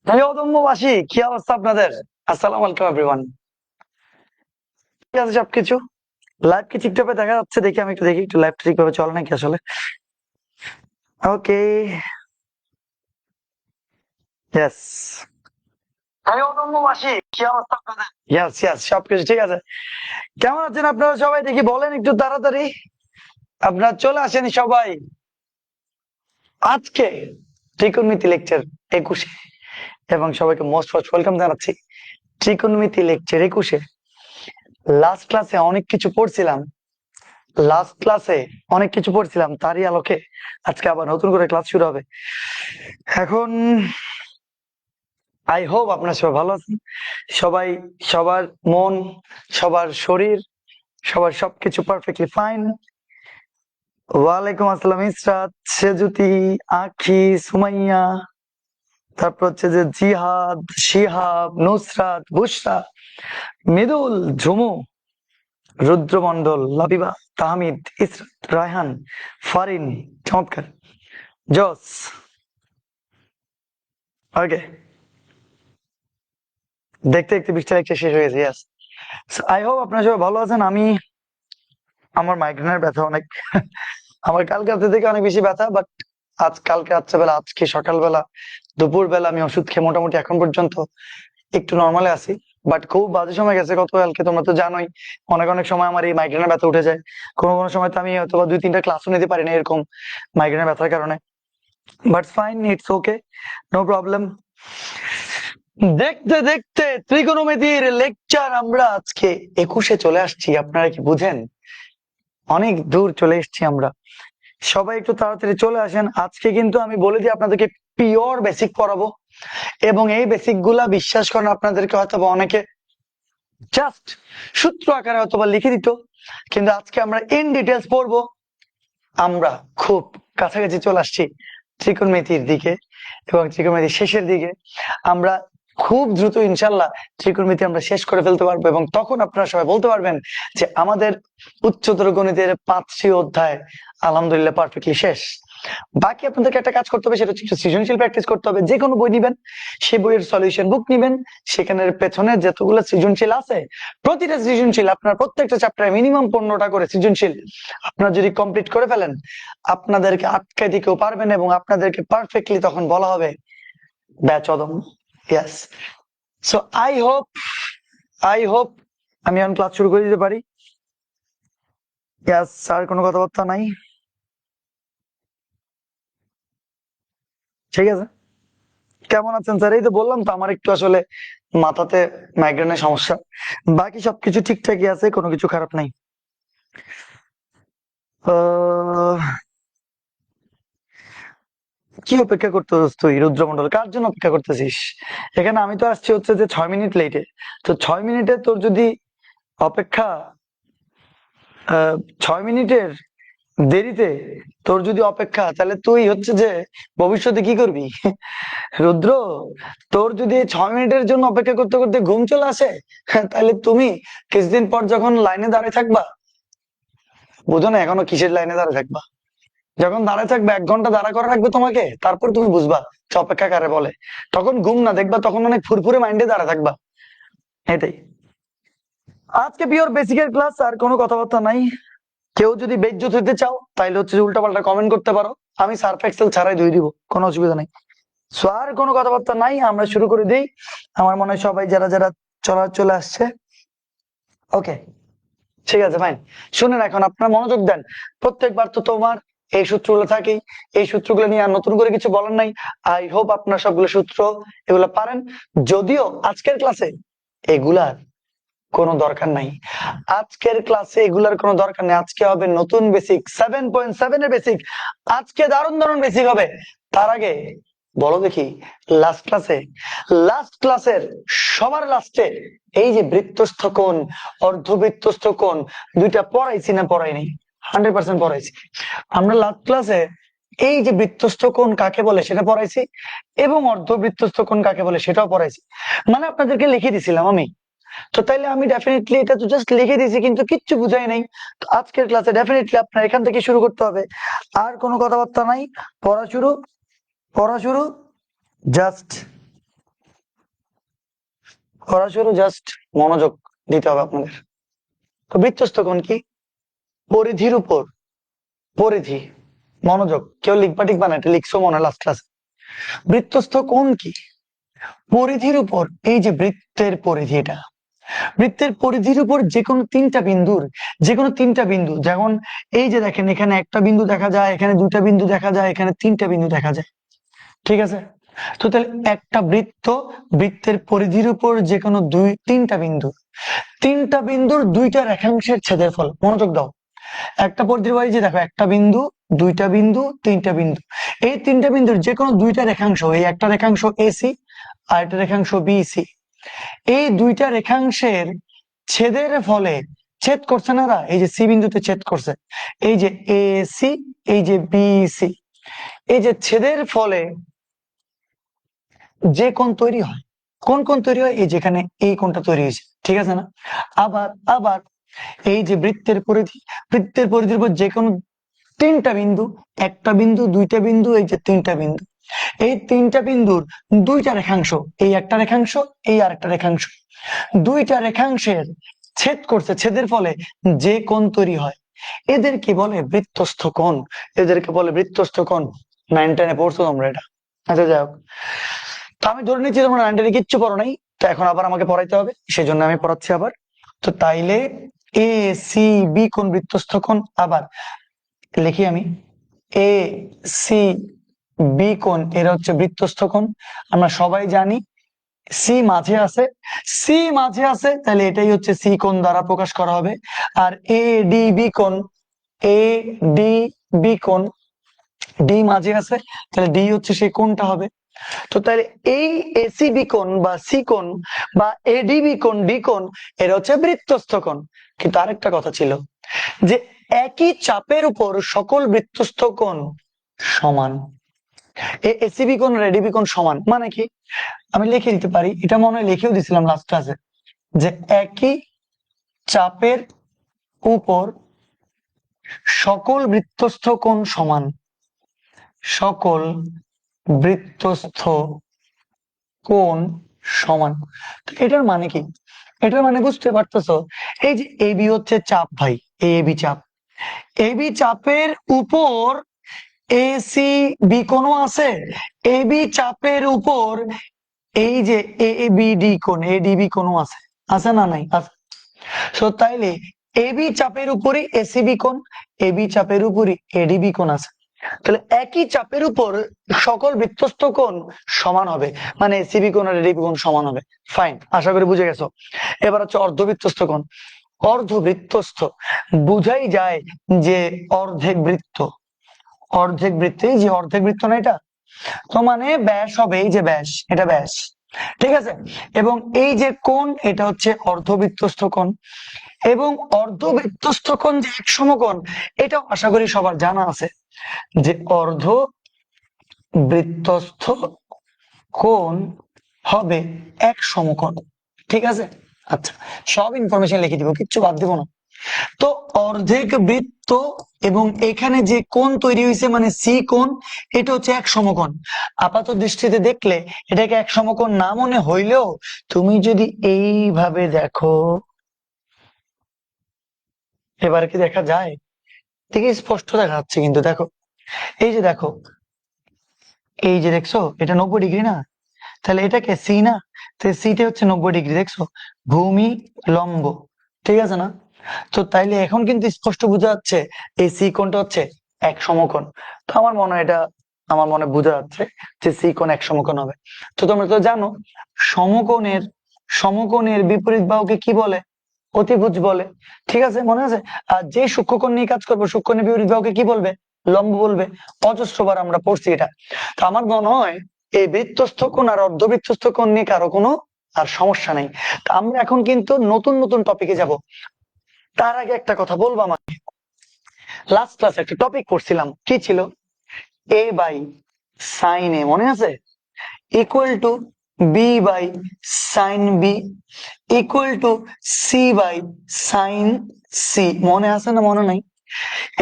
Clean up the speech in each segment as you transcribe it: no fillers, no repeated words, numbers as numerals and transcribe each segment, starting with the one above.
প্রিয় অদম্যবাসী, কি অবস্থা আপনাদের? আসসালামু আলাইকুম এভরিওয়ান। ঠিক আছে সবকিছু? লাইভ কি ঠিকভাবে দেখা যাচ্ছে? দেখি, আমি একটু দেখি একটু লাইভ ঠিকভাবে চলে নাকি আসলে। ওকে, ইয়েস। প্রিয় অদম্যবাসী, কি অবস্থা আপনাদের? ইয়েস ইয়েস, সবকিছু ঠিক আছে। কেমন আছেন আপনারা সবাই? দেখি বলেন একটু তাড়াতাড়ি। আপনারা চলে আসেন সবাই আজকে ত্রিকোণমিতি লেকচার 21-এ, এবং সবাইকে মোস্ট ওয়েলকাম জানাচ্ছি ত্রিকোণমিতি লেকচার 21-এ। লাস্ট ক্লাসে অনেক কিছু পড়ছিলাম, তারই আলোকে আজকে আবার নতুন করে ক্লাস শুরু হবে। এখন আই হোপ আপনারা সবাই ভালো আছেন। সবাই, সবার মন, সবার শরীর, সবার সবকিছু পারফেক্টলি ফাইন। ওয়ালাইকুম আসসালাম ইসরাত, সেজুতি, আখি, সুমাইয়া, তারপর হচ্ছে যে জিহাদ, শিহাব, নুসরাত, বুশরা, মৃদুল, ঝুমু, রুদ্রমন্ডল, লাবিবা, তাহমিদ, ইসরাত, রায়হান, ফারিন। চমৎকার, জস। ওকে, দেখতে দেখতে 20টা লেকচার শেষ হয়ে গেছে। ইয়াস, আই হোপ আপনারা সবাই ভালো আছেন। আমার মাইগ্রেনের ব্যথা অনেক। আমার কালকে রাতে থেকে অনেক বেশি ব্যথা, বাট কালকে রাত্রেবেলা, আজকে সকালবেলা, দুপুর বেলা আমি ওষুধ খেয়ে মোটামুটি এখন পর্যন্ত একটু নর্মালে আছি। বাট খুব বাজে সময় গেছে গতকালকে, তোমরা তো জানোই। অনেক অনেক সময় আমার এই মাইগ্রেনের ব্যথা উঠে যায়। কোনো কোনো সময় তো আমি হয়তো 2-3টা ক্লাসও নিতে পারি না এরকম মাইগ্রেনের ব্যথার কারণে। But fine, it's okay, no problem. দেখতে দেখতে ত্রিকোণমিতির লেকচার আমরা আজকে 21-এ চলে আসছি। আপনারা কি বুঝেন? অনেক দূর চলে এসেছি আমরা। সবাই একটু তাড়াতাড়ি চলে আসেন। আজকে কিন্তু আমি বলে দিই, আপনাদেরকে পিওর বেসিক পড়াবো, এবং এই বেসিক গুলা বিশ্বাস করেন আপনাদেরকে হয়তো অনেকে জাস্ট সূত্র আকারে হয়তো লিখে দিত, কিন্তু আজকে আমরা ইন ডিটেলস পড়বো। আমরা খুব কাছাকাছি চলে আসছি ত্রিকোণমিতির দিকে, এবং ত্রিকোণমিতির শেষের দিকে। আমরা খুব দ্রুত ইনশাল্লাহ ত্রিকোণমিতি আমরা শেষ করে ফেলতে পারবো, এবং তখন আপনারা সবাই বলতে পারবেন যে আমাদের উচ্চতর গণিতের 5টি অধ্যায় আলহামদুলিল্লাহ পারফেক্টলি শেষ। বাকি আপনাদেরকে একটা কাজ করতে হবে, সেটা হচ্ছে সৃজনশীল প্র্যাকটিস করতে হবে। যে কোনো বই নিবেন, সেই বইয়ের সলিউশন বুক নিবেন, সেখানের পেছনে যতগুলো সৃজনশীল আছে, প্রতিটা সৃজনশীল আপনার প্রত্যেকটা চ্যাপ্টারে মিনিমাম 15টা করে সৃজনশীল আপনারা যদি কমপ্লিট করে ফেলেন, আপনাদেরকে আটকে দিতেও পারবেন, এবং আপনাদেরকে পারফেক্টলি তখন বলা হবে ব্যাচ অদম্য। ইয়েস, সো আই হোপ আমি এখন ক্লাস শুরু করে দিতে পারি। ইয়েস স্যার, কোনো কথাবার্তা নাই? ঠিক আছে, কেমন আছেন স্যার? এই তো বললাম তো, আমার একটু আসলে মাথাতে মাইগ্রেনের সমস্যা। বাকি সবকিছু ঠিকঠাকই আছে, কোনো কিছু খারাপ নাই। কি অপেক্ষা করতেছিস তুই রুদ্রমন্ডল? কার জন্য অপেক্ষা করতেছিস? এখানে আমি তো আসছি হচ্ছে যে 6 মিনিট লেটে। তো 6 মিনিটে তোর যদি অপেক্ষা, 6 মিনিটের দেরিতে তোর যদি অপেক্ষা, তাহলে তুই হচ্ছে যে ভবিষ্যতে কি করবি? রুদ্র, তোর যদি 6 মিনিটের জন্য অপেক্ষা করতে করতে ঘুম চলে আসে, তাহলে তুমি কিছুদিন পর যখন লাইনে দাঁড়িয়ে থাকবা, বুঝো না এখনো কিসের লাইনে দাঁড়িয়ে থাকবা? যখন দাঁড়ায় থাকবে, 1 ঘন্টা দাঁড়া করা রাখবে তোমাকে, তারপর তুমি বুঝবা যে অপেক্ষা কারে বলে। তখন ঘুম না, দেখবা তখন অনেক ফুরফুরে মাইন্ডে দাঁড়া থাকবা। এটাই আজকে পিওর বেসিকের ক্লাস, আর কোনো কথাবার্তা নাই। কেউ যদি বেজ্জত হইতে চাও, তাইলে হচ্ছে উল্টা পাল্টা কমেন্ট করতে পারো, আমি সার্ফ এক্সেল ছাড়াই ধুয়ে দিব, কোনো অসুবিধা নাই। সো আর কোনো কথাবার্তা নাই, আমরা শুরু করে দিই। আমার মনে হয় সবাই যারা যারা চলে আসছে। ওকে, ঠিক আছে, ফাইন। শুনেন, এখন আপনার মনোযোগ দেন। প্রত্যেকবার তো তোমার এই সূত্রগুলো থাকেই, এই সূত্রগুলো নিয়ে আর নতুন করে কিছু বলার নাই। আই হোপ আপনার সবগুলো সূত্র এগুলো পারেন, যদিও আজকের ক্লাসে এগুলার কোনো দরকার নাই। আজকের ক্লাসে এগুলার কোনো দরকার নেই। আজকে হবে নতুন বেসিক 7.7 এর বেসিক। আজকে দারুণ দারুণ বেসিক হবে। তার আগে বলো দেখি, লাস্ট ক্লাসের সবার লাস্টে এই যে বৃত্তস্থ কোণ, অর্ধবৃত্তস্থ কোণ, দুইটা পড়াইছি না পড়াইনি? 100% পড়াইছি। আমরা লাস্ট ক্লাসে এই যে বৃত্তস্থ কোণ কাকে বলে সেটা পড়াইছি, এবং অর্ধবৃত্তস্থ কোণ কাকে বলে সেটাও পড়াইছি। মানে আপনাদেরকে লিখে দিছিলাম আমি। তো তাইলে আমি ডেফিনেটলি এটা তো জাস্ট লিখে দিয়েছি, কিন্তু কিচ্ছু বুঝাই নাই। তো আজকের ক্লাসে ডেফিনেটলি আপনার এখান থেকে শুরু করতে হবে। আর কোনো কথাবার্তা নাই, পড়া শুরু, পড়া শুরু, জাস্ট সরাসরি জাস্ট মনোযোগ দিতে হবে আপনাদের। তো বৃত্তস্থ কোণ কি? পরিধির উপর, পরিধি, মনোযোগ, কেউ লিখবা টিকবা না, এটা লিখছো মনে লাস্ট ক্লাসে। বৃত্তস্থ কোণ কি? পরিধির উপর, এই যে বৃত্তের পরিধি, এটা বৃত্তের পরিধির উপর যে কোনো তিনটা বিন্দু, যেমন এই যে দেখেন এখানে একটা বিন্দু দেখা যায়, এখানে দুটা বিন্দু দেখা যায়, এখানে তিনটা বিন্দু দেখা যায়, ঠিক আছে? তো তাহলে একটা বৃত্তের পরিধির উপর যে কোনো তিনটা বিন্দুর দুইটা রেখাংশের ছেদের ফল, মনোযোগ দাও। একটা পরিধির বাইরে যে দেখো একটা বিন্দু, দুইটা বিন্দু, তিনটা বিন্দু, এই তিনটা বিন্দুর যে কোনো দুইটা রেখাংশ, এই একটা রেখাংশ এসি আর একটা রেখাংশ বিসি, এই দুইটা রেখাংশের ছেদের ফলে, ছেদ করছে না, এই যে সি বিন্দুতে ছেদ করছে, এই যে এসি, এই যে বিসি, এই যে ছেদের ফলে যে কোণ তৈরি হয়, কোণ তৈরি হয়, এই যেখানে এই কোণটা তৈরি হয়েছে, ঠিক আছে না? আবার আবার এই যে বৃত্তের পরিধির উপর যে কোনো তিনটা বিন্দু, একটা বিন্দু, দুইটা বিন্দু, এই যে তিনটা বিন্দু, এই তিনটা বিন্দুর দুইটা রেখাংশ, এই একটা রেখাংশ, এই আর একটা রেখাংশ, দুইটা রেখাংশের ছেদ করছে, ছেদের ফলে যে কোণ তৈরি হয়, এদেরকে বলে বৃত্তস্থ কোণ, এদেরকে বলে বৃত্তস্থ কোণ। 9-10 পড়ছো তোমরা এটা? আচ্ছা যাই হোক, তো আমি ধরে নিচ্ছি তোমরা 9-10 কিচ্ছু পড়ো নাই, তো এখন আবার আমাকে পড়াইতে হবে, সেই জন্য আমি পড়াচ্ছি আবার। তো তাইলে এ সি বি কোণ বৃত্তস্থ কোণ, আবার লিখি আমি, এ সি বি কোণ এরা হচ্ছে বৃত্তস্থ কোণ। আমরা সবাই জানি সি মাঝে আছে, তাহলে এটাই হচ্ছে সি কোণ দ্বারা প্রকাশ করা হবে। আর এ ডি বি কোণ, এ ডি বি কোণ, ডি মাঝে আছে, তাহলে ডি হচ্ছে সেই কোণটা হবে। তো তাহলে এই এসিবি কোণ বা সি কোণ বা এডিবি কোণ, ডি কোণ, এরা হচ্ছে বৃত্তস্থ কোণ। কিন্তু আরেকটা কথা ছিল যে একই চাপের উপর সকল বৃত্তস্থ কোণ সমান। এসিবি কোণ আর এডিবি কোণ সমান মানে কি? আমি লিখে দিতে পারি, এটা মনে হয় লিখেও দিছিলাম লাস্ট ক্লাসে, যে একই চাপের উপর সকল বৃত্তস্থ কোণ সমান, সকল বৃত্তস্থ কোণ সমান। এটার মানে কি? এটার মানে বুঝতে পারতেছো? এই যে এবি হচ্ছে চাপ ভাই, এবি চাপ, এবি চাপের উপর এসি বি কোণ আছে, এবি চাপের উপর এই যে এবিডি কোণ, এডিবি কোণ আছে, আছে না নাই? আছে। সো তাইলে এবি চাপের উপরই এসিবি কোণ, এবি চাপের উপরই এডিবি কোণ আছে, তাহলে একই চাপের উপর সকল বৃত্তস্থ কোণ সমান হবে, মানে এসিবি কোণ আর এডিবি কোণ সমান হবে। ফাইন, আশা করি বুঝে গেছো। এবার হচ্ছে অর্ধবৃত্তস্থ কোণ। অর্ধবৃত্তস্থ বুঝাই যায় যে অর্ধেক বৃত্ত, অর্ধেক বৃত্তে, যে অর্ধেক বৃত্ত না এটা, তো মানে ব্যাস হবে, এই যে ব্যাস, এটা ব্যাস, ঠিক আছে? এবং এই যে কোণ, এটা হচ্ছে অর্ধবৃত্তস্থ কোণ। এবং অর্ধবৃত্তস্থ কোণ যে এক সমকোণ, এটাও আশা করি সবার জানা আছে, যে অর্ধ বৃত্তস্থ কোণ হবে এক সমকোণ, ঠিক আছে? আচ্ছা, সব ইনফরমেশন লিখে দিব, কিচ্ছু বাদ দিব না। তো অর্ধেক বৃত্ত এবং এখানে যে কোণ তৈরি হয়েছে মানে সি কোণ, এটা হচ্ছে এক সমকোণ। আপাত দৃষ্টিতে দেখলে এটাকে এক সমকোণ না মনে হইলেও তুমি যদি এইভাবে দেখো, এবার কি দেখা যায়? দেখে স্পষ্ট দেখা যাচ্ছে কিন্তু, দেখো এই যে দেখো, এই যে দেখছো এটা 90 ডিগ্রি না, তাহলে এটাকে সি না, তাহলে সিটা হচ্ছে 90 ডিগ্রি, দেখছো? ভূমি লম্ব, ঠিক আছে না? তো তাইলে এখন কিন্তু স্পষ্ট বোঝা যাচ্ছে এই সি কোণটা হচ্ছে এক সমকোণ। তো আমার মনে বোঝা যাচ্ছে যে সি কোণ এক সমকোণ হবে। তো তোমরা তো জানো সমকোণের বিপরীত বাহুকে কি বলে? অতিভুজ বলে, ঠিক আছে? মনে আছে? আর যে সূক্ষ্মকোণ নিয়ে কাজ করবো, সূক্ষ্মকোণের বিপরীত বাহুকে কি বলবে? লম্ব বলবে। অজস্রবার আমরা পড়ছি এটা। তো আমার মনে হয় এই বৃত্তস্থ কোণ আর অর্ধবৃত্তস্থ কোণ নিয়ে কারো কোনো আর সমস্যা নেই। তো আমরা এখন কিন্তু নতুন নতুন টপিকে যাব। তার আগে একটা কথা বলবো, আমাকে লাস্ট ক্লাসে একটা টপিক পড়ছিলাম, কি ছিল? এ বাই সাইন এ, মনে আছে? Equal to B by sine B equal to C by sine C, মনে আছে না মনে নাই?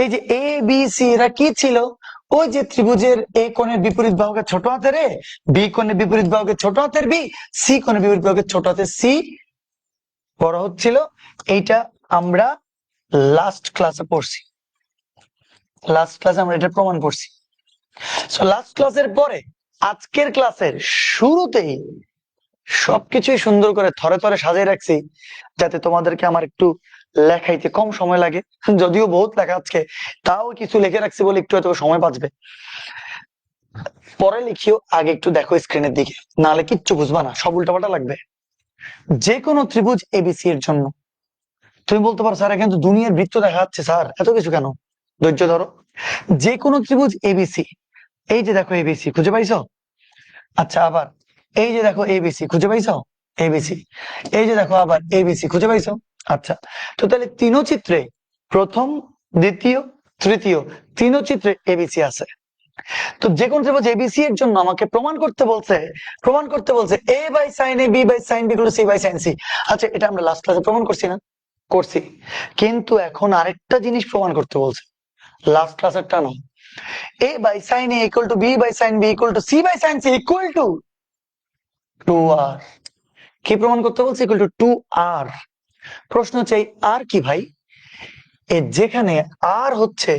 এই যে এ বি সি এরা কি ছিল? ওই যে ত্রিভুজের এ কোণের বিপরীত বাহুকে ছোট হাতের এ, বি কোণের বিপরীত বাহুকে ছোট হাতের বি, সি কোণের বিপরীত বাহুকে ছোট হাতের সি বড় হচ্ছিল। এইটা আমরা লাস্ট ক্লাসে পড়ছি, লাস্ট ক্লাসে আমরা এটা প্রমাণ করছি। লাস্ট ক্লাসের পরে আজকের ক্লাসের শুরুতেই সবকিছুই সুন্দর করে থরে থরে সাজিয়ে রাখছি, যাতে তোমাদেরকে আমার একটু লেখাইতে কম সময় লাগে। যদিও বহুত লেখা আজকে, তাও কিছু লিখে রাখছি বলে একটু এত সময় বাঁচবে। পরে লিখিও, আগে একটু দেখো স্ক্রিনের দিকে, নাহলে কিচ্ছু বুঝবা না, সব উল্টাপাল্টা লাগবে। যে কোনো ত্রিভুজ এবিসি এর জন্য তুমি বলতে পারো স্যার কিন্তু দুনিয়ার বৃত্ত দেখা যাচ্ছে, স্যার এত কিছু কেন? ধৈর্য ধরো। যে কোনো ত্রিভুজ এবিসি, এই যে দেখো এবিসি খুঁজে পাইছো? আচ্ছা, আবার এই যে দেখো এবিসি খুঁজে পাইছো? এবিসি, এই যে দেখো আবার এবিসি খুঁজে পাইছো? আচ্ছা, তো তাহলে তিনো চিত্রে, প্রথম, দ্বিতীয়, তৃতীয়, তিনো চিত্রে এবিসি আছে। তো যে কোন ত্রিভুজ এবিসি এর জন্য আমাকে প্রমাণ করতে বলছে A by sine A, B by sine B, C by sine C. আচ্ছা, এটা আমরা লাস্ট ক্লাসে প্রমাণ করছি না? করছি। কিন্তু এখন আরেকটা জিনিস প্রমাণ করতে বলছে, লাস্ট ক্লাসেরটা না। A by sine A equal to B by sine B equal to C by sine C equal to 2r। কি প্রমাণ করতে বলছে? Equal to 2r। প্রশ্ন হচ্ছে এই আর কি ভাই? যেখানে আর হচ্ছে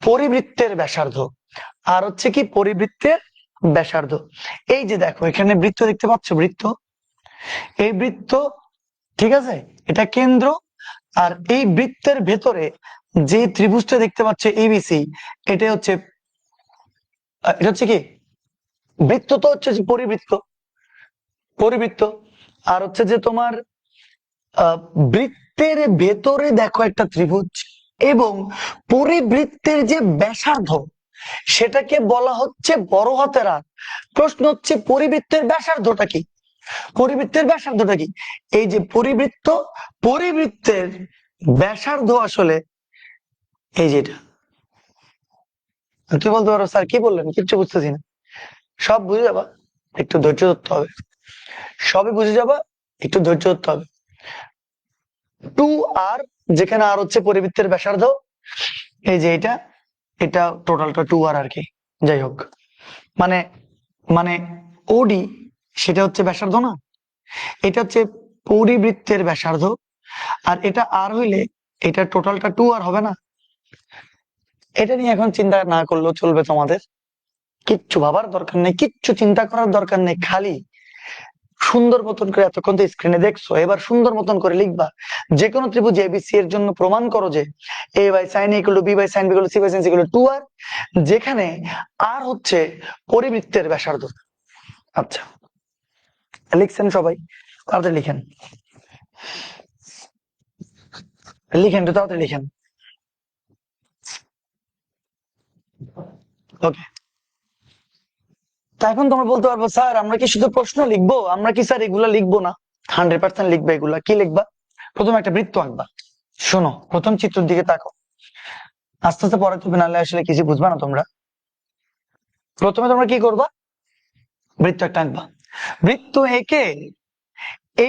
পরিবৃত্তের ব্যাসার্ধ, আর হচ্ছে কি পরিবৃত্তের ব্যাসার্ধ। এই যে দেখো এখানে বৃত্ত দেখতে পাচ্ছ, বৃত্ত, এই বৃত্ত, ঠিক আছে, এটা কেন্দ্র। আর এই বৃত্তের ভেতরে যে ত্রিভুজটা দেখতে পাচ্ছ এবিসি, এটা হচ্ছে কি বৃত্ত? তো হচ্ছে পরিবৃত্ত, পরিবৃত্ত। আর হচ্ছে যে তোমার বৃত্তের ভেতরে দেখো একটা ত্রিভুজ, এবং পরিবৃত্তের যে ব্যাসার্ধ সেটাকে বলা হচ্ছে বড় হাতের আর। প্রশ্ন হচ্ছে পরিবৃত্তের ব্যাসার্ধটা কি? পরিবৃত্তের ব্যাসার্ধটা কি? এই যে পরিবৃত্ত, পরিবৃত্তের ব্যাসার্ধ আসলে এই যেটা। তুই বলতে পারো স্যার কি বললেন, কিচ্ছু বুঝতেছি না। সব বুঝে যাবা, একটু ধৈর্য ধরতে হবে। সবই বুঝে যাবা, একটু ধৈর্য ধরতে হবে। 2r, যেখানে আর হচ্ছে পরিবৃত্তের ব্যাসার্ধ, এই যে এটা টোটালটা 2r আর কি। যাই হোক, মানে মানে ওডি সেটা হচ্ছে ব্যাসার্ধ না, এটা হচ্ছে পরিবৃত্তের ব্যাসার্ধ। আর এটা আর হইলে এটা টোটালটা 2r হবে না? এটা নিয়ে এখন চিন্তা না করলেও চলবে তোমাদের, কিচ্ছু ভাবার দরকার নেই, কিচ্ছু চিন্তা করার দরকার নেই। খালি সুন্দর মতন করে, এতক্ষণ তো স্ক্রিনে দেখছো, এবার সুন্দর মতন করে লিখবা যে কোনো ত্রিভুজ এবিসি এর জন্য প্রমাণ করো যে A by sine A equal to B by sine B equal to C by sine C equal to 2r, যেখানে আর হচ্ছে পরিবৃত্তের ব্যাসার্ধ। আচ্ছা, লিখছেন সবাই? তাড়াতাড়ি লিখেন, লিখেন তো তাড়াতাড়ি লিখেন। ওকে, তা এখন তোমরা বলতে পারবো স্যার আমরা কি শুধু প্রশ্ন লিখবো? আমরা কি স্যার এগুলা লিখবো না? 100% লিখবে এগুলা। কি লিখবা? প্রথমে একটা বৃত্ত আঁকবা। শোনো, প্রথম চিত্রের দিকে তাকো, আস্তে আস্তে পরে তুমি, নাহলে আসলে কিছু বুঝবা না তোমরা। প্রথমে তোমরা কি করবা? বৃত্ত একটা আঁকবা। বৃত্ত এঁকে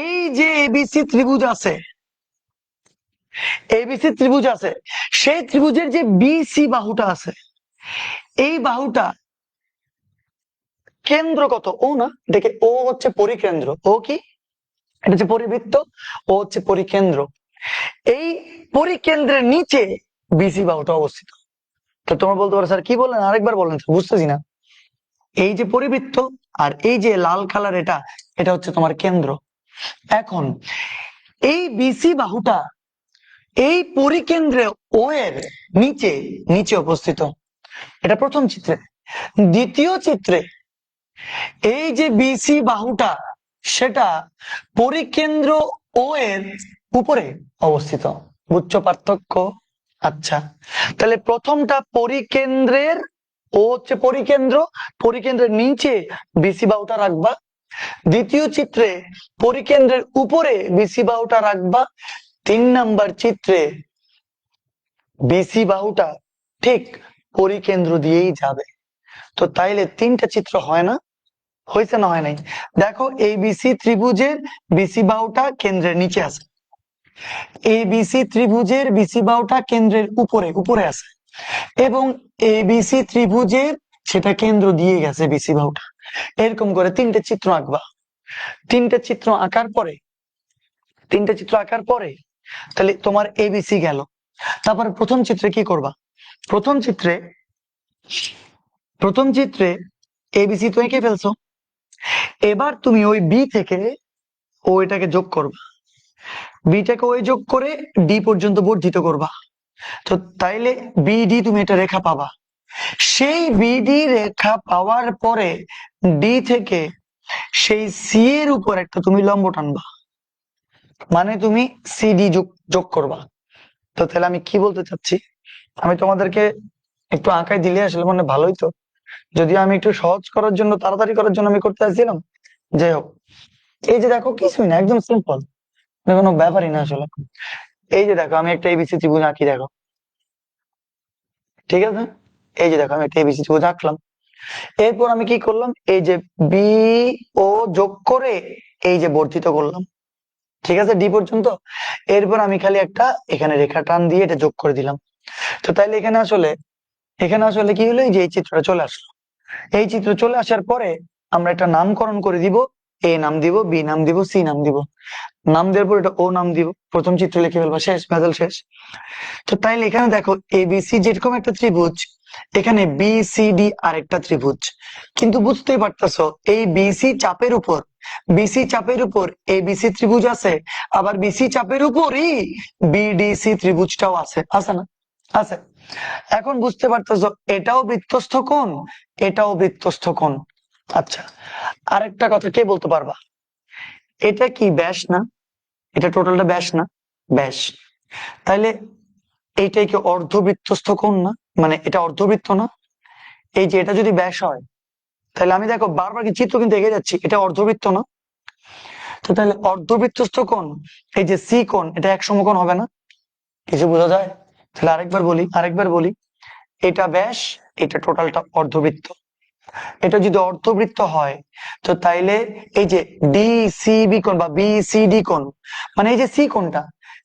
এই যে এবিসি ত্রিভুজ আছে, এবিসি ত্রিভুজ আছে, সেই ত্রিভুজের যে বিসি বাহুটা আছে, এই বাহুটা কেন্দ্র কত? ও না, দেখে ও হচ্ছে পরিকেন্দ্র। ও কি? এটা হচ্ছে পরিবৃত্ত, ও হচ্ছে পরিকেন্দ্র। এই পরিকেন্দ্রের নিচে বিসি বাহুটা অবস্থিত। তো তোমরা বলতে পারো স্যার কি বললেন, আরেকবার বলেন, বুঝতেছি না। এই যে পরিবৃত্ত আর এই যে লাল কালার, এটা হচ্ছে তোমার কেন্দ্র। এখন এই বিসি বাহুটা এই পরিকেন্দ্রে ও এর নিচে নিচে অবস্থিত। এটা প্রথম চিত্রে। দ্বিতীয় চিত্রে এই যে বিসি বাহুটা, সেটা পরিকেন্দ্র ও এর উপরে অবস্থিত। বুঝছো পার্থক্য? আচ্ছা, তাহলে প্রথমটা পরিকেন্দ্রের, ও হচ্ছে পরিকেন্দ্র, পরিকেন্দ্রের নিচে বিসি বাহুটা রাখবা। দ্বিতীয় চিত্রে পরিকেন্দ্রের উপরে বিসি বাহুটা রাখবা। 3 নাম্বার চিত্রে বিসি বাহুটা ঠিক পরিকেন্দ্র দিয়েই যাবে। তো তাইলে 3টা চিত্র হয় না? হয়েছে না হয় নাই? দেখো এই বিসি ত্রিভুজের বিসি বাহুটা কেন্দ্রের নিচে আছে, এই বিসি ত্রিভুজের বিসি বাহুটা কেন্দ্রের উপরে উপরে আছে। এবং এবিসি ত্রিভুজের সেটা কেন্দ্র দিয়ে গেছে বিসি বাহুটা। এরকম করে তিনটে চিত্র আঁকবা। তিনটে চিত্র আঁকার পরে তাহলে তোমার এবিসি গেল। তারপরে প্রথম চিত্রে কি করবা? প্রথম চিত্রে এবিসি তো এঁকে ফেলছো। এবার তুমি ওই বি থেকে ওইটাকে যোগ করবা, বিটাকে ওই যোগ করে ডি পর্যন্ত বর্ধিত করবা। তো তাইলে বিডি তুমি একটা রেখা পাবা। সেই বিডি রেখা পাওয়ার পরে ডি থেকে সেই সি এর উপর একটা তুমি লম্ব টানবা, মানে তুমি সিডি যোগ করবা। তো তাহলে আমি কি বলতে চাচ্ছি, আমি তোমাদেরকে একটু আঁকাই দিলে আসলে মানে ভালোই তো, যদিও আমি একটু সহজ করার জন্য তাড়াতাড়ি করার জন্য আমি করতে চাইছিলাম। যাই হোক, এই যে দেখো কিছুই না, একদম সিম্পল, কোনো ব্যাপারই না আসলে। এই যে দেখো আমি একটা এবিসি ত্রিভুজ আঁকি, দেখো ঠিক আছে। এই যে দেখো আমি একটা এবিসি ত্রিভুজ আঁকলাম। এরপর আমি কি করলাম, এই যে বি ও যোগ করে এই যে বর্ধিত করলাম, ঠিক আছে, ডি পর্যন্ত। এরপর আমি খালি একটা এখানে রেখা টান দিয়ে এটা যোগ করে দিলাম। তো তাইলে এখানে আসলে কি হলো, এই যে এই চিত্রটা চলে আসলো। এই চিত্র চলে আসার পরে আমরা একটা নামকরণ করে দিব, এ নাম দিব, বি নাম দিব, সি নাম দিব। নাম দেওয়ার পর এটা ও নাম দিব, প্রথম চিত্র লিখে ফেলবো, শেষ, ভেজাল শেষ। তো তাইলে এখানে দেখো এবিসি যেরকম একটা ত্রিভুজ, এখানে বিসিডি আরেকটা ত্রিভুজ। কিন্তু বুঝতেই পারতেছো এই বিসি চাপের উপর এবিসি ত্রিভুজ আছে, আবার বিসি চাপের উপরই বিডিসি ত্রিভুজটাও আছে না? আছে। এখন বুঝতে পারতেছো এটাও বৃত্তস্থ কোণ, এটাও বৃত্তস্থ কোণ। আচ্ছা, আরেকটা কথা কে বলতে পারবা, এটা কি ব্যাস না? এটা টোটালটা ব্যাস না? ব্যাস। তাইলে এইটাই কি অর্ধবৃত্তস্থ কোণ না? মানে এটা অর্ধবৃত্ত না? এই যে এটা যদি ব্যাস হয়, তাহলে আমি দেখো বারবার কি চিত্র কিন্তু এগিয়ে যাচ্ছি, এটা অর্ধবৃত্ত না? তো তাহলে অর্ধবৃত্তস্থ কোণ, এই যে সি কোণ, এটা এক সমকোণ হবে না? কিছু বোঝা যায়? তাহলে আরেকবার বলি, এটা ব্যাস, এটা টোটালটা অর্ধবৃত্ত। এটা যদি অর্ধবৃত্ত হয়, তো তাইলে এই যে ডিসিবি কোণ বা বিসিডি কোণ, মানে এই যে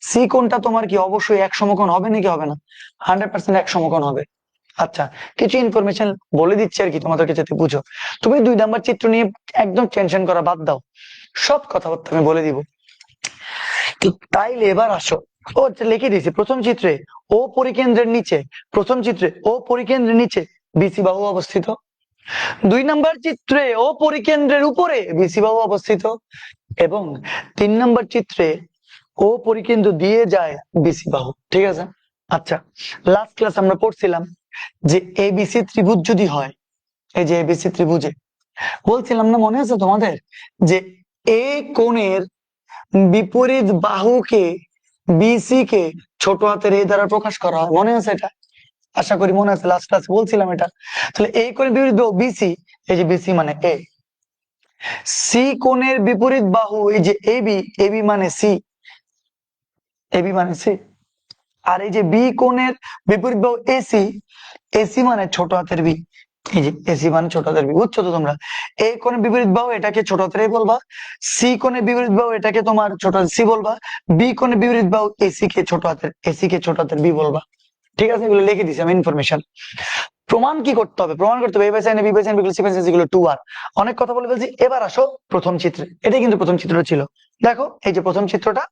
সি কোণটা তোমার কি অবশ্যই এক সমকোণ হবে নাকি হবে না? 100% এক সমকোণ হবে। আচ্ছা, কিছু ইনফরমেশন বলে দিচ্ছি আর কি তোমাদেরকে, যাতে বুঝো। তুমি 2 নাম্বার চিত্র নিয়ে একদম টেনশন করা বাদ দাও, সব কথাবার্তা আমি বলে দিব। তো তাইলে এবার আসো, ও লিখে দিয়েছি প্রথম চিত্রে ও পরিকেন্দ্রের নিচে বিসি বাহু অবস্থিত। 2 নাম্বার চিত্রে ও পরিকেন্দ্রের উপরে বিসি বাহু অবস্থিত, এবং 3 নাম্বার চিত্রে ও পরিকেন্দ্র দিয়ে যায় বিসি বাহু। ঠিক আছে। আচ্ছা, লাস্ট ক্লাস আমরা পড়ছিলাম যে এবিসি ত্রিভুজ যদি হয়, এই যে এবিসি ত্রিভুজে বলছিলাম না, মনে আছে তোমাদের, যে এ কোণের বিপরীত বাহুকে বিসি কে ছোট হাতের এ দ্বারা প্রকাশ করা হয়, মনে আছে এটা? আশা করি মনে আছে, লাস্ট ক্লাসে বলছিলাম এটা। তাহলে এই কোণের বিপরীত বাহু বিসি, এই যে বিসি মানে এ। সি কোণের বিপরীত বাহু এই যে এবি মানে সি। আর এই যে বি কোণের বিপরীত বাহু এসি মানে ছোট হাতের বি। এই যে এসি মানে ছোট হাতের বি, বুঝছো তো তোমরা? এই কোণের বিপরীত বাহু এটাকে ছোট হাতের এ বলবা, সি কোণের বিপরীত বাহু এটাকে তোমার ছোট হাতের সি বলবা, বি কোণের বিপরীত বাহু এসি কে ছোট হাতের বি বলবা। ঠিক আছে, এগুলো লিখে দিছি আমি ইনফরমেশন। প্রমাণ কি করতে হবে? A by sine B by sine B C by sine এগুলো 2R। অনেক কথা বলে ফেলছি, এবার আসো প্রথম চিত্রে। এটাই কিন্তু প্রথম চিত্র ছিল। দেখো এই যে প্রথম চিত্রটা,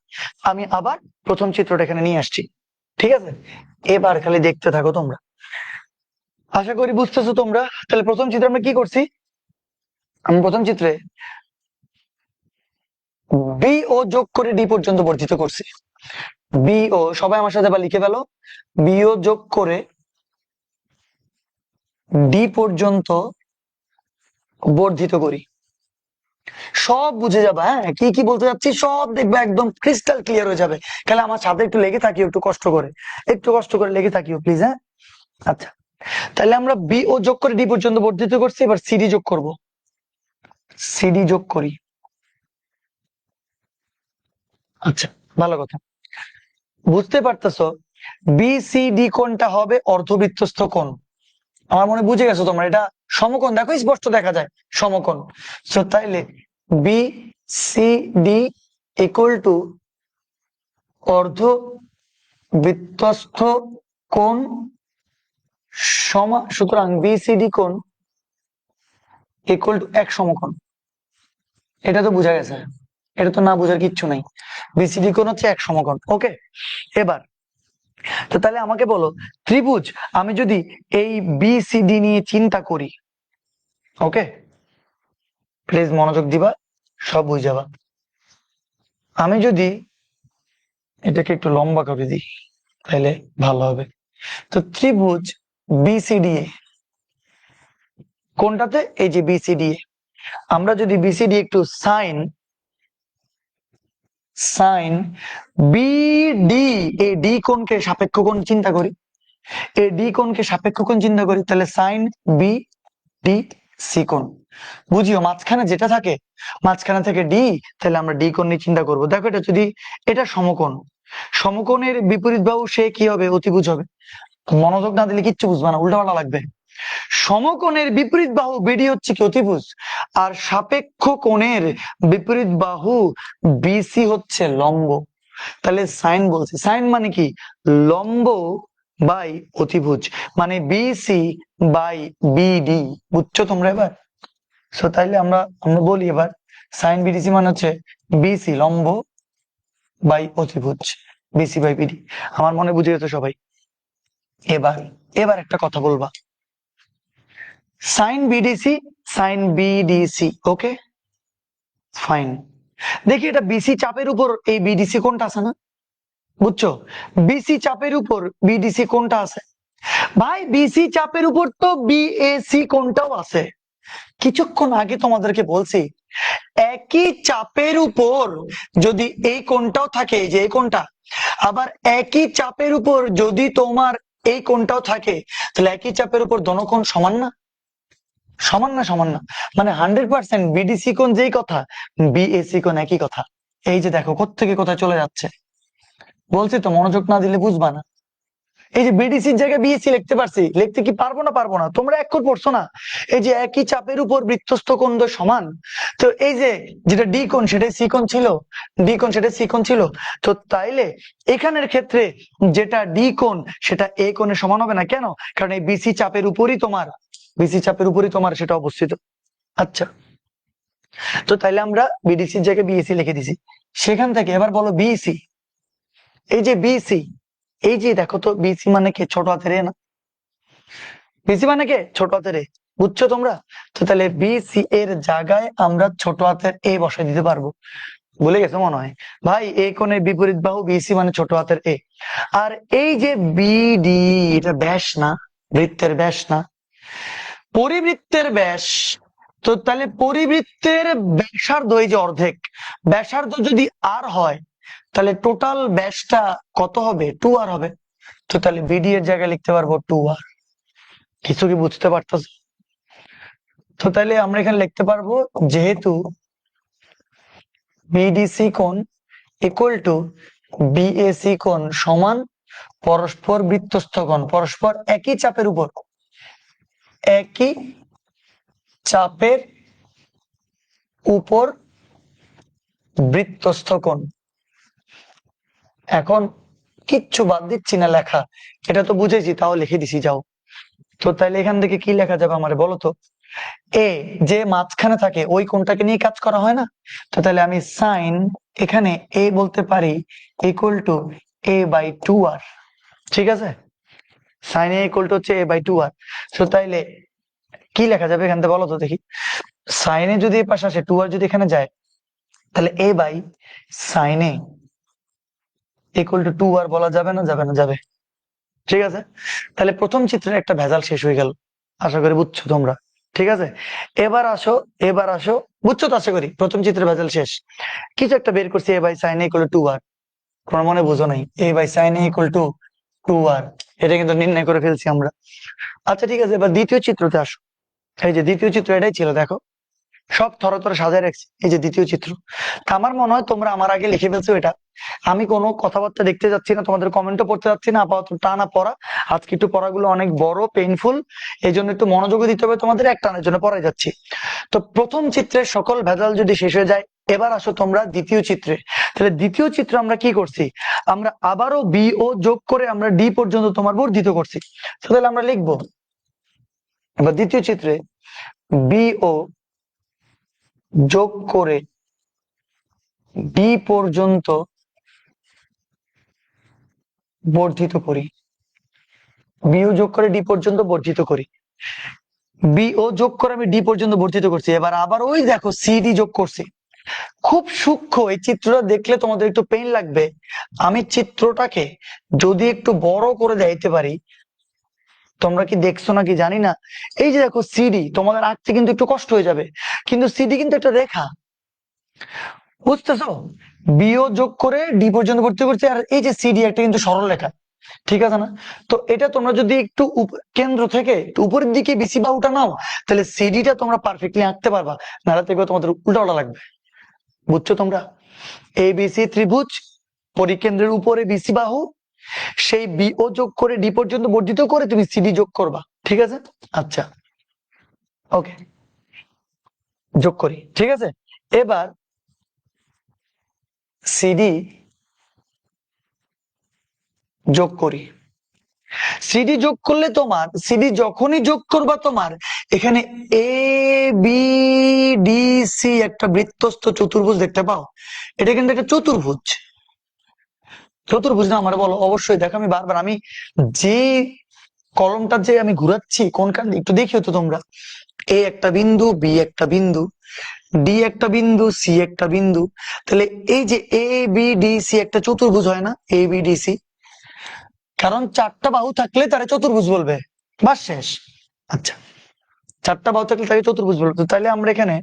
আমি আবার প্রথম চিত্রটা এখানে নিয়ে আসছি। ঠিক আছে, এবার খালি দেখতে থাকো তোমরা, আশা করি বুঝতেছো তোমরা। তাহলে প্রথম চিত্রে আমরা কি করছি, আমি প্রথম চিত্রে বি ও যোগ করে ডি পর্যন্ত বর্ধিত করছি। বি ও, সবাই আমার সাথে বা লিখে ফেলো, বি ও যোগ করে ডি পর্যন্ত বর্ধিত করি। সব বুঝে যাবে, হ্যাঁ কি কি বলতে যাচ্ছি সব দেখবে, একদম ক্রিস্টাল ক্লিয়ার হয়ে যাবে। তাহলে আমার সাথে একটু লেগে থাকিও, একটু কষ্ট করে লেগে থাকিও প্লিজ, হ্যাঁ। আচ্ছা, তাহলে আমরা বি ও যোগ করে ডি পর্যন্ত বর্ধিত করছি, এবার সিডি যোগ করব। সিডি যোগ করি। আচ্ছা, ভালো কথা, বুঝতে পারতেছো বিসিডি কোণটা হবে অর্ধবৃত্তস্থ কোণ। আমার মনে বুঝে গেছো তোমরা, এটা সমকোণ, দেখো স্পষ্ট দেখা যায় সমকোণ। তো তাইলে B C D equal to অর্ধবৃত্তস্থ কোণ সুতরাং বিসিডি কোণ ইকুয়াল টু এক সমকোণ। এটা তো বোঝা গেছে, এটা তো না বোঝার কিচ্ছু নাই। বিসিডি কোণ হচ্ছে এক সমকোণ। ওকে, এবার তো তাহলে আমাকে বলো ত্রিভুজ, আমি যদি এই বিসিডি নিয়ে চিন্তা করি, ওকে প্লিজ মনোযোগ দিবা, সব বুঝ যাবা। আমি যদি এটাকে একটু লম্বা করে দিই তাহলে ভালো হবে। তো ত্রিভুজ বিসিডি কোনটাতে, এই যে বিসিডি, আমরা যদি বিসিডি একটু সাইন সাইন বিডি, এই ডি কোণকে সাপেক্ষ কোণ চিন্তা করি, এই ডি কোণকে সাপেক্ষ কোণ চিন্তা করি, তাহলে সাইন বি ডি সি কোণ। বুঝিও মাঝখানে যেটা থাকে, মাঝখানে থেকে ডি, তাহলে আমরা ডি কোণ নিয়ে চিন্তা করবো। দেখো এটা যদি এটা সমকোণ, সমকোণের বিপরীত বাহু সে কি হবে, অতিভুজ হবে। মনোযোগ না দিলে কিচ্ছু বুঝবা না, উল্টাপাল্টা লাগবে। সমকোণের বিপরীত বাহু বিডি হচ্ছে কি, অতিভুজ। আর সাপেক্ষ কোণের বিপরীত বাহু বিসি হচ্ছে লম্ব। তাহলে সাইন বলছে, সাইন মানে কি, লম্ব বাই অতিভুজ, মানে বিসি বাই বিডি। বুঝছো তোমরা এবার? সো তাইলে আমরা আমরা বলি এবার সাইন বিডিসি মানে হচ্ছে বিসি লম্ব বাই অতিভুজ, বিসি বাই বিডি। আমার মনে বুঝে গেছে সবাই? এবার এবার একটা কথা বলবা, sine BDC sine BDC, okay fine. দেখি এটা বিসি চাপের উপর এই বিডিসি কোনটা আছে না, বুঝছো? বিসি চাপের উপর বিডিসি কোনটা আছে? ভাই বিসি চাপের উপর তো বিএসি কোনটাও আছে। কিছুক্ষণ আগে তোমাদেরকে বলছি, একই চাপের উপর যদি এই কোণটাও থাকে, যে এই কোণটা, আবার একই চাপের উপর যদি তোমার এই কোণটাও থাকে, তাহলে একই চাপের উপর দোনো কোণ সমান না? সমান না? সমান না মানে 100% বিডিসি কোণ যেই কথা, বিএসি কোণ একই কথা। এই যে দেখো কোত্থেকে কোথায় চলে যাচ্ছে, বলছি তো মনোযোগ না দিলে বুঝবা না। এই যে বিডিসির জায়গায় বিএসসি লিখতে পারছি, লিখতে কি পারবো না? পারবো না। তোমরা এক কোণ পড়ছো না, এই যে একই চাপের উপর বৃত্তস্থ কোণ দ্বয় সমান, তো এই যে যেটা ডি কোণ সেটাই সি কোণ ছিল, ডি কোণ সেটা সি কোণ ছিল। তো তাইলে এখানের ক্ষেত্রে যেটা ডি কোণ সেটা এ কোণের সমান হবে না। কেন? কারণ এই বিসি চাপের উপরই তোমার, বিসি চাপের উপরই তোমার সেটা অবস্থিত। আচ্ছা, তো তাইলে আমরা বিডিসির জায়গায় বিএসসি লিখে দিছি। সেখান থেকে এবার বলো বিসি, এই যে বিসি, এই যে দেখো তো বিসি মানে কে, ছোট হাতের এ না? বিসি মানে কে, ছোট হাতের এ। বুঝছো তোমরা? তো তাহলে বিসি এর জায়গায় আমরা ছোট হাতের এ বসাই দিতে পারবো। ভুলে গেছো মনে হয়? ভাই এই কোণের বিপরীত বাহু বিসি মানে ছোট হাতের এ। আর এই যে বিডি, এটা ব্যাস না, বৃত্তের ব্যাস না, পরিবৃত্তের ব্যাস। তো তাহলে পরিবৃত্তের ব্যাসার্ধ, এই যে অর্ধেক ব্যাসার্ধ যদি আর হয়, তাহলে টোটাল ব্যাসটা কত হবে? 2r হবে। তো তাহলে বিডি এর জায়গায় লিখতে পারবো 2r। কিছু কি বুঝতে পারতেছ? তো তাহলে আমরা এখানে লিখতে পারবো, যেহেতু বিডিসি কোণ ইকুয়াল টু বিএসি কোণ সমান পরস্পর বৃত্তস্থ কোণ, পরস্পর একই চাপের উপর, একই চাপের উপর বৃত্তস্থ কোণ। এখন কিচ্ছু বাদ দিচ্ছি না লেখা, এটা তো বুঝেছি, তাও লিখে দিছি যাও। তো তাহলে এখান থেকে কি লেখা যাবে আমার বলো তো? এ যে মাঝখানে থাকে ওই কোণটাকে নিয়ে কাজ করা হয় না? তো তাহলে আমি সাইন এখানে এ বলতে পারি equal to A by 2r। ঠিক আছে, সাইন এ ইকুয়াল টু হচ্ছে এ বাই 2r। তো তাইলে কি লেখা যাবে এখান থেকে বলো তো দেখি? সাইনে যদি এই পাশে আসে, 2r যদি এখানে যায়, তাহলে A by sine A equal to 2r বলা যাবে না? যাবে না? যাবে। ঠিক আছে, তাহলে প্রথম চিত্রের একটা ভেজাল শেষ হয়ে গেল। আশা করি বুঝছো তোমরা। ঠিক আছে, এবার আসো, এবার আসো, বুঝছো তো আশা করি? প্রথম চিত্রের ভেজাল শেষ। কিছু একটা বের করছি, A by sine A equal to 2r। তোমার মনে বুঝো নাই? A by sine A equal to 2r, এটা কিন্তু নির্ণয় করে ফেলছি আমরা। আচ্ছা ঠিক আছে, এবার দ্বিতীয় চিত্রতে আসো। এই যে দ্বিতীয় চিত্র, এটাই ছিল, দেখো সব থরে থরে সাজায় রাখছি। এই যে দ্বিতীয় চিত্র, তা আমার মনে হয় তোমরা আমার আগে লিখে ফেলছো এটা। আমি কোনো কথাবার্তা দেখতে যাচ্ছি না, তোমাদের কমেন্টও পড়তে যাচ্ছি না, আপাতত টানা পড়া। আজকে একটু পড়াগুলো অনেক বড়, পেইনফুল, এই জন্য একটু মনোযোগ দিতে হবে তোমাদের, এক টানের জন্য পড়াই যাচ্ছি। তো প্রথম চিত্রের সকল ভেজাল যদি শেষ হয়ে যায়, এবার আসো তোমরা দ্বিতীয় চিত্রে। তাহলে দ্বিতীয় চিত্রে আমরা কি করছি, আমরা আবারও বি ও যোগ করে আমরা ডি পর্যন্ত তোমার বর্ধিত করছি। তাহলে আমরা লিখবো এবার দ্বিতীয় চিত্রে বি ও যোগ করে ডি পর্যন্ত বর্ধিত করি, বি ও যোগ করে ডি পর্যন্ত বর্ধিত করি, বি ও যোগ করে আমি ডি পর্যন্ত বর্ধিত করছি। এবার আবার ওই দেখো সিডি যোগ করছি। খুব সূক্ষ্ম, এই চিত্রটা দেখলে তোমাদের একটু পেইন লাগবে। আমি চিত্রটাকে যদি একটু বড় করে দিতে পারি, তোমরা কি দেখছো নাকি জানি না, এই যে দেখো সিডি, তোমাদের আঁকতে কিন্তু একটু কষ্ট হয়ে যাবে, কিন্তু সিডি কিন্তু একটা রেখা, বুঝতেছো? বিও যোগ করে ডি পর্যন্ত ভর্তি করছে, আর এই যে সিডি একটা কিন্তু সরল রেখা, ঠিক আছে না? তো এটা তোমরা যদি একটু কেন্দ্র থেকে একটু উপরের দিকে বিসি বাহুটা নাও, তাহলে সিডিটা তোমরা পারফেক্টলি আঁকতে পারবা, নাহলে দেখবে তোমাদের উল্টা উল্টা লাগবে। বুঝছো তোমরা? এবিসি ত্রিভুজ, পরিকেন্দ্রের উপরে বিসি বাহু, সেই বিও যোগ করে ডি পর্যন্ত বর্ধিত করে তুমি সিডি যোগ করবা, ঠিক আছে? আচ্ছা, ওকে, যোগ করি, ঠিক আছে। এবার সিডি যোগ করি। সিডি যোগ করলে তোমার, সিডি যখনই যোগ করবা তোমার এখানে এ বি ডি সি একটা বৃত্তস্থ চতুর্ভুজ দেখতে পাও। এটা কিন্তু একটা চতুর্ভুজ, চতুর্ভুজ না আমার বলো? অবশ্যই। দেখো আমি বারবার আমি যে কলমটা যে আমি ঘুরাচ্ছি কোনখান একটু দেখিও তো তোমরা। এ একটা বিন্দু, বি একটা বিন্দু, ডি একটা বিন্দু, সি একটা বিন্দু। তাহলে এই যে এ বি ডি সি একটা চতুর্ভুজ হয় না? এ বি ডি সি, কারণ চারটা বাহু থাকলে তারা চতুর্ভুজ বলবে, বাস শেষ। আচ্ছা, চারটা বাহু থাকলে তাকে চতুর্ভুজ বলবে। তাহলে আমরা এখানে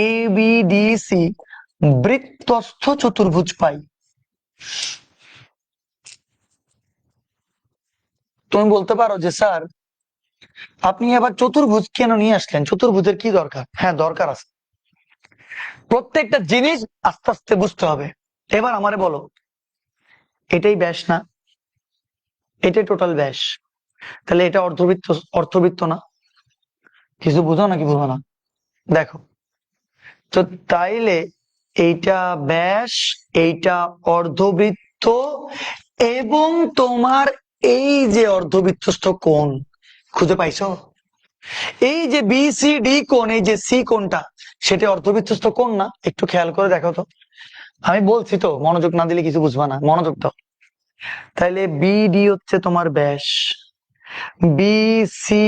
এ বি ডি সি বৃত্তস্থ চতুর্ভুজ পাই। তুমি বলতে পারো যে স্যার আপনি আবার চতুর্ভুজ কেন নিয়ে আসলেন, চতুর্ভুজের কি দরকার? হ্যাঁ, দরকার আছে। প্রত্যেকটা জিনিস আস্তে আস্তে বুঝতে হবে। এবার আমারে বলো, এটাই ব্যাস না? এটাই টোটাল ব্যাস, তাহলে এটা অর্ধবৃত্ত, অর্ধবৃত্ত না? কিছু বুঝো নাকি বুঝো না? দেখো তো, তাইলে এইটা ব্যাস, এইটা অর্ধবৃত্ত, এবং তোমার এই যে অর্ধবৃত্তস্থ কোণ খুঁজে পাইছো? এই যে বি সি ডি কোণ, এই যে সি কোণটা, সেটা অর্ধবৃত্তস্থ কোণ না? একটু খেয়াল করে দেখো তো। আমি বলছি তো, মনোযোগ না দিলে কিছু বুঝবা না, মনোযোগ দাও। তাইলে বিডি হচ্ছে তোমার ব্যাস, বি সি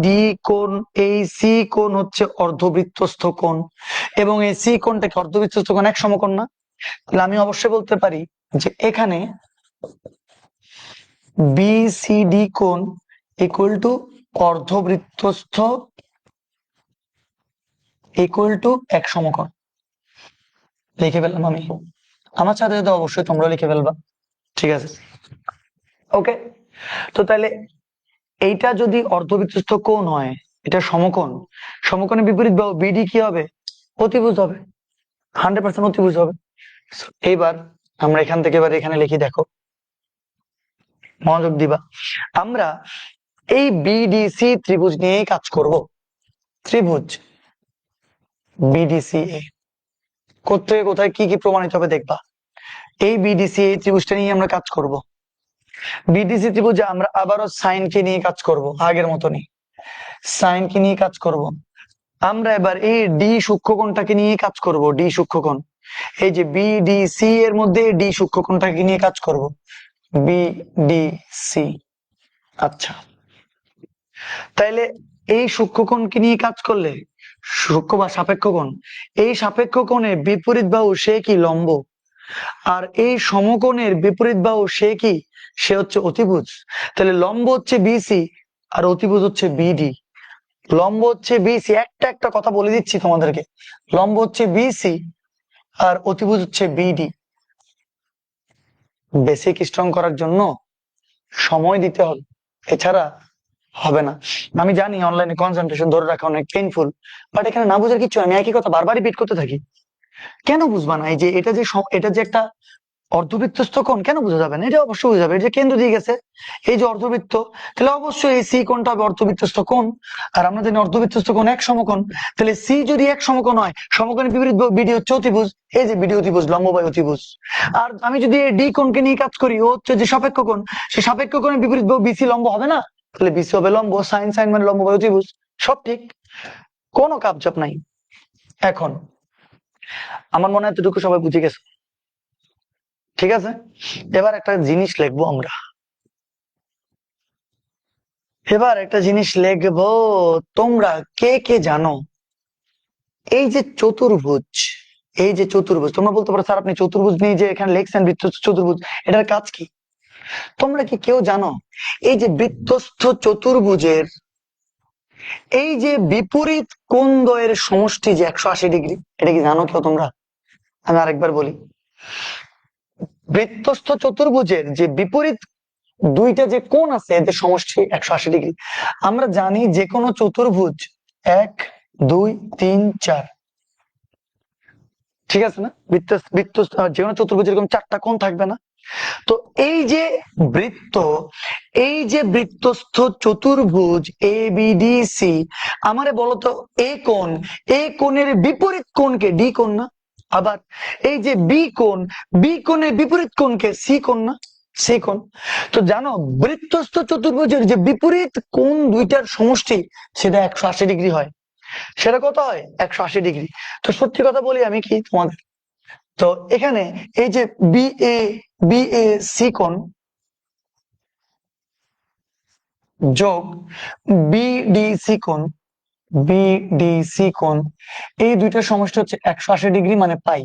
ডি কোণ, এই সি কোণ হচ্ছে অর্ধবৃত্তস্থ কোণ, এবং এই সি কোণটাকে অর্ধবৃত্তস্থ কোণ এক সমকোণ না? তাহলে আমি অবশ্যই বলতে পারি যে এখানে বি সি ডি কোণ ইকুয়াল টু অর্ধবৃত্তস্থ ইকুয়াল টু এক সমকোণ। লিখে ফেললাম আমি, আমার সাথে সাথে অবশ্যই তোমরা লিখে ফেলবা, ঠিক আছে? ওকে, তো তাহলে এইটা যদি অর্ধবৃত্তস্থ কোণ হয়, এটা সমকোণ, সমকোণের বিপরীত বাহু বিডি কি হবে? অতিভুজ হবে, 100% অতিভুজ হবে। এইবার আমরা এখান থেকে এবার এখানে লিখি, দেখো মনোযোগ দিবা। আমরা এই বিডিসি ত্রিভুজ নিয়েই কাজ করব। ত্রিভুজ বিডিসি এ কোথায় কোথায় কি কি প্রমাণিত হবে দেখবা। এই বিডিসি এই ত্রিভুজটা নিয়ে আমরা কাজ করব। বিডিসি ত্রিভুজে আমরা আবারও সাইন কে নিয়ে কাজ করব, আগের মতনই সাইন কে নিয়ে কাজ করব। আমরা এবার এই ডি সূক্ষ্মকোণটাকে নিয়ে কাজ করব, ডি সূক্ষ্মকোণ। এই যে বিডিসি এর মধ্যে ডি সূক্ষ্মকোণটাকে নিয়ে কাজ করব, বিডিসি। আচ্ছা, তাইলে এই সূক্ষ্মকোণকে নিয়ে কাজ করলে, সূক্ষ্ম বা সাপেক্ষ কোণ, এই সাপেক্ষ কোণের বিপরীত বাহু সে কি? লম্ব। আর এই সমকোণের বিপরীত বাহু সে কি? সে হচ্ছে অতিভুজ। তাহলে লম্ব হচ্ছে বিসি আর অতিভুজ হচ্ছে বিডি। লম্ব হচ্ছে বিসি, একটা একটা কথা বলে দিচ্ছি তোমাদেরকে, লম্ব হচ্ছে বিসি আর অতিভুজ হচ্ছে বিডি। বেসিক স্ট্রং করার জন্য সময় দিতে হবে, এছাড়া হবে না। আমি জানি অনলাইনে কনসেন্ট্রেশন ধরে রাখা অনেক পেইনফুল, বাট এখানে না বোঝার কিছু, আমি একই কথা বারবার রিপিট করতে থাকি। কেন বুঝবা না? এই যে এটা যে একটা অর্ধবৃত্তস্থ কোণ কেন বোঝা যাবে না? এটা অবশ্যই বোঝা যাবে, এই যে কেন্দ্র দিয়ে গেছে, এই যে অর্ধবৃত্ত, তাহলে অবশ্যই এই সি কোণটা হবে অর্ধবৃত্তস্থ কোণ। আর আমরা জানি অর্ধবৃত্তস্থ কোণ এক সমকোণ, তাহলে সি যদি এক সমকোণ হয়, সমকোণের বিপরীত বিডি হচ্ছে অতিভুজ, এই যে বিডি অতিভুজ, লম্ববায় অতিভুজ। আর আমি যদি এই ডি কোণকে নিয়ে কাজ করি, ও হচ্ছে যে সাপেক্ষ কোণ, সেই সাপেক্ষ কোণের বিপরীত বিসি লম্ব হবে না? তাহলে বিসি হবে লম্ব, সাইন সাইন মানে লম্ববায় অতিভুজ, সব ঠিক, কোনো কাপচাপ নাই। এখন আমার মনে হয় এতটুকু সবাই বুঝে গেছে, ঠিক আছে? এবার একটা জিনিস লিখবো আমরা, এবার একটা জিনিস লিখবো, তোমরা কে কে জানো এই যে চতুর্ভুজ, এই যে চতুর্ভুজ, তোমরা বলতে পারো স্যার আপনি চতুর্ভুজ নিয়ে যে এখানে লিখছেন বৃত্তস্থ চতুর্ভুজ, এটার কাজ কি? তোমরা কি কেউ জানো এই যে বৃত্তস্থ চতুর্ভুজের এই যে বিপরীত কোণ দ্বয়ের সমষ্টি যে 180 ডিগ্রি, এটা কি জানো কেউ তোমরা? আমি আরেকবার বলি, বৃত্তস্থ চতুর্ভুজের যে বিপরীত দুইটা যে কোণ আছে এদের সমষ্টি 180 ডিগ্রি। আমরা জানি যে কোনো চতুর্ভুজ 1 2 3 4, ঠিক আছে না? বৃত্ত যে কোনো চতুর্ভুজ এরকম 4টা কোণ থাকবে না? তো এই যে বৃত্ত, এই যে বৃত্তস্থ চতুর্ভুজ এ বি ডি সি, আমারে বলতো এ কোণ, এ কোণের বিপরীত কোণকে ডি কোণ না? আবার এই যে বি কোণ, বি কোণের বিপরীত কোণকে সি কোণ না? সি কোণ। তো জানো বৃত্তস্থ চতুর্ভুজের যে বিপরীত কোণ দুইটার সমষ্টি সেটা 180 ডিগ্রি হয়। সেটা কত হয়? 180 ডিগ্রি। তো সত্যি কথা বলি আমি কি তোমাদের, তো এখানে এই যে বি এ সি কোণ যোগ বিডিসি কোণ, বিডিসি কোণ, এই দুইটার সমষ্টি হচ্ছে 180 ডিগ্রি মানে পাই।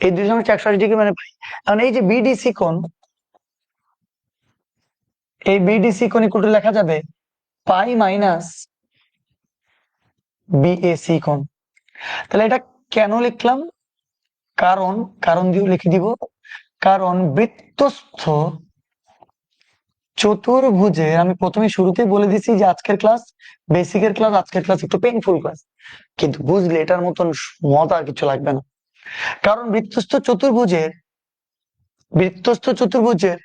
এই দুইটার সমষ্টি 180 ডিগ্রি মানে পাই। কারণ এই যে বিডিসি কোণ, এই বিডিসি কোণ ইকুয়াল টু লেখা যাবে পাই মাইনাস বিএসি কোণ। তাহলে এটা কেন লিখলাম? কারণ, কারণ দিয়ে লিখে দিব, কারণ বৃত্তস্থ চতুর্ভুজে, আমি প্রথমে শুরুতেই বলে দিছি যে আজকের ক্লাস বেসিকের ক্লাস, আজকের ক্লাস একটু পেইনফুল ক্লাস, কিন্তু বুঝলে এটার মতন মজা কিছু লাগবে না। কারণ বৃত্তস্থ চতুর্ভুজের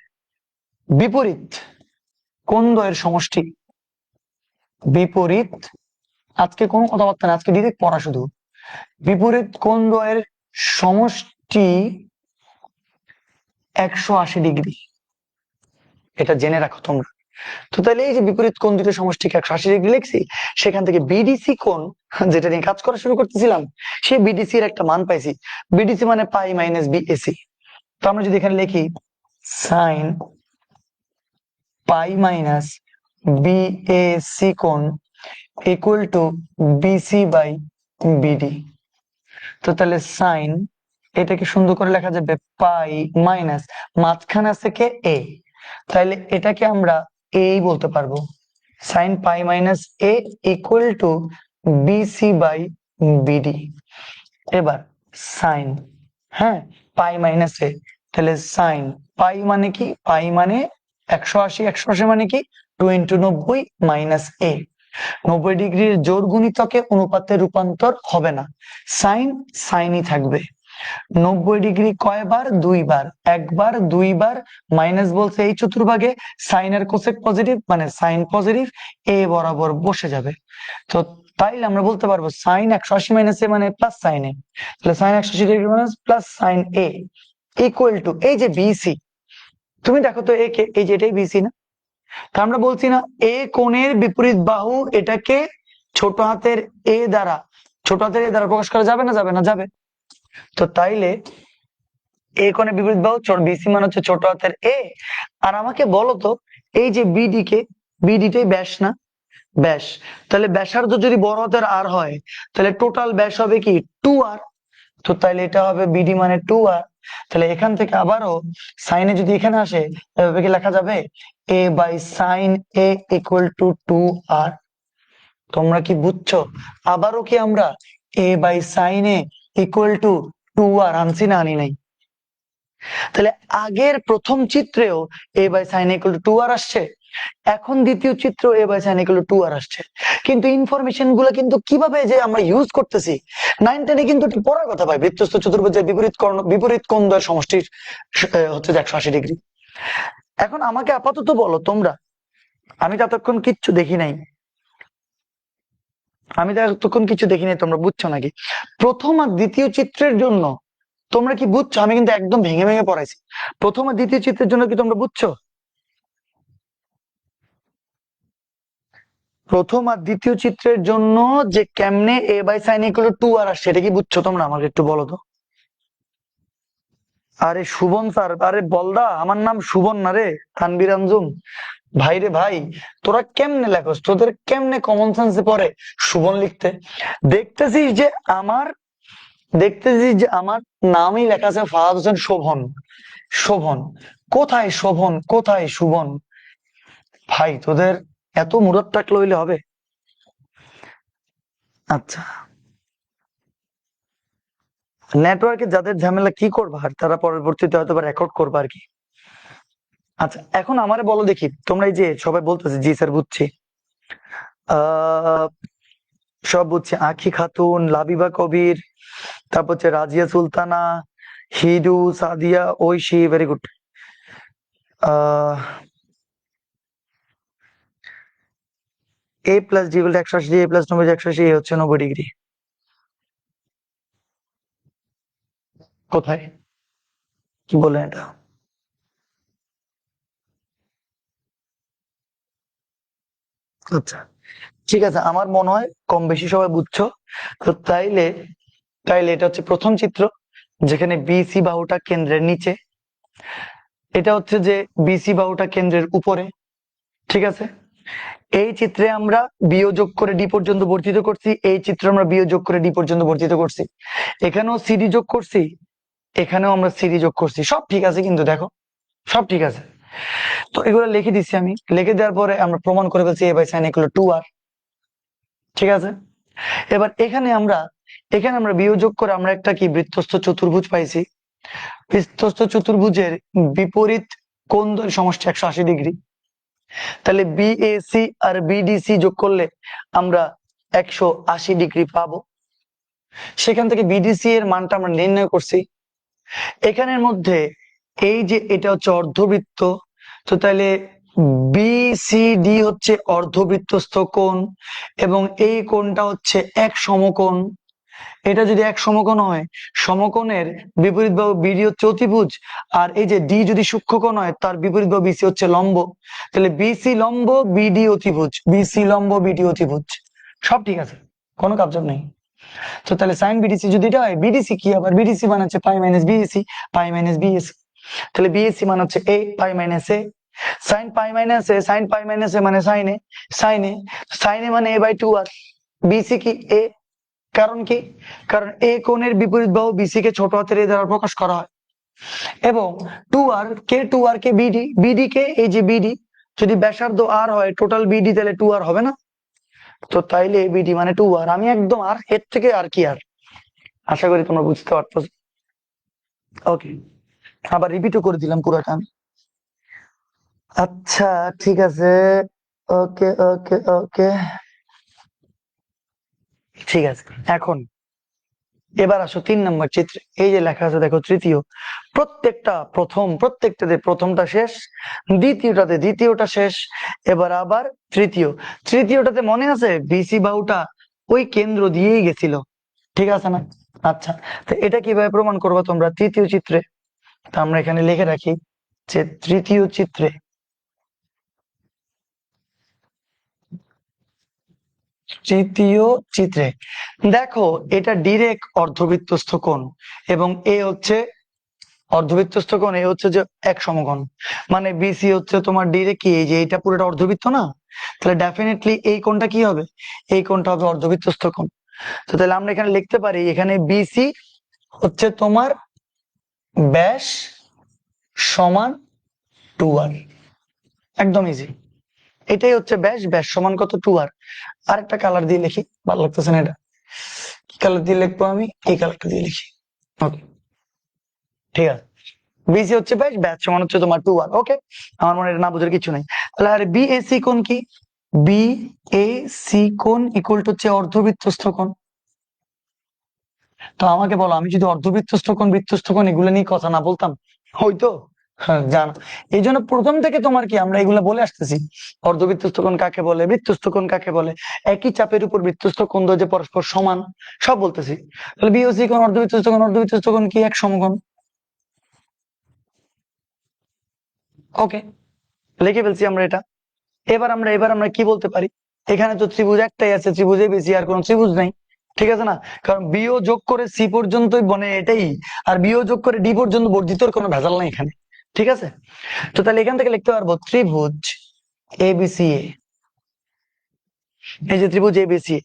বিপরীত কোণ দ্বয়ের সমষ্টি, বিপরীত, আজকে কোনো কথাবার্তা না, আজকে ডিরেক্ট পড়া শুধু, বিপরীত কোণ দ্বয়ের সমষ্টি 180 ডিগ্রি, এটা জেনে রাখো তোমরা। তো তাহলে এই যে বিপরীত কোণ দুটো সমষ্টিকে 180 ডিগ্রি লিখছি, সেখান থেকে বিডিসি কোণ যেটা নিয়ে কাজ করা শুরু করতেছিলাম, সেই বিডিসি এর একটা মান পাইছি, বিডিসি মানে পাই মাইনাস বিএসি। তো আমরা যদি এখানে লিখি সাইন পাই মাইনাস বিএসি কোণ equal to BC by BD. তো তাহলে সাইন, এটাকে সুন্দর করে লেখা যাবে পাই মাইনাস, মাঝখানে আছে কে এ, তাহলে এটাকে আমরা এই বলতে পারবো, sine pi minus A equal to BC by BD. এবার সাইন, হ্যাঁ, পাই মাইনাস এ, তাহলে সাইন পাই মানে কি? পাই মানে 180, 180 মানে কি 2 × 90 মাইনাস এ। 90 ডিগ্রির জোড় গুণিতকে অনুপাতে রূপান্তর হবে না, সাইন সাইনই থাকবে। 90 ডিগ্রি কয়বার? দুইবার, একবার দুইবার, মাইনাস বলছে এই চতুর্ভাগে, সাইনের কোসেক পজিটিভ মানে সাইন পজিটিভ, এ বরাবর বসে যাবে। তো তাইলে আমরা বলতে পারবো সাইন 180 মাইনাস এ মানে প্লাস সাইন এ, তাহলে sine 180 degree minus plus sine A equal to এই যে বিসি। তুমি দেখো তো এ কে, এই যে এটাই বিসি না? তা আমরা বলছি না এ কোণের বিপরীত বাহু, এটাকে ছোট হাতের এ দ্বারা, ছোট হাতের এ দ্বারা প্রকাশ করা যাবে না? যাবে না, যাবে। তো তাইলে এ কোণের বিপরীত বাহু বিসি মানে হচ্ছে ছোট হাতের এ। আর আমাকে বলো তো এই যে বিডি কে, বিডিটাই ব্যাস না? ব্যাস। তাহলে ব্যাসার্ধ যদি বড় হাতের আর হয়, তাহলে টোটাল ব্যাস হবে কি 2r। তো তাইলে এটা হবে বিডি মানে 2r। তাহলে এখান থেকে আবারও সাইনে যদি এখানে আসে, এভাবে কি লেখা যাবে A by sine A equal to 2r। তোমরা কি বুঝছো? আবারও কি আমরা A by sine A equal to 2r আনছি না আনি নাই? তাহলে আগের প্রথম চিত্রেও A by sine equal to 2r আসছে, এখন দ্বিতীয় চিত্র A by sine equal to R আসছে, কিন্তু ইনফরমেশন গুলো কিন্তু কিভাবে যে আমরা ইউজ করতেছি 9-10 কিন্তু এটা পড়ার কথা ভাই। বৃত্তস্থ চতুর্ভুজের বিপরীত কোণ দ্বয়ের সমষ্টির হচ্ছে 180 ডিগ্রি। এখন আমাকে আপাতত বলো তোমরা, আমি ততক্ষণ কিচ্ছু দেখি নাই, তোমরা বুঝছো নাকি? প্রথম আর দ্বিতীয় চিত্রের জন্য তোমরা কি বুঝছো? আমি কিন্তু একদম ভেঙে ভেঙে পড়াইছি। প্রথম আর দ্বিতীয় চিত্রের জন্য কি তোমরা বুঝছো? প্রথম আর দ্বিতীয় চিত্রের জন্য যে কেমনে এ by sine equal to R আসছে, সেটা কি বুঝছো তোমরা? আমাকে একটু বলো তো। আরে সুবন স্যার, আরে বলদা, আমার নাম সুবন না রে, তানবীর আঞ্জুম। ভাই রে ভাই, তোরা কেমনে লেখস? তোদের কেমনে কমন সেন্সে পড়ে সুবন লিখতে? দেখতেছিস যে আমার নামই লেখা আছে ফাহাদ হোসেন শোভন। শোভন কোথায়? শোভন কোথায়? সুবন? ভাই তোদের এত মুরত টাকলে হইলে হবে? আচ্ছা, নেটওয়ার্কে যাদের ঝামেলা কি করবা, আর তারা পরবর্তীতে হয়তো রেকর্ড করবা আর কি। আচ্ছা, এখন আমারে বলো দেখি, তোমরা এই যে সবাই বলতেছে জি স্যার বুঝছি, সব বুঝছি, আখি খাতুন, লাবিবা কবির, তারপর হচ্ছে রাজিয়া সুলতানা, হিডু, সাদিয়া, ঐশী, ভেরি গুড। এ প্লাস ডি বলতে 180, এ প্লাস 90 180, এ হচ্ছে 90 ডিগ্রি। কোথায়? কি বললেন এটা? আচ্ছা ঠিক আছে, আমার মনে হয় কম বেশি সবাই বুঝছো। তো তাইলে তাইলে এটা হচ্ছে প্রথম চিত্র, যেখানে বিসি বাহুটা কেন্দ্রের নিচে, এটা হচ্ছে যে বিসি বাহুটা কেন্দ্রের উপরে। ঠিক আছে, এই চিত্রে আমরা বিয়োগ করে ডি পর্যন্ত বর্ধিত করছি, এই চিত্রে আমরা বিয়োগ করে ডি পর্যন্ত বর্ধিত করছি, এখানেও সিডি যোগ করছি, এখানেও আমরা সিডি যোগ করছি, সব ঠিক আছে কিন্তু দেখো, সব ঠিক আছে। তো এগুলো লিখে দিচ্ছি আমি, লিখে দেওয়ার পরে আমরা প্রমাণ করে ফেলছি এ বাই সাইন ইকুয়াল টু আর। ঠিক আছে, এবার এখানে আমরা বিয়োগ করে আমরা একটা কি বৃত্তস্থ চতুর্ভুজ পাইছি। বৃত্তস্থ চতুর্ভুজের বিপরীত কোণ দ্বয়ের সমষ্টি 180 ডিগ্রি। তাহলে বিএসি আর বিডিসি যোগ করলে আমরা 180 ডিগ্রি পাবো। সেখান থেকে বিডিসি এর মানটা আমরা নির্ণয় করছি। এখানের মধ্যে এই যে এটা হচ্ছে অর্ধবৃত্ত, তো তাহলে বিসিডি হচ্ছে অর্ধবৃত্তস্থ কোণ, এবং এই কোণটা হচ্ছে এক সমকোণ। এটা যদি এক সমকোণ হয়, সমকোণের বিপরীত বাহু বিডি হচ্ছে অতিভুজ, আর এই যে ডি যদি সূক্ষ্মকোণ হয়, তার বিপরীত বাহু বিসি হচ্ছে লম্ব। তাহলে বিসি লম্ব বিডি অতিভুজ, বিসি লম্ব বিডি অতিভুজ, সব ঠিক আছে, কোনো কাবজাব নেই। তো তাহলে সাইন বিডিসি যদি এটা হয়, বিডিসি কি? আবার বিডিসি মানে হচ্ছে পাই মাইনাস বিএসি, পাই মাইনাস বিএসি। তাহলে বিএসি মানে হচ্ছে এ পাই মাইনাস এ, সাইন পাই মাইনাস এ, সাইন পাই মাইনাস এ মানে সাইন এ, সাইন এ মানে A by two R. BC কি? এ। কারণ কি? কারণ এ কোণের বিপরীত বাহু বিসি কে ছোট হাতের এ দ্বারা প্রকাশ করা হয়। এবং টু আর কে বিডি, বিডি কে এই যে বিডি, যদি ব্যাসার্ধ আর হয় টোটাল বিডি, তাহলে টু আর হবে না? তো তাইলে বিডি মানে টু আর। আমি একদম আর এর থেকে আর কি আর, আশা করি তোমরা বুঝতে পারতো। ওকে, আবার রিপিটও করে দিলাম পুরোটা আমি। আচ্ছা ঠিক আছে, ওকে ওকে ওকে, ঠিক আছে। এখন এবার আসো 3 নম্বর চিত্রে। এই যে লেখা আছে দেখো, তৃতীয়। প্রত্যেকটাতে প্রথমটা শেষ, দ্বিতীয়টাতে দ্বিতীয়টা শেষ, এবার আবার তৃতীয়টাতে মনে আছে বিসি বাহুটা ওই কেন্দ্র দিয়েই গেছিল, ঠিক আছে না? আচ্ছা, তো এটা কিভাবে প্রমাণ করবো তোমরা তৃতীয় চিত্রে? তা আমরা এখানে লিখে রাখি যে তৃতীয় চিত্রে দেখো, এটা ডিরেক্ট অর্ধবৃত্তস্থ কোণ, এবং এ হচ্ছে অর্ধবৃত্তস্থ কোণ, এ হচ্ছে যে এক সমকোণ। মানে বিসি হচ্ছে তোমার ডিরেক্ট কি, এই যে এটা পুরোটা অর্ধবৃত্ত না, তাহলে ডেফিনেটলি এই কোণটা কি হবে? এই কোণটা হবে অর্ধবৃত্তস্থ কোণ। তো তাহলে আমরা এখানে লিখতে পারি, এখানে বিসি হচ্ছে তোমার ব্যাস সমান টু আর। একদম ইজি, এটাই হচ্ছে ব্যাস, ব্যাস সমান কত? টু আর। আরেকটা কালার দিয়ে লিখি, ভালো লাগতেছে না এটা, কি কালার দিয়ে লিখবো? আমি এই কালারটা দিয়ে লিখি। ওকে, ঠিক আছে, বিসি হচ্ছে ব্যাস, ব্যাস সমান হচ্ছে তোমার টু আর। ওকে, আমার মনে এটা না বুঝার কিছু নেই। আর বি এ সি কোণ কি? বি এ সি কোণ ইকুয়াল টু হচ্ছে অর্ধবৃত্তস্থ কোণ। তো আমাকে বলো, আমি যদি অর্ধবৃত্তস্থ কোণ, বৃত্তস্থ কোণ এগুলো নিয়ে কথা না বলতাম, হয়তো? হ্যাঁ, জানো। এই জন্য প্রথম থেকে তোমার কি আমরা এগুলো বলে আসতেছি, অর্ধবৃত্তস্থ কোণ কাকে বলে, বৃত্তস্থ কোণ কাকে বলে, একই চাপের উপর বৃত্তস্থ কোণ যে পরস্পর সমান, সব বলতেছি। তাহলে বি ও সি কোণ, অর্ধবৃত্তস্থ কোণ, অর্ধবৃত্তস্থ কোণ কি? এক সমকোণ। ওকে, লিখে ফেলছি আমরা এটা। এবার আমরা কি বলতে পারি? এখানে তো ত্রিভুজ একটাই আছে, ত্রিভুজে বেশি আর কোনো ত্রিভুজ নাই, ঠিক আছে না? কারণ বিও যোগ করে সি পর্যন্ত মানে এটাই, আর বিও যোগ করে ডি পর্যন্ত বর্ধিত কোনো ভেজাল নাই এখানে, ঠিক আছে? তো তাহলে এখান থেকে লিখতে পারবো ত্রিভুজ এবিসি, এই যে ত্রিভুজ এবিসি,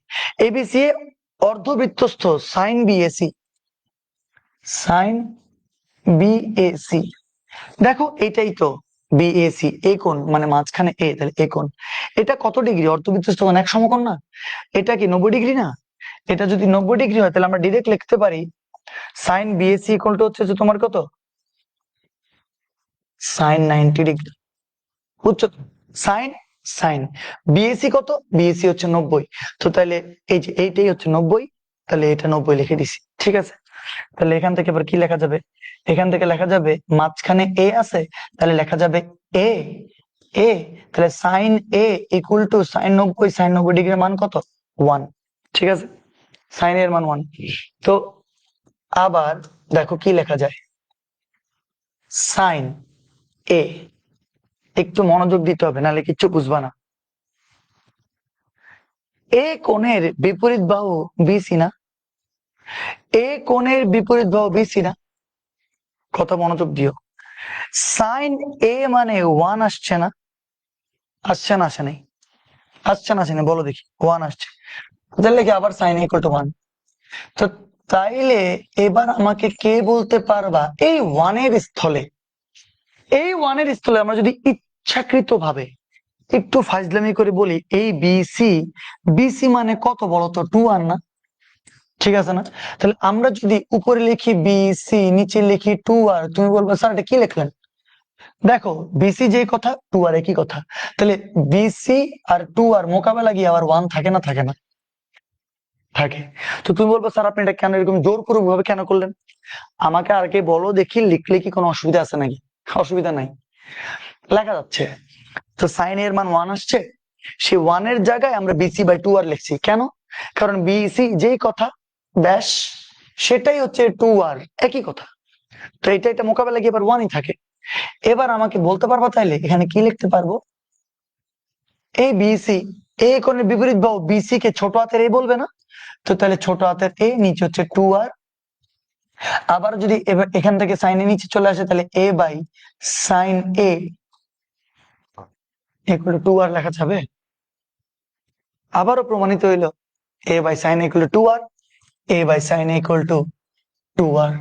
এবিসি অর্ধবৃত্তস্থ সাইন বিএসি, সাইন বিএসি। দেখো এটাই তো বিএসি, এই কোণ মানে মাঝখানে এ, তাহলে এই কোণ এটা কত ডিগ্রি? অর্ধবৃত্তস্থ কোণ এক সমকোণ না? এটা কি 90 ডিগ্রি না? এটা যদি 90 ডিগ্রি হয় তাহলে আমরা ডিরেক্ট লিখতে পারি সাইন বিএসি ইকুয়াল টু হচ্ছে যে তোমার কত? Sine 90 degree. বুঝছো তো? সাইন সাইন বিএসি কত? বিএসি হচ্ছে 90। তো তাহলে এই যে এইটাই হচ্ছে 90, তাহলে এটা 90 লিখে দিছি, ঠিক আছে? তাহলে এখান থেকে এবার কি লেখা যাবে? এখান থেকে লেখা যাবে মাঝখানে এ আছে, তাহলে লেখা যাবে এ এ, তাহলে sine A equal to sine 90, sine 90 ডিগ্রির মান কত? 1, ঠিক আছে? সাইন এর মান 1। তো আবার দেখো কি লেখা যায়, সাইন এ, একটু মনোযোগ দিতে হবে নাহলে কিচ্ছু বুঝবা না। এ কোণের বিপরীত বাহু বিসি না? এ কোণের বিপরীত বাহু বিসি না? কত মনোযোগ দিও। সাইন এ মানে 1 আসছে না? আসছে না? আসে নাই? আসছে না? আসে নাই? বলো দেখি। 1 আসছে, তাহলে কি আবার সাইন ইকুয়াল টু 1। তো তাইলে এবার আমাকে কে বলতে পারবা এই 1 এর স্থলে, এই 1 এর স্থলে আমরা যদি ইচ্ছাকৃত ভাবে একটু ফাজলামি করে বলি, এই বিসি, বিসি মানে কত বলতো? 2 আর না? ঠিক আছে না? তাহলে আমরা যদি উপরে লিখি বিসি, নিচে লিখি 2 আর, তুমি বলবে স্যার এটা কি লিখলেন? দেখো বিসি যে কথা, 2 আর একই কথা। তাহলে বিসি আর 2 আর মোকাবেলা গিয়ে আবার 1 থাকে না? থাকে না? থাকে। তো তুমি বলবো স্যার আপনি এটা কেন এরকম জোরপূর্বক ভাবে কেন করলেন? আমাকে আর কে বলো দেখি, লিখলে কি কোনো অসুবিধা আছে নাকি? অসুবিধা নাই, লেখা যাচ্ছে। তো সাইন এর মান 1 আসছে, সেই 1 এর জায়গায় আমরা বিসি বাই 2 আর লিখছি কেন? কারণ বিসি যেই কথা, ব্যাস সেটাই হচ্ছে 2 আর, একই কথা। তো এটা মোকাবেলা গিয়ে এবার 1ই থাকে। এবার আমাকে বলতে পারবো তাইলে এখানে কি লিখতে পারবো? এই বিসি, এ কোণের বিপরীত বাহু বিসি কে ছোট হাতের এ বলবে না? তো তাহলে ছোট হাতের এ, নিচে হচ্ছে 2 আর। আবার যদি এবার এখান থেকে সাইন এ নিচে চলে আসে, তাহলে A by sine A equal to 2 R লেখা যাবে। আবারও প্রমাণিত হইলো A by sine equal to 2 R, A by sine equal to 2 R.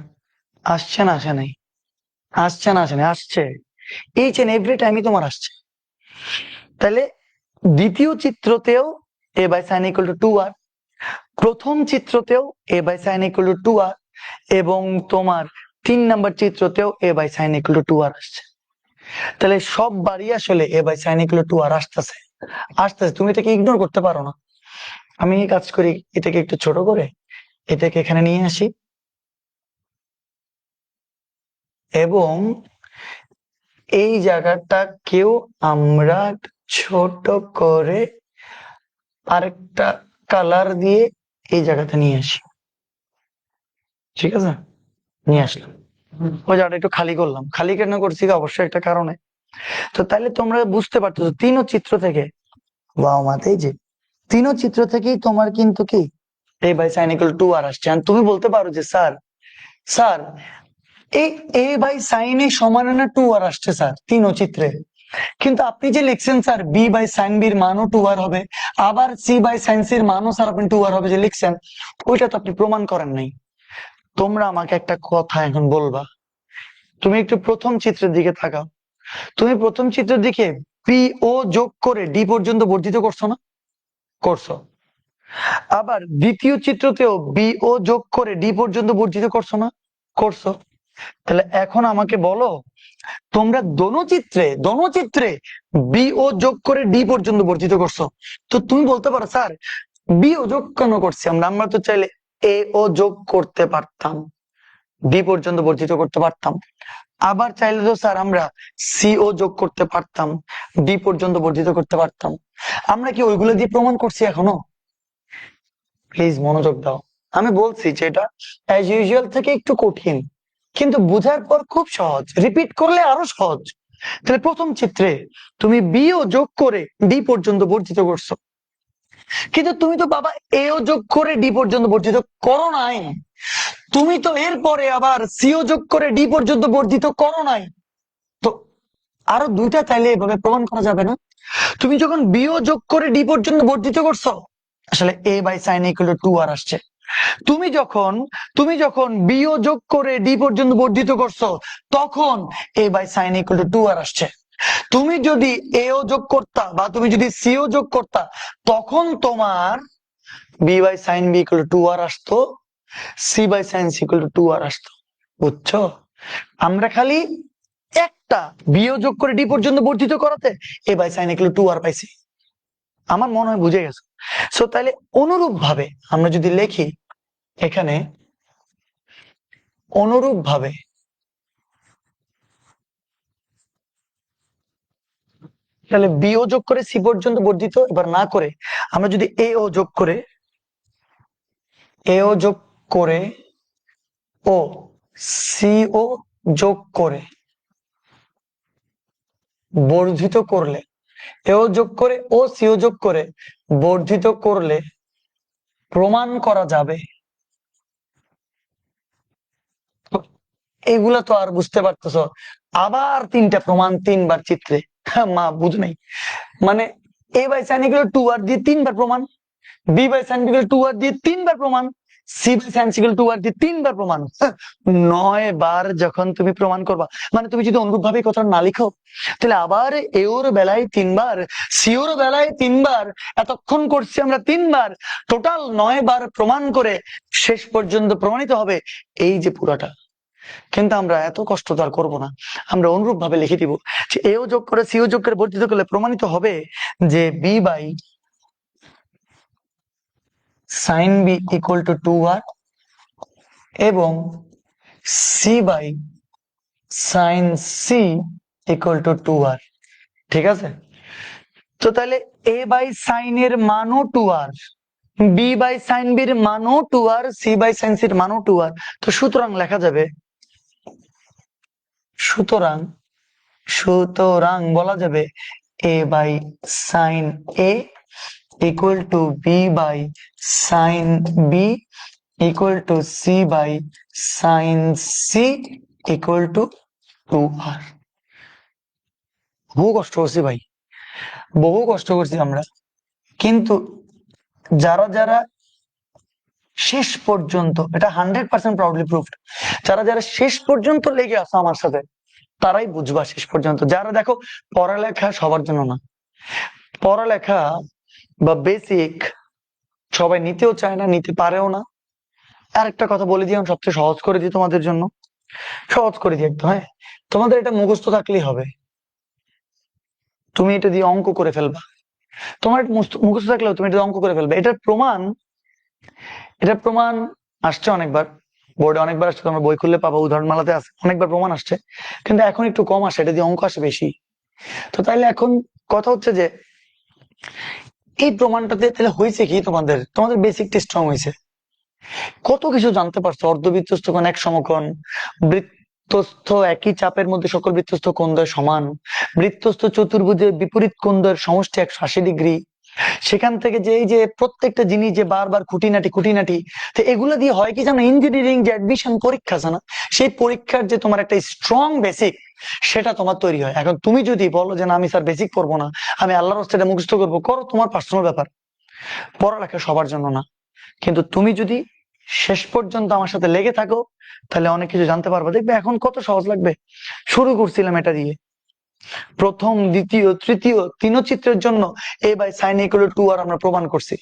আসছে না? আসে নাই? আসছে না? আসে নাই? আসছে। ইচ এন্ড এভরি টাইমই তোমার আসছে। তাহলে দ্বিতীয় চিত্রতেও A by sine equal to 2 R, প্রথম চিত্রতেও A by sine equal to 2 R, এবং তোমার 3 নাম্বার চিত্রতেও A by sine equal to 2 R আসছে। তাহলে সব বারই আসলে A by sine equal to 2 R আসতেছে, আসতেছে। তুমি এটাকে ইগনোর করতে পারো না। আমি কাজ করি, এটাকে একটু ছোট করে এটাকে এখানে নিয়ে আসি, এবং এই জায়গাটাকেও আমরা ছোট করে আরেকটা কালার দিয়ে এই জায়গাতে নিয়ে আসি, ঠিক আছে? নিয়ে আসলাম, ওই জায়গাটা একটু খালি করলাম। খালি কেন করছি? অবশ্যই একটা কারণে। তো তাহলে তোমরা বুঝতে পারতেছো তিনও চিত্র থেকে, বাবা মাতে যে তিনও চিত্র থেকেই তোমার কিন্তু কি এ by sine equal to R আসছে। আর তুমি বলতে পারো যে স্যার, স্যার এই এ বাই সাইন এ সমান না 2 আর আসছে স্যার তিনও চিত্রে, কিন্তু আপনি যে লিখছেন স্যার বি বাই সাইন বির মানও 2 আর হবে, আবার সি বাই সাইন সির মানও স্যার আপনি 2 আর হবে যে লিখছেন, ওইটা তো আপনি প্রমাণ করেন নাই। তোমরা আমাকে একটা কথা এখন বলবা, তুমি একটু প্রথম চিত্রের দিকে তাকাও। তুমি প্রথম চিত্রের দিকে পি ও যোগ করে ডি পর্যন্ত বর্ধিত করছো না? করছো। আবার দ্বিতীয় চিত্রতেও বি ও যোগ করে ডি পর্যন্ত বর্ধিত করছো না? করছো। তাহলে এখন আমাকে বলো, তোমরা দোনো চিত্রে বি ও যোগ করে ডি পর্যন্ত বর্ধিত করছো। তো তুমি বলতে পারো স্যার বি ও যোগ কেন করছি আমরা? আমরা তো চাইলে এ ও যোগ করতে পারতাম, ডি পর্যন্ত বর্ধিত করতে পারতাম। আবার চাইলে তো স্যার আমরা সি ও যোগ করতে পারতাম, ডি পর্যন্ত বর্ধিত করতে পারতাম। আমরা কি ওইগুলো দিয়ে প্রমাণ করছি এখনো? প্লিজ মনোযোগ দাও। আমি বলছি যে এটা অ্যাজ ইউজুয়াল থেকে একটু কঠিন, কিন্তু বুঝার পর খুব সহজ, রিপিট করলে আরো সহজ। তাহলে প্রথম চিত্রে তুমি বি ও যোগ করে ডি পর্যন্ত বর্ধিত করছো, কিন্তু তুমি তো বাবা এ ও যোগ করে ডি পর্যন্ত বর্ধিত করো নাই। তুমি তো এরপরে আবার সি ও যোগ করে ডি পর্যন্ত বর্ধিত করো নাই। তো আরো দুইটা চাইলে এভাবে প্রমাণ করা যাবে না? তুমি যখন বি ও যোগ করে ডি পর্যন্ত বর্ধিত করছো, আসলে A by sine equal to 2r আসছে। তুমি যখন বি ও যোগ করে ডি পর্যন্ত বর্ধিত করছো, তখন A by sine equal to 2r আসছে। তুমি যদি এ ও যোগ করতা বা তুমি যদি সি ও যোগ করতা, তখন তোমার B by sine B equal to 2r আসতো, C by sine C equal to 2r আসতো। বুঝছো? আমরা খালি একটা বি ও যোগ করে ডি পর্যন্ত বর্ধিত করাতে A by sine equal to 2r পাইছি। আমার মনে হয় বুঝে গেছে। সো তাহলে অনুরূপ ভাবে আমরা যদি লিখি এখানে, অনুরূপ ভাবে তাহলে বি ও যোগ করে সি পর্যন্ত বর্ধিত এবার না করে আমরা যদি এ ও যোগ করে ও সি ও যোগ করে বর্ধিত করলে, এ ও যোগ করে ও সি ও যোগ করে বর্ধিত করলে প্রমাণ করা যাবে। এগুলা তো আর বুঝতে পারতেছ, আবার তিনটা প্রমাণ তিনবার চিত্রে। মা বুঝ নাই, মানে A by sine equal to R দিয়ে তিনবার প্রমাণ, B by sine equal to R দিয়ে তিনবার প্রমাণ, C by sine equal to R দিয়ে তিনবার প্রমাণ। 9 বার যখন তুমি প্রমাণ করবা, মানে তুমি যদি অনুরূপ ভাবে কথা না লিখো, তাহলে আবার এ ওর বেলায় তিনবার, সি ওর বেলায় তিনবার, এতক্ষণ করছি আমরা তিনবার, টোটাল 9 বার প্রমাণ করে শেষ পর্যন্ত প্রমাণিত হবে এই যে পুরাটা। কিন্তু আমরা এত কষ্ট তো আর করবো না, আমরা অনুরূপ ভাবে লিখে দিব যে এও যোগ করে সিও যোগ করে বর্ধিত করলে প্রমাণিত হবে যে B by sine B equal to 2r এবং C by sine C equal to 2r। ঠিক আছে? তো তাহলে এ বাই সাইন এর মানও 2r, বি বাই সাইন বির মানও 2r, সি বাই সাইন সির মানও 2r। তো সুতরাং লেখা যাবে, সুতরাং সুতরাং বলা যাবে A by sine A equal to B by sine B equal to C by sine C equal to 2r। বহু কষ্ট করছি ভাই, বহু কষ্ট করছি আমরা, কিন্তু যারা যারা শেষ পর্যন্ত, এটা 100% প্রাউডলি প্রুভড, যারা যারা শেষ পর্যন্ত লেগে আসো আমার সাথে, তারাই বুঝবা শেষ পর্যন্ত। যারা দেখো পড়ালেখা সবার জন্য না, পড়ালেখা বা বেসিক সবাই নিতেও চায় না, নিতে পারেও না। আর একটা কথা বলে দিই, আমি সবচেয়ে সহজ করে দিই তোমাদের জন্য, সহজ করে দিই একদম। হ্যাঁ, তোমাদের এটা মুখস্থ থাকলেই হবে, তুমি এটা দিয়ে অঙ্ক করে ফেলবা। তোমার মুখস্থ থাকলেও তুমি এটা অঙ্ক করে ফেলবে। এটার প্রমাণ আসছে অনেকবার, বোর্ডে অনেকবার আসছে, তোমরা বই খুললে পাবা, উদাহরণমালাতে আছে, অনেকবার প্রমাণ আসছে, কিন্তু এখন একটু কম আসে, এটা দিয়ে অঙ্ক আসে বেশি। তো তাইলে এখন কথা হচ্ছে যে এই প্রমাণটাতে তাহলে হয়েছে কি, তোমাদের তোমাদের বেসিকটা স্ট্রং হয়েছে, কত কিছু জানতে পারছো। অর্ধবৃত্তস্থ কোণ, এক সমকোণ, বৃত্তস্থ একই চাপের মধ্যে সকল বৃত্তস্থ কোণদ্বয় সমান, বৃত্তস্থ চতুর্ভুজের বিপরীত কোণদ্বয়ের সমষ্টি 180°। সেখান থেকে যে এই যে প্রত্যেকটা জিনিস যে বারবার খুঁটিনাটি, তো এগুলো দিয়ে হয় কি জানো, ইঞ্জিনিয়ারিং যে অ্যাডমিশন পরীক্ষা আছে না, সেই পরীক্ষার যে তোমার একটা স্ট্রং বেসিক, সেটা তোমার তৈরি হয়। এখন তুমি যদি বলো যে না আমি স্যার বেসিক পড়বো না, আমি আল্লাহর রাস্তায় মুখস্থ করবো, করো, তোমার পার্সোনাল ব্যাপার, পড়ালেখা সবার জন্য না। কিন্তু তুমি যদি শেষ পর্যন্ত আমার সাথে লেগে থাকো, তাহলে অনেক কিছু জানতে পারবে। দেখবে এখন কত সহজ লাগবে। শুরু করছিলাম এটা দিয়ে, প্রথম দ্বিতীয় তৃতীয় তিন চিত্রের জন্য A by sine equal to 2r আমরা প্রমাণ করছি।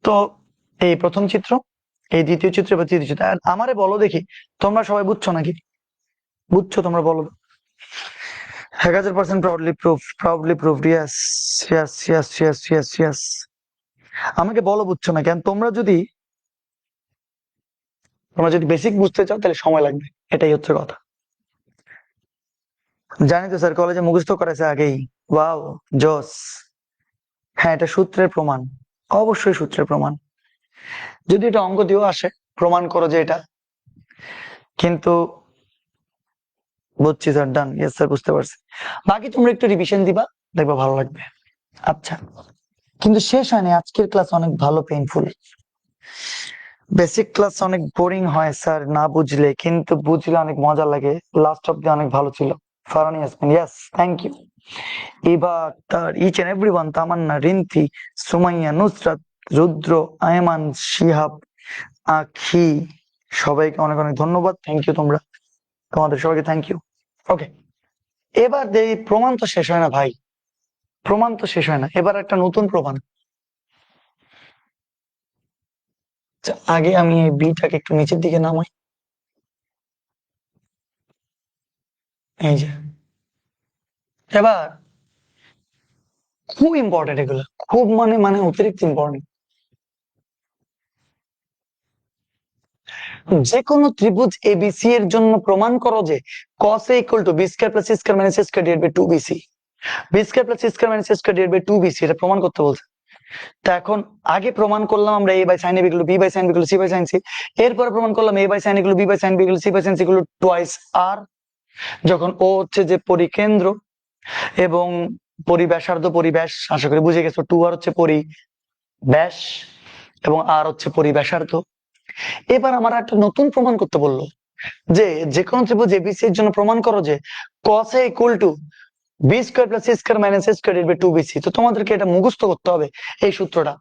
তো এই প্রথম চিত্র, এই দ্বিতীয় চিত্র বা তৃতীয় চিত্র। আর আমারে বলো দেখি, তোমরা সবাই বুঝছো নাকি? বুঝছো তোমরা? বলো। 1000% proudly proved, yes, yes, yes, yes, yes, yes. আমাকে বলো বুঝছো না কেন? তোমরা যদি বেসিক বুঝতে চাও তাহলে সময় লাগবে, এটাই হচ্ছে কথা। জানি তো স্যার, কলেজে মুখস্থ করেছে আগেই। ওয়াও, জোস। হ্যাঁ, এটা সূত্রের প্রমাণ, অবশ্যই সূত্রের প্রমাণ। যদি এটা অঙ্ক দিয়েও আসে, প্রমাণ করো যে এটা, কিন্তু বুঝছি স্যার, ডান, ইয়েস স্যার, বুঝতে পারছি। বাকি তোমরা একটু রিভিশন দিবা, দেখবা ভালো লাগবে। আচ্ছা, কিন্তু শেষ হয়নি, আজকের ক্লাস অনেক ভালো, পেইনফুল। বেসিক ক্লাস অনেক বোরিং হয় স্যার না বুঝলে, কিন্তু বুঝলে অনেক মজা লাগে। লাস্ট অব্দি অনেক ভালো ছিল। ফারানি ইয়াসমিন, ইয়েস, থ্যাংক ইউ। এবার তার ইচ এন্ড এভরিওয়ান, তামান্না, রিন্তি, সুমাইয়া, নুসরাত, রুদ্র, আয়মান, শিহাব, আখি, সবাইকে অনেক অনেক ধন্যবাদ। থ্যাংক ইউ তোমাদের সবাইকে থ্যাংক ইউ। ওকে, এবার এই প্রমাণ তো শেষ হয় না ভাই, প্রমাণ তো শেষ হয় না, এবার একটা নতুন প্রমাণ। আচ্ছা, আগে আমি এই বিটাকে একটু নিচের দিকে নামাই। এই যে, এবার খুব ইম্পর্টেন্ট এগুলো, খুব মানে মানে অতিরিক্ত ইম্পর্টেন্ট। যে কোনো ত্রিভুজ এবিসি এর জন্য প্রমাণ করো যে cos a equal to b square plus c square minus a square divided by 2bc, b square plus c square minus a square divided by 2bc, এটা প্রমাণ করতে বলছে। তা এখন আগে প্রমাণ করলাম আমরা a by sin a equal to b by sin b equal to c by sin c, এরপরে প্রমাণ করলাম a by sin a equal to b by sin b equal to c by sin c equal to twice r, যখন ও হচ্ছে যে পরিকেন্দ্র এবং পরিব্যাসার্ধ, পরিব্যাস আশা করি বুঝে গেছো, 2r হচ্ছে পরিব্যাস এবং r হচ্ছে পরিব্যাসার্ধ। এবার আমার একটা নতুন প্রমাণ করতে বললো যে যেকোনো ত্রিভুজ এবিসি এর জন্য প্রমাণ করো যে cos a equal to b square plus c square minus a square divided by 2bc। তো তোমাদেরকে এটা মুখস্থ করতে হবে, এই সূত্রটা।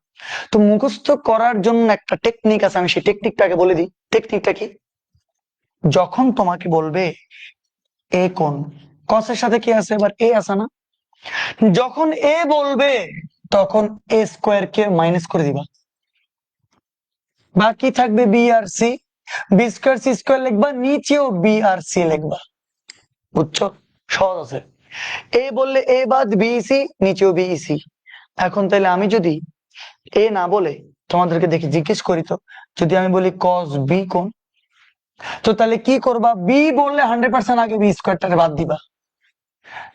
তো মুখস্থ করার জন্য একটা টেকনিক আছে, আমি সেই টেকনিকটাকে বলে দিই। টেকনিকটা কি? যখন তোমাকে বলবে এ কোণ, cos এর সাথে কি আছে, এবার এ আছে না, যখন এ বলবে তখন এ স্কোয়ার কে মাইনাস করে দিবা, বাকি থাকবে বি আর C. B square C square লিখবা, নিচেও বি আর সি লিখবা। বুঝছো? সহজ আছে। এ বললে এ বাদ বিইসি, নিচেও বিইসি। এখন তাহলে আমি যদি এ না বলে তোমাদেরকে দেখি জিজ্ঞেস করি, তো যদি আমি বলি cos বি কোণ, তো তাহলে কি করবা? বি বললে 100% আগে বি স্কোয়ারটাকে বাদ দিবা।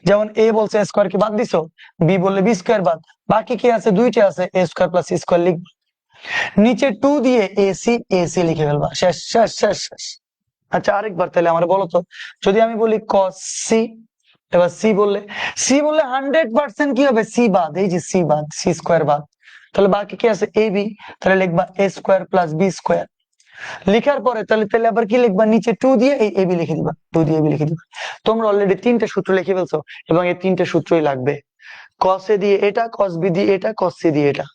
যেমন এ বলছে এ স্কোয়ার কে বাদ দিছো, বি বললে বি স্কোয়ার বাদ, বাকি কি আছে? দুইটা আছে, এ স্কোয়ার প্লাস স্কোয়ার লিখবা, নিচে 2 দিয়ে এসি এসি লিখে ফেলবা, শেষ শেষ শেষ শেষ। আচ্ছা, আরেকবার তাহলে আমার বলো তো, যদি আমি বলি cos সি, এবার সি বললে 100% কি হবে? সি বাদ, এই যে সি বাদ, সি স্কোয়ার বাদ, তাহলে বাকি কি আছে? এ বি, তাহলে লিখবা এ স্কোয়ার প্লাস বি স্কোয়ার। লিখার পরে তাহলে তাহলে আবার কি লিখবা? নিচে 2 দিয়ে এই এবি লিখে দিবা, 2 দিয়ে এবি লিখে দিবা। তোমরা অলরেডি 3টে সূত্র লিখে ফেলছো, এবং এই 3টে সূত্রই লাগবে। cos এ দিয়ে এটা, cos বি দিয়ে এটা, cos সি দিয়ে এটা।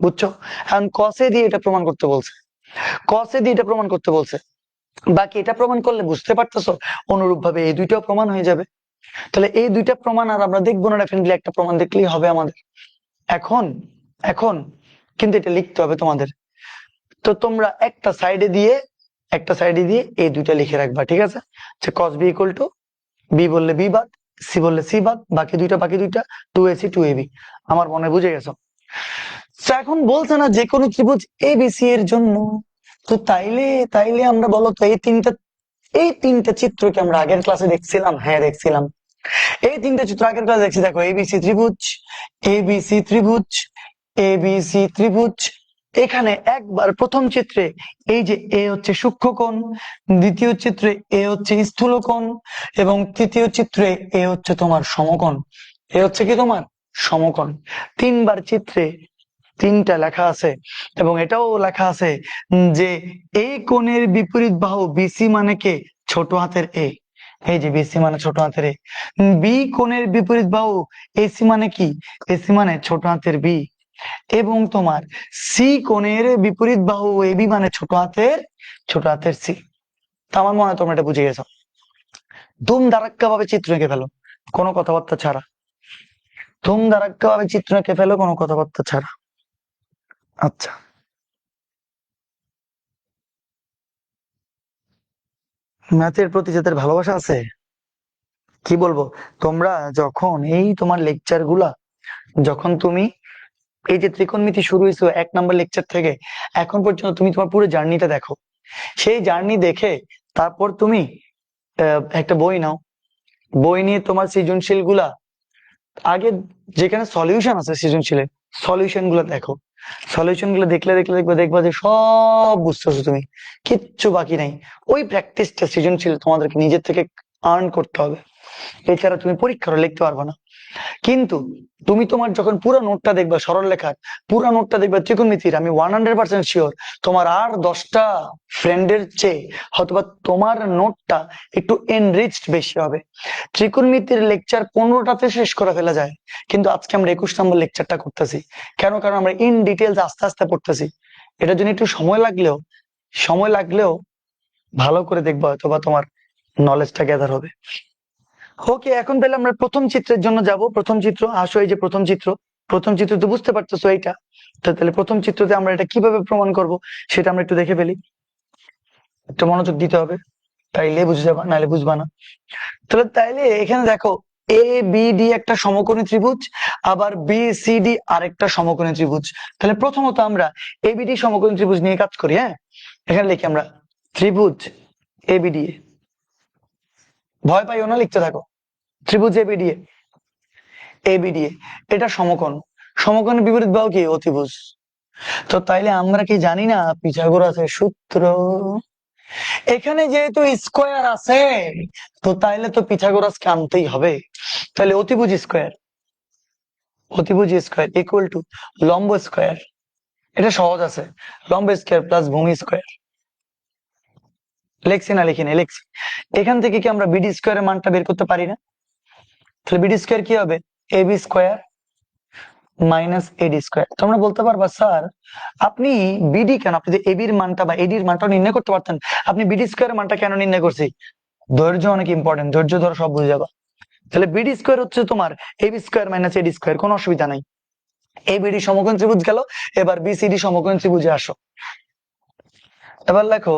বুঝছো? এখন cos এ দিয়ে এটা প্রমাণ করতে বলছে, cos এ দিয়ে এটা প্রমাণ করতে বলছে। বাকি এটা প্রমাণ করলে বুঝতে পারতেছো, অনুরূপ ভাবে এই দুইটাও প্রমাণ হয়ে যাবে। তাহলে এই দুইটা প্রমাণ আর আমরা দেখবো না, ডেফিনেটলি একটা প্রমাণ দেখলেই হবে আমাদের। এখন এখন কিন্তু এটা লিখতে হবে তোমাদের। তো তোমরা একটা সাইডে দিয়ে এই দুইটা লিখে রাখবা, ঠিক আছে? যে cos b equal to, B বললে বি বাদ, সি বললে সি বাদ, বাকি দুইটা 2ac 2ab। আমার মনে বুঝে গেছো? তো এখন বলছে না যে কোনো ত্রিভুজ এবিসি এর জন্য, তো তাইলে তাইলে আমরা বলো তো এই তিনটা চিত্র কি আমরা আগের ক্লাসে দেখছিলাম? হ্যাঁ, দেখছিলাম। এই তিনটা চিত্র আগের ক্লাসে দেখছি। দেখো, এবিসি ত্রিভুজ, এবিসি ত্রিভুজ, এবিসি ত্রিভুজ। এখানে একবার প্রথম চিত্রে এই যে এ হচ্ছে সূক্ষ্মকোণ, দ্বিতীয় চিত্রে এ হচ্ছে স্থূলকোণ, এবং তৃতীয় চিত্রে এ হচ্ছে তোমার সমকোণ। এ হচ্ছে কি তোমার সমকোণ। তিনবার চিত্রে তিনটা লেখা আছে, এবং এটাও লেখা আছে যে এই কোণের বিপরীত বাহু বিসি মানে কে? ছোট হাতের এ। এই যে বিসি মানে ছোট হাতের এ। বি কোণের বিপরীত বাহু এসি মানে কি? এসি মানে ছোট হাতের বি। এবং তোমার সি কোণের বিপরীত বাহু এবি মানে ছোট হাতের সি। তো আমার মনে হয় তোমরা এটা বুঝে গেছো। ধুম ধারাক্কা ভাবে চিত্র এঁকে ফেলো, কোনো কথাবার্তা ছাড়া। ধুম ধারাক্কা ভাবে চিত্র এঁকে ফেলো, কোনো কথাবার্তা ছাড়া। আচ্ছা, ম্যাথের প্রতি যাদের ভালোবাসা আছে, কি বলবো, তোমরা যখন এই তোমার লেকচার গুলা, যখন তুমি এই যে ত্রিকোণমিতি শুরু হয়েছে 1 নম্বর লেকচার থেকে এখন পর্যন্ত, তুমি তোমার পুরো জার্নিটা দেখো। সেই জার্নি দেখে তারপর তুমি একটা বই নাও, বই নিয়ে তোমার সৃজনশীল গুলা আগে, যেখানে সলিউশন আছে সৃজনশীলের, সলিউশন গুলো দেখো। সলিউশন গুলো দেখলে দেখলে দেখবা যে সব বুঝতেছো তুমি, কিচ্ছু বাকি নাই। ওই প্র্যাকটিসটা সৃজনশীল তোমাদেরকে নিজের থেকে আর্ন করতে হবে, এছাড়া তুমি পরীক্ষাটা লিখতে পারবে না। কিন্তু তুমি তোমার যখন পুরো নোটটা দেখবা, সরল লেখার পুরো নোটটা দেখবা ত্রিকোণমিতির, আমি 100% শিওর তোমার আর 10টা ফ্রেন্ডের চেয়ে হয়তোবা তোমার নোটটা একটু এনরিচড বেশি হবে। ত্রিকোণমিতির লেকচার 15টাতে শেষ করে ফেলা যায়, কিন্তু আজকে আমরা 21 নম্বর লেকচারটা করতেছি। কেন? কারণ আমরা ইন ডিটেলস আস্তে আস্তে পড়তেছি। এটার জন্য একটু সময় লাগলেও ভালো করে দেখবা, হয়তোবা তোমার নলেজটা গ্যাদার হবে। ওকে, এখন তাহলে আমরা প্রথম চিত্রের জন্য যাব। প্রথম চিত্র, আসো এই যে প্রথম চিত্র তো বুঝতে পারতেছো এইটা। তো তাহলে প্রথম চিত্রতে আমরা এটা কিভাবে প্রমাণ করব সেটা আমরা একটু দেখে ফেলি। একটু মনোযোগ দিতে হবে, তাইলে বুঝে যাবা, নাহলে বুঝবা না। তাইলে এখানে দেখো, এ বি ডি একটা সমকোণী ত্রিভুজ, আবার বি সি ডি আরেকটা সমকোণী ত্রিভুজ। তাহলে প্রথমত আমরা এবিডি সমকোণী ত্রিভুজ নিয়ে কাজ করি। হ্যাঁ, এখানে লিখি আমরা ত্রিভুজ এবিডি। ভয় পাইও না, লিখতে থাকো। ত্রিভুজ এবিডি, এবিডি এটা সমকোণ, সমকোণের বিপরীত বাহু কি? অতিভুজ। তো তাইলে আমরা কি জানি না পিথাগোরাসের সূত্র? এখানে যেহেতু স্কোয়ার আছে, তো তাইলে তো পিথাগোরাসকে আনতেই হবে। তাহলে অতিভুজ স্কোয়ার ইকুয়াল টু লম্ব স্কোয়ার। এটা সহজ আছে, লম্ব স্কোয়ার প্লাস ভূমি স্কোয়ার। লেখছি না? লিখিনি, লেখছি। এখান থেকে কি আমরা বিডি স্কোয়ারের মানটা বের করতে পারি না? তাহলে বিডি স্কোয়ার কি হবে? AB square minus AD square. তোমরা বলতে পারবা স্যার আপনি বিডি কেন, আপনি তো এবির মানটা বা এডির মানটা নির্ণয় করতে পারতেন, আপনি বিডি স্কোয়ারের মানটা কেন নির্ণয় করছি? ধৈর্য অনেক ইম্পর্টেন্ট, ধৈর্য ধরো সব বুঝে যাবা। তাহলে বিডি স্কোয়ার হচ্ছে তোমার AB square minus AD square, কোনো অসুবিধা নাই। এবিডি সমকোণ ত্রিভুজ গেল, এবার বিসিডি সমকোণ ত্রিভুজে আসো। এবার লেখো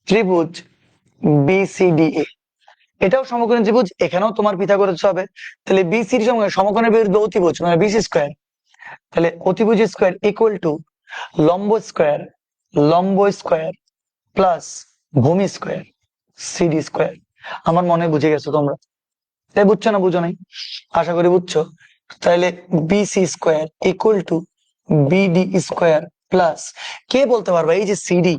ত্রিভুজ বিসিডি, এটাও সমকোণী ত্রিভুজ, এখানেও তোমার পিথাগোরাস হবে। তাহলে বিসিডি সমকোণের বিরুদ্ধে অতিভুজ মানে বিসি স্কোয়ার। তাহলে অতিভুজ স্কোয়ার ইকুয়াল টু লম্ব স্কোয়ার প্লাস ভূমি স্কোয়ার সিডি স্কোয়ার। আমার মনে বুঝে গেছো তোমরা? তাই বুঝছো না বুঝো নাই? আশা করি বুঝছো। তাহলে BC square equal to BD square plus, কে বলতে পারবা এই যে সিডি,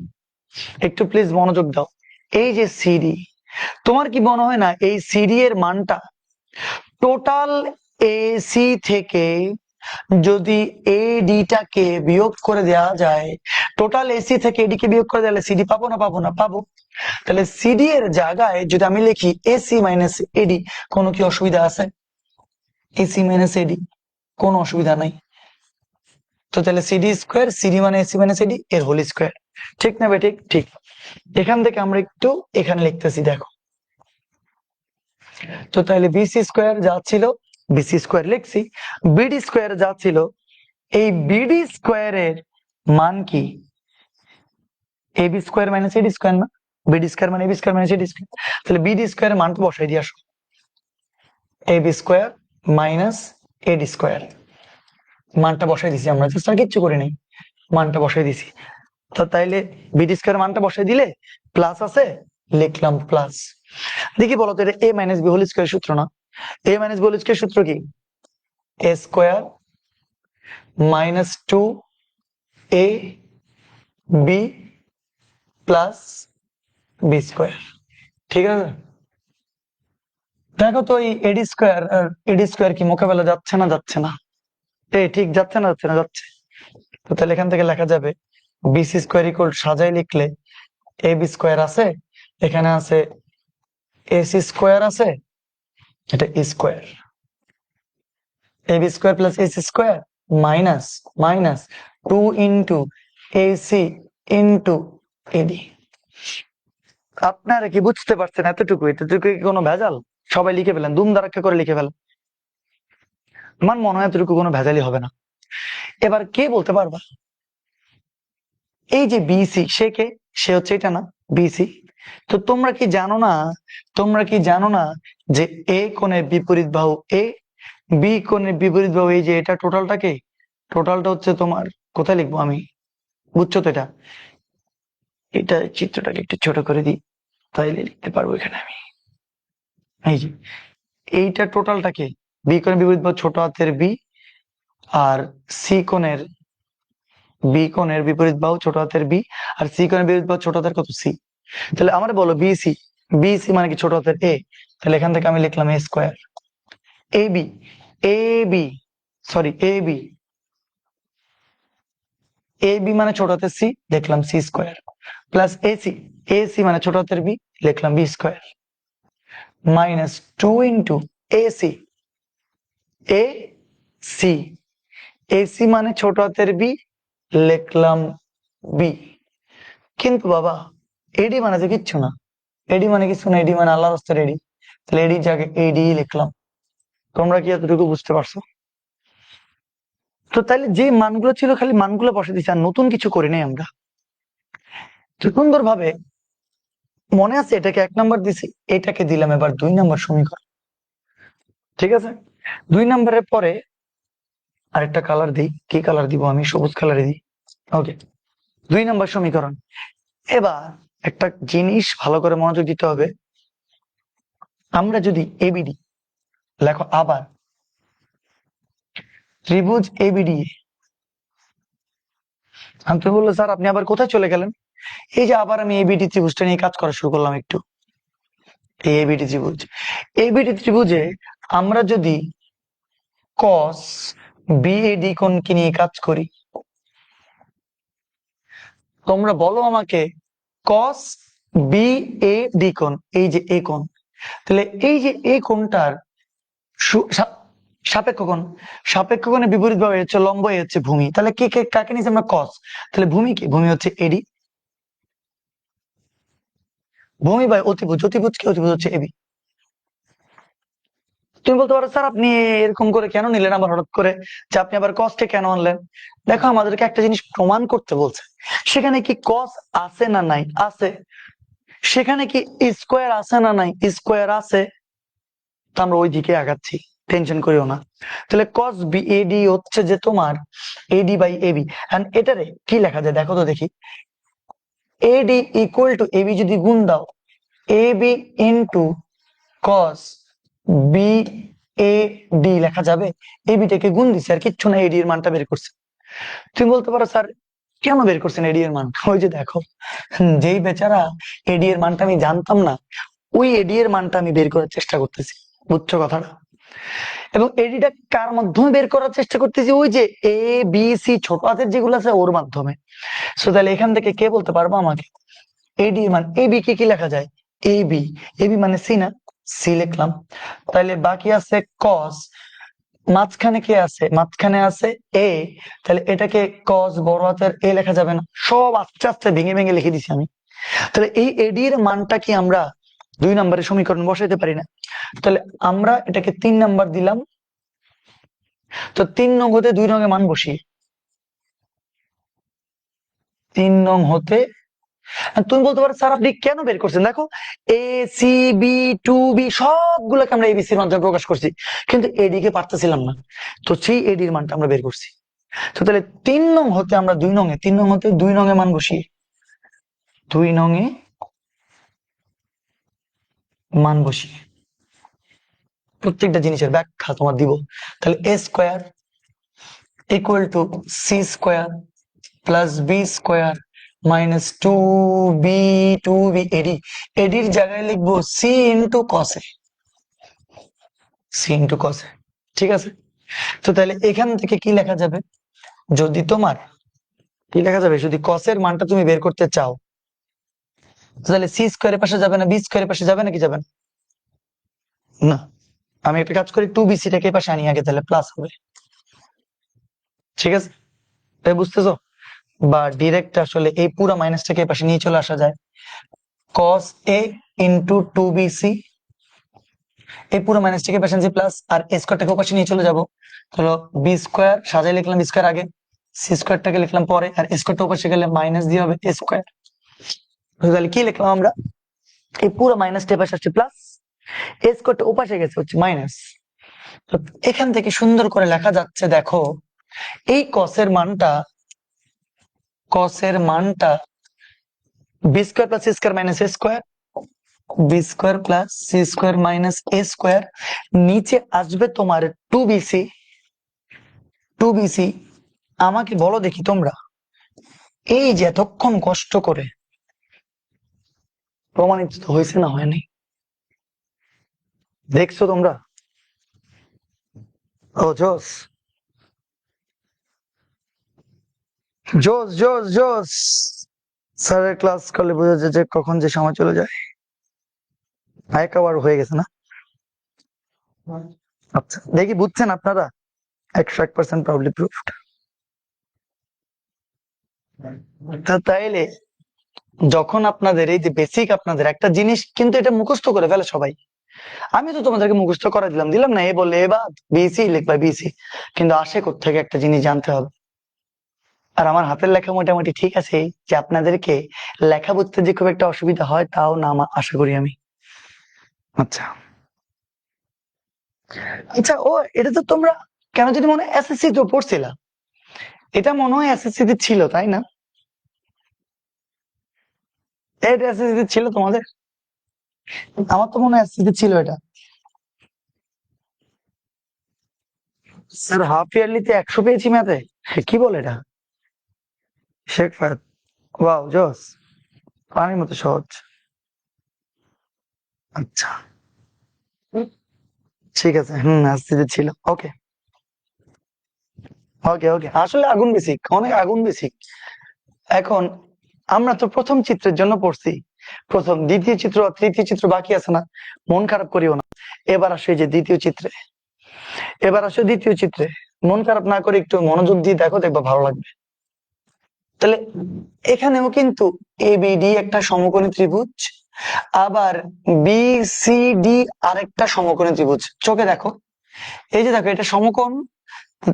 একটু প্লিজ মনোযোগ দাও। এই যে সিডি, তোমার কি মনে হয় না এই সিডি এর মানটা টোটাল এসি থেকে যদি এডিটাকে বিয়োগ করে দেওয়া যায়, টোটাল এসি থেকে এডিকে বিয়োগ করে দিলে সিডি পাবো না? পাবো না? পাবো। তাহলে সিডি এর জায়গায় যদি আমি লিখি এসি মাইনাস এডি, কোনো কি অসুবিধা আছে? এসি মাইনাস এডি, কোনো অসুবিধা নাই। তো তাহলে সিডি স্কোয়ার, সিডি মানে এসি মাইনাস এডি এর হোল স্কোয়ার। ঠিক না বেঠিক? ঠিক। এখান থেকে আমরা একটু এখানে লিখতেছি, দেখো। তো তাহলে বিসি স্কোয়ার যা ছিল বিসি স্কোয়ার লিখছি, বিডি স্কোয়ার যা ছিল, এই বিডি স্কোয়ারের মান কি? AB square minus AD square না? বিডি স্কোয়ার মানে AB square minus AD square. তাহলে বিডি স্কোয়ারের মানটা বসাই দিয়ে আসো, AB square minus AD square. মানটা বসাই দিছি আমরা, জাস্ট আর কিচ্ছু করি নাই, মানটা বসাই দিছি। তো তাইলে বিডি স্কোয়ার মানটা বসাই দিলে প্লাস আছে, লিখলাম প্লাস। দেখি বলো তো, এটা এ মাইনাস বি হোল স্কোয়ার সূত্র না? এ মাইনাস বি হোল স্কোয়ার সূত্র কি? এ square minus 2 A B plus B square. ঠিক আছে? দেখো তো এই এডি স্কোয়ার আর এডি স্কোয়ার কি মোকাবেলা যাচ্ছে না? যাচ্ছে না? ঠিক যাচ্ছে না? যাচ্ছে না? যাচ্ছে। তো তাহলে এখান থেকে লেখা যাবে বিসি স্কোয়ার ইকুয়াল, সাজাই লিখলে এ বি স্কোয়ার আছে, এখানে আছে এসি স্কোয়ার আছে, এটা square, A B square plus AC square minus minus 2 into AC into AD. আপনারা কি বুঝতে পারছেন? এতটুকু, এতটুকু কি কোনো ভেজাল? সবাই লিখে ফেলেন, দুম দারাক্কা করে লিখে ফেলেন। আমার মনে হয় এতটুকু কোনো ভেজালই হবে না। এবার কে বলতে পারবা এই যে বিসি, সে কে? সে হচ্ছে এটা না, বিসি। তো তোমরা কি জানো না যে এ কোণের বিপরীত বাহু এ, বি কোণের বিপরীত বাহু, এই যে এটা টোটালটা হচ্ছে তোমার, কোথায় লিখবো আমি, বুঝছো তো? এটা চিত্রটাকে একটু ছোট করে দিই, তাইলে লিখতে পারবো এখানে আমি। এই যে এইটা টোটালটাকে, বি কোণের বিপরীত বাহু ছোট হাতের বি, আর বি কোণের বিপরীত বাহু ছোট হাতের বি, আর সি কোণের বিপরীত বাহু ছোট হাতের কত, সি। তাহলে আমার বলো বিসি মানে কি, ছোট হাতের এ। তাহলে এখান থেকে আমি লিখলাম A square. AB AB sorry AB AB মানে ছোট হাতের সি, লিখলাম সি স্কোয়ার, প্লাস এসি মানে ছোট হাতের বি, লিখলাম B square, minus 2 AC AC AC মানে ছোট হাতের বি, লিখলাম বি। কিন্তু বাবা এডি মানে তো কিচ্ছু না, এডি মানে আল্লাহর রাস্তার এডি। তাহলে এডি জায়গায় এডি লিখলাম। তোমরা কি এতটুকু বুঝতে পারছো? তো তাহলে যে মানগুলো ছিল খালি মানগুলো বসে দিচ্ছি, আর নতুন কিছু করি নাই আমরা। সুন্দর ভাবে মনে আছে, এটাকে 1 নাম্বার দিছি, এটাকে দিলাম এবার 2 নাম্বার সমীকরণ। ঠিক আছে, 2 নাম্বারের পরে আরেকটা কালার দিই। কি কালার দিব আমি? সবুজ কালারে দিই। ওকে, 2 নাম্বার সমীকরণ। এবার একটা জিনিস ভালো করে মনোযোগ দিতে হবে। আমরা যদি এবিডি লেখো, আবার ত্রিভুজ এবিডি, আমি তো বললো স্যার আপনি আবার কোথায় চলে গেলেন? এই যে আবার আমি এবিডি ত্রিভুজটা নিয়ে কাজ করা শুরু করলাম একটু। এই এবিডি ত্রিভুজে আমরা যদি কস বিএডি কোণকে নিয়ে কাজ করি, তোমরা বলো আমাকে কস বিএডি কোণ, এই যে এ কোণ, তাহলে এই যে এই কোণটার সাপেক্ষ কোণের বিপরীত ভাবে হচ্ছে লম্ব, এ হচ্ছে ভূমি। তাহলে কাকে নিয়েছি আমরা? কস। তাহলে ভূমি কি? ভূমি হচ্ছে এডি। ভূমি বাই অতিভুজ, অতিভুজ হচ্ছে এবি। তুমি বলতে পারো স্যার আপনি এরকম করে কেন নিলেন আবার হঠাৎ করে, যে আপনি আবার কসকে কেন আনলেন? দেখো, আমাদেরকে একটা জিনিস প্রমাণ করতে বলছে। সেখানে কি কস আছে না নাই? আছে। সেখানে কি স্কোয়ার আছে না নাই? স্কোয়ার আছে। তো আমরা ওই দিকে আগাচ্ছি, টেনশন করিও না। তাহলে কস বি এডি হচ্ছে যে তোমার এডি বাই এবি। এন্ড এটারে কি লেখা যায় দেখো তো দেখি। এডি ইকুয়াল টু এবি যদি গুণ দাও, AB into cos B A D লেখা যাবে। এবিটাকে গুণ দিচ্ছে আর কিচ্ছু না, এডি এর মানটা বের করছে। তুমি বলতে পারো স্যার কেন বের করছেন এডি এর মান? ওই যে দেখো, যেই বেচারা এডি এর মানটা আমি জানতাম না, ওই এডি এর মানটা আমি বের করার চেষ্টা করতেছি। বুঝছো কথাটা? এবং এডিটা কার মাধ্যমে বের করার চেষ্টা করতেছি? ওই যে এ বি সি ছোট হাতের যেগুলো আছে ওর মাধ্যমে। সো তাহলে এখান থেকে কে বলতে পারবো আমাকে এডি এর মান? এবি কে কি লেখা যায়? এবি, এবি মানে সি না, সি লিখলাম। তাহলে বাকি আছে কস, মাঝখানে কে আছে? মাঝখানে আছে এ। তাহলে এটাকে কস বড় হাতের এ লেখা যাবে না? সব আস্তে আস্তে ভেঙে ভেঙে লিখে দিছি আমি। তাহলে এই এডি এর মানটা কি আমরা 2 নম্বরের সমীকরণ বসাইতে পারি না? তাহলে আমরা এটাকে 3 নাম্বার দিলাম। তো 3 নং হতে 2 নং এ মান বসিয়ে, 3 নং হতে, তুমি বলতে পারো স্যার আপনি কেন বের করছেন? দেখো, A C B to B সবগুলোকে আমরা এবিসির মাধ্যমে প্রকাশ করছি, কিন্তু এডি কে পারতেছিলাম না। তো সেই এডির মানটা আমরা বের করছি। তো তাহলে 3 নং হতে আমরা 2 নং এ, 3 নং হতে 2 নং এ মান বসিয়ে, 2 নং এ মান বসিয়ে প্রত্যেকটা জিনিসের ব্যাখ্যা তোমার দিব। তাহলে A square equal to C square plus B square minus two B AD. এডির জায়গায় লিখবো সি ইন্টু কসে, ঠিক আছে? তো তাহলে এখান থেকে কি লেখা যাবে? যদি তোমার কি লেখা যাবে, যদি কসের মানটা তুমি বের করতে চাও, তাহলে সি স্কোয়ারের পাশে যাবে না, বি স্কোয়ারের পাশে যাবে নাকি? যাবে না। আমি একটা কাজ করি, 2bc-টাকে পাশে আনি আগে, তাহলে প্লাস হবে। ঠিক আছে, তাই বুঝতেছো? বা ডিরেক্ট আসলে এই পুরো মাইনাসটাকে পাশে নিয়ে চলে আসা যায়। cos a ইন্টু 2bc, এই পুরো মাইনাসটাকে পাশে আনছি প্লাস, আর a স্কোয়ারটাকে পাশে নিয়ে চলে যাবো। তাহলে বি স্কোয়ার সাজাই লিখলাম, বি স্কোয়ার আগে, সি স্কোয়ারটাকে লিখলাম পরে, আর স্কোয়ারটা পাশে গেলে মাইনাস দিয়ে হবে a স্কোয়ার। তাহলে কি লিখলাম আমরা? এই পুরো মাইনাসটা পাশে আসছে প্লাস, এ স্কোয়ারটা ওপাশে গেছে হচ্ছে মাইনাস। তো এখান থেকে সুন্দর করে লেখা যাচ্ছে, দেখো এই কসের মানটা B square plus C square minus A square, B square plus C square minus A square, নিচে আসবে তোমার 2bc। 2bc আমাকে বলো দেখি তোমরা, এই যে এতক্ষণ কষ্ট করে প্রমাণিত তো হয়েছে না হয়নি, দেখছো তোমরা? ও জোস জোস জোস জোস। স্যারের ক্লাস করলে বোঝা যায় যে কখন যে সময় চলে যায়। একবার হয়ে গেছে না? আচ্ছা দেখি বুঝছেন আপনারা? 101% প্রবলি প্রুফড। তাইলে যখন আপনাদের এই যে বেসিক, আপনাদের একটা জিনিস কিন্তু এটা মুখস্থ করে ফেলে সবাই। আমি তো তোমাদেরকে মুখস্থ করা দিলাম না, এ বললে এ বাদ, বিসি লিখবা বিসি, কিন্তু আসে কোত্থেকে একটা জিনিস জানতে হবে। আর আমার হাতের লেখা মোটামুটি ঠিক আছে, যে আপনাদেরকে লেখা বুঝতে যে খুব একটা অসুবিধা হয় তাও না, আশা করি আমি। আচ্ছা আচ্ছা, ও এটা তো তোমরা কেন যদি মনে হয় এসএসসি তো পড়ছিলা, এটা মনে হয় এসএসসি তে ছিল তাই না? এটা এসএসসি তে ছিল তোমাদের? আমার তো মনে হয় এসএসসি তে ছিল এটা। স্যার হাফ ইয়ারলিতে 100 পেয়েছি ম্যাথে, কি বলে এটা? শেখ ফায়াদ, ওয়াও জোস, পানির মতো সহজ। আচ্ছা ঠিক আছে, এসএসসি ছিল। ওকে ওকে ওকে, আসলে আগুন বেসিক, অনেক আগুন বেসিক। এখন আমরা তো প্রথম চিত্রের জন্য পড়ছি, প্রথম দ্বিতীয় চিত্র আর তৃতীয় চিত্র বাকি আছে না, মন খারাপ করিও না। এবার আসো এই যে দ্বিতীয় চিত্রে, এবার আসো দ্বিতীয় চিত্রে, মন খারাপ না করে একটু মনোযোগ দিয়ে দেখো, দেখবা ভালো লাগবে। তাহলে এখানেও কিন্তু এবিডি একটা সমকোণী ত্রিভুজ, আবার বিসিডি আরেকটা সমকোণী ত্রিভুজ। চোখে দেখো, এই যে দেখো এটা সমকোণ,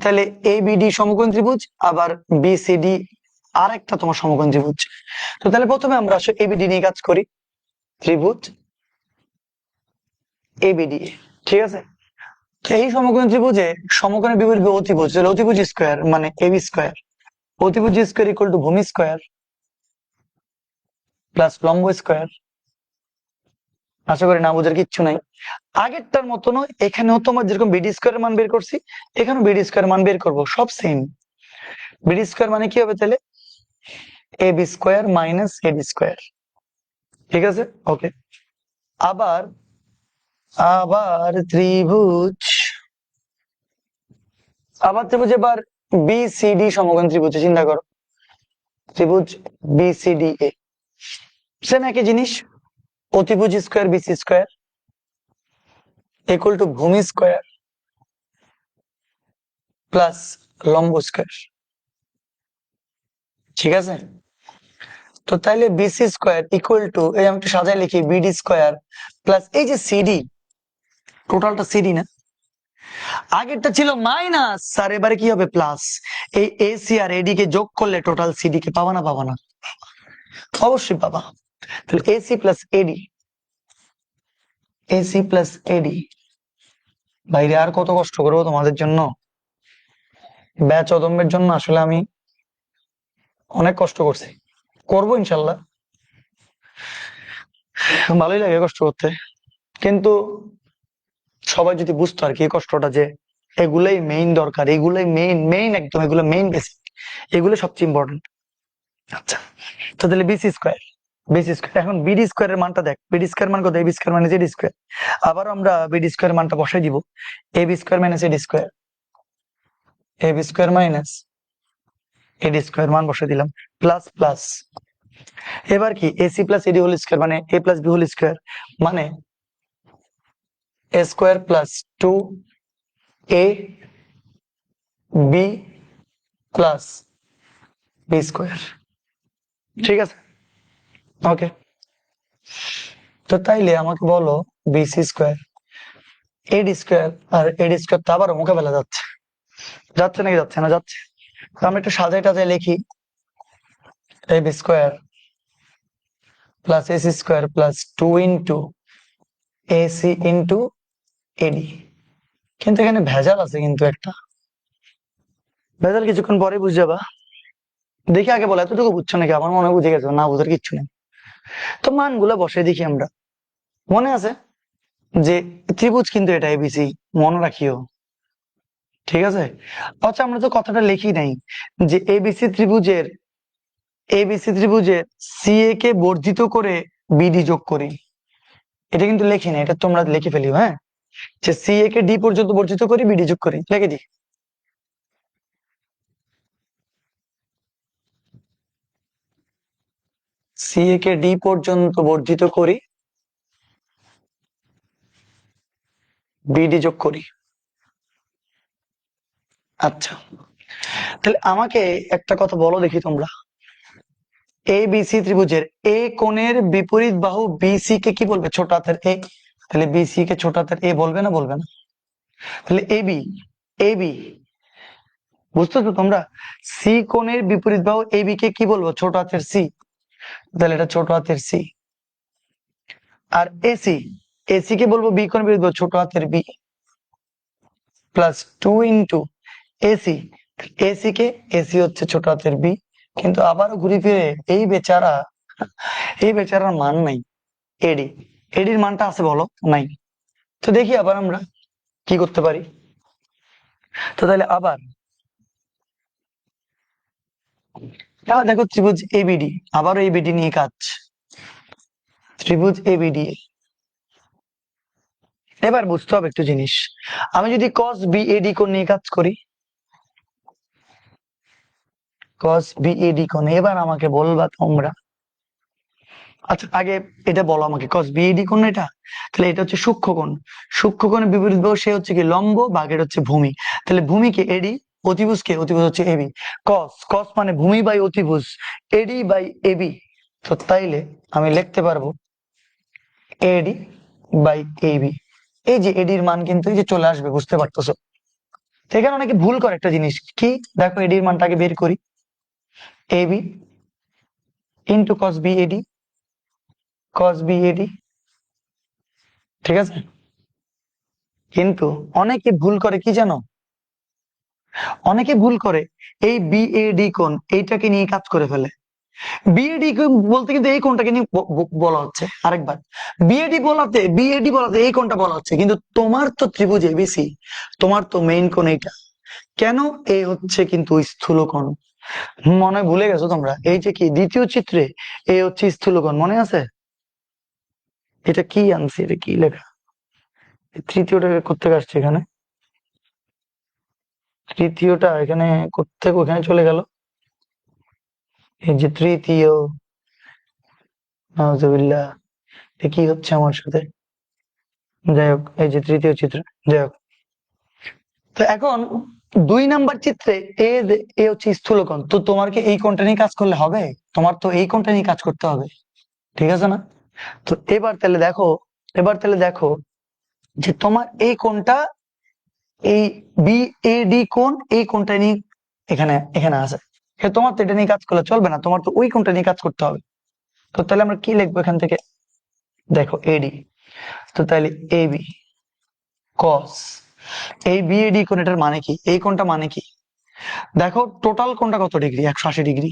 তাহলে এবিডি সমকোণ ত্রিভুজ, আবার বিসিডি আরেকটা তোমার সমকোণ ত্রিভুজ। তো তাহলে প্রথমে আমরা আসলে এবিডি নিয়ে কাজ করি, ত্রিভুজ এবিডি, ঠিক আছে? এই সমকোণ ত্রিভুজে সমকোণের বিপরীত অতিভুজ, তাহলে অতিভুজ স্কোয়ার মানে এবি স্কোয়ার, অতিভুজ স্কোয়ার ইকুয়াল টু ভূমি স্কোয়ার প্লাস লম্ব স্কোয়ার। আশা করি না বোঝার কিচ্ছু নাই। আগেরটার মতো নয়, এখানেও তোমার যেরকম বিডি স্কোয়ারের মান বের করছি, এখানে বিডি স্কোয়ার মান বের করবো, সব সেম। বিডি স্কোয়ার মানে কি হবে তাহলে? A B square minus AD square, ঠিক আছে? ওকে, আবার আবার ত্রিভুজ, এবার বিসিডি সমকোণ ত্রিভুজে চিন্তা করো, ত্রিভুজ বিসিডি এ সেম একই জিনিস, অতিভুজ square BC square equal to ভূমি স্কোয়ার প্লাস লম্ব স্কোয়ার, ঠিক আছে? তো তাইলে বিসি স্কোয়ার ইকুয়াল টু, এই আমি একটু সাজায় লিখি, বিডি স্কোয়ার প্লাস এই যে সিডি, টোটালটা সিডি না, আগেরটা ছিল মাইনাস, আর এবারে কি হবে প্লাস। এই এসি আর এডি কে যোগ করলে টোটাল সিডি কে পাবা না? পাবা না? অবশ্যই পাবা। তাহলে এসি প্লাস এডি, এসি প্লাস এডি, বাইরে আর কত কষ্ট করবো তোমাদের জন্য, ব্যাচ অদম্যের জন্য আসলে আমি অনেক কষ্ট করছি, করবো ইনশাল্লাহ, ভালোই লাগে কষ্ট করতে, কিন্তু সবাই যদি বুঝতো আর কি কষ্টটা, যে এগুলাই মেইন দরকার, এগুলাই মেইন মেইন একদম, এগুলো মেইন বেসিক, এগুলো সবচেয়ে ইম্পর্টেন্ট। আচ্ছা, তো তাহলে বিসি স্কোয়ার, বিসি স্কোয়ার, এখন বিডি স্কোয়ারের মানটা দেখ, বিডি স্কোয়ার মান কত? AB square minus AD square, আবার আমরা বিডি স্কোয়ার মানটা বসাই দিব, AB square minus AD square, AB square minus AD square মান বসাই দিলাম, প্লাস প্লাস, এবার কি AC plus AD whole square মানে A plus B whole square, মানে A square plus 2 A B plus B square, ঠিক আছে? ওকে, তো তাইলে আমাকে বলো বিসি স্কোয়ার এডি স্কোয়ার, আর এডি স্কোয়ার তো আবার মোকাবেলা যাচ্ছে, যাচ্ছে নাকি যাচ্ছে না? যাচ্ছে। তো আমরা একটু সাজাই টাজাই লিখি, AB square plus AC square plus 2 into AC into AD. কিন্তু এখানে ভেজাল আছে, কিন্তু একটা ভেজাল কিছুক্ষণ পরে বুঝে যাবা। দেখি আগে বলো, এতটুকু বুঝছো নাকি? আমার মনে হয় বুঝে গেছো, না বুঝার কিচ্ছু নেই। তো মানগুলো বসে দেখি আমরা। মনে আছে যে ত্রিভুজ কিন্তু এটা এবিসি, মনে রাখিও, ঠিক আছে? আচ্ছা, আমরা তো কথাটা লিখি নাই যে এবিসি ত্রিভুজের সি এ কে বর্ধিত করে বিডি যোগ করি, এটা কিন্তু লেখি না, এটা তোমরা লিখে ফেলিও। হ্যাঁ, যে সি এ কে ডি পর্যন্ত বর্ধিত করি, বিডি যোগ করি, লিখে দিই। সি এ কে ডি পর্যন্ত বর্ধিত করি, বিডি যোগ করি। আচ্ছা, তাহলে আমাকে একটা কথা বলো দেখি তোমরা, এ বিসি ত্রিভুজের এ কোণের বিপরীত বাহু বিসি কে কি বলবে? ছোট হাতের এ। তাহলে বিসি কে ছোট হাতের এ বলবে না? বলবে না? তাহলে এবি, এবি বুঝতেছো তোমরা? সি কোণের বিপরীত বাহু এবি কে কি বলবো? ছোট হাতের সি। তাহলে এটা ছোট হাতের সি। আর এসি, এসি কে বলবো বি কোণের বিপরীত বাহু, ছোট হাতের B, plus 2 into AC. AC কে, এসি হচ্ছে ছোট হাতের বি। কিন্তু আবারও ঘুরে ফিরে এই বেচারার মান নাই। এডি, এডির মানটা আছে বলো? নাই। তো দেখি আবার আমরা কি করতে পারি। তো তাহলে আবার দেখো ত্রিভুজ এবিডি, আবারও এবিডি নিয়ে কাজ। ত্রিভুজ এবিডি, এবার বুঝতে হবে একটু জিনিস। আমি যদি কস বি এডি কোণ নিয়ে কাজ করি, কস বি এডি কোণ, এবার আমাকে বলবা তোমরা। আচ্ছা, আগে এটা বলো আমাকে, কস বি এডি কোণ এটা, তাহলে এটা হচ্ছে সূক্ষ্মকোণ। সূক্ষ্মকোণের বিপরীত বাহু সে হচ্ছে কি লম্ব, বাঘের হচ্ছে ভূমি। তাহলে ভূমিকে এডি, অতিভুজকে, অতিভুজ হচ্ছে এবি। কস, কস মানে ভূমি বাই অতিভুজ, এডি বাই এবি। তো তাইলে আমি লিখতে পারবো এডি বাই এবি। এই যে এডির মান কিন্তু এই যে চলে আসবে, বুঝতে পারতেছো? এখানে অনেকে ভুল করে একটা জিনিস কি, দেখো এডির মানটাকে বের করি, এবি ইন্টু কস বি এডি, কস বি এডি, ঠিক আছে? কিন্তু অনেকে ভুল করে কি জানো? অনেকে ভুল করে এই বিএডি কোণ এইটাকে নিয়ে কাজ করে ফেলে। বিএডি বলতে কিন্তু এই কোণটাকে নিয়ে বলা হচ্ছে। আরেকবার, বিএডি বলাতে এই কোণটা বলা হচ্ছে, কিন্তু তোমার তো ত্রিভুজ এবিসি, তোমার তো মেইন কোণ এইটা। কেন? এ হচ্ছে কিন্তু স্থূলকোণ। মনে হয় ভুলে গেছো তোমরা, এই যে কি দ্বিতীয় চিত্রে এ হচ্ছে স্থূলকোণ, মনে আছে? এটা কি আনছি, এটা কি লেখা? তৃতীয়টাকে কোত্থেকে আসছে এখানে? তৃতীয়টা এখানে কোত্থেকে ওখানে চলে গেল? এই যে তৃতীয়, নাউজুবিল্লাহ, কি হচ্ছে আমার সাথে? যাই হোক, এই যে তৃতীয় চিত্র, যাই হোক। তো এখন 2 নাম্বার চিত্রে এ, এ হচ্ছে স্থূলকোণ, তো তোমার কি এই কোণটা নিয়ে কাজ করলে হবে? তোমার তো এই কোণটা নিয়ে কাজ করতে হবে, ঠিক আছে না? তো এবার তাহলে দেখো যে তোমার এই কোণটা, এই বিএডি কোণ, এই কোণটা নিয়ে এখানে এখানে আছে। তোমার তো এটা নিয়ে কাজ করলে চলবে না, তোমার তো ওই কোণটা নিয়ে কাজ করতে হবে। তো তাহলে আমরা কি লিখবো এখান থেকে? দেখো এডি, তো তাহলে এবি কস, এই বিএডি কোণ, এটার মানে কি? এই কোণটা মানে কি? দেখো টোটাল কোণটা কত ডিগ্রি? 180 ডিগ্রি।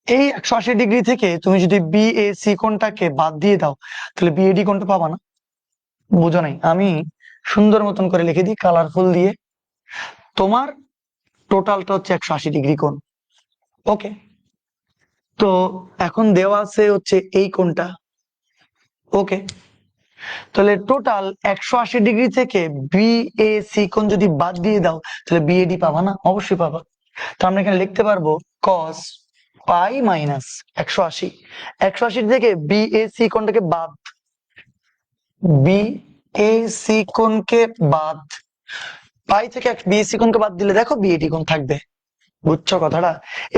এই 180 ডিগ্রি থেকে তুমি যদি বিএসি কোণটাকে বাদ দিয়ে দাও, তাহলে বিএডি কোণটা পাবা না। বুঝো নাই? আমি সুন্দর মতন করে লিখে দিই কালারফুল দিয়ে, তোমার টোটালটা হচ্ছে 180 ডিগ্রি কোণ। ওকে, তো এখন দেওয়া আছে হচ্ছে এই কোণটা। ওকে, তাহলে টোটাল 180 ডিগ্রি থেকে বিএসি কোণ যদি বাদ দিয়ে দাও, তাহলে বিএডি পাবা না? অবশ্যই পাবা। তো আমরা এখানে লিখতে পারবো কস পাই মাইনাস 180, 180 থেকে বিএসি কোণটাকে বাদ, বিএসি কোণকে বাদ, পাই থেকে বিএসি কোণকে বাদ দিলে দেখো বিএডি কোণ থাকবে। বুঝছো কথাটা?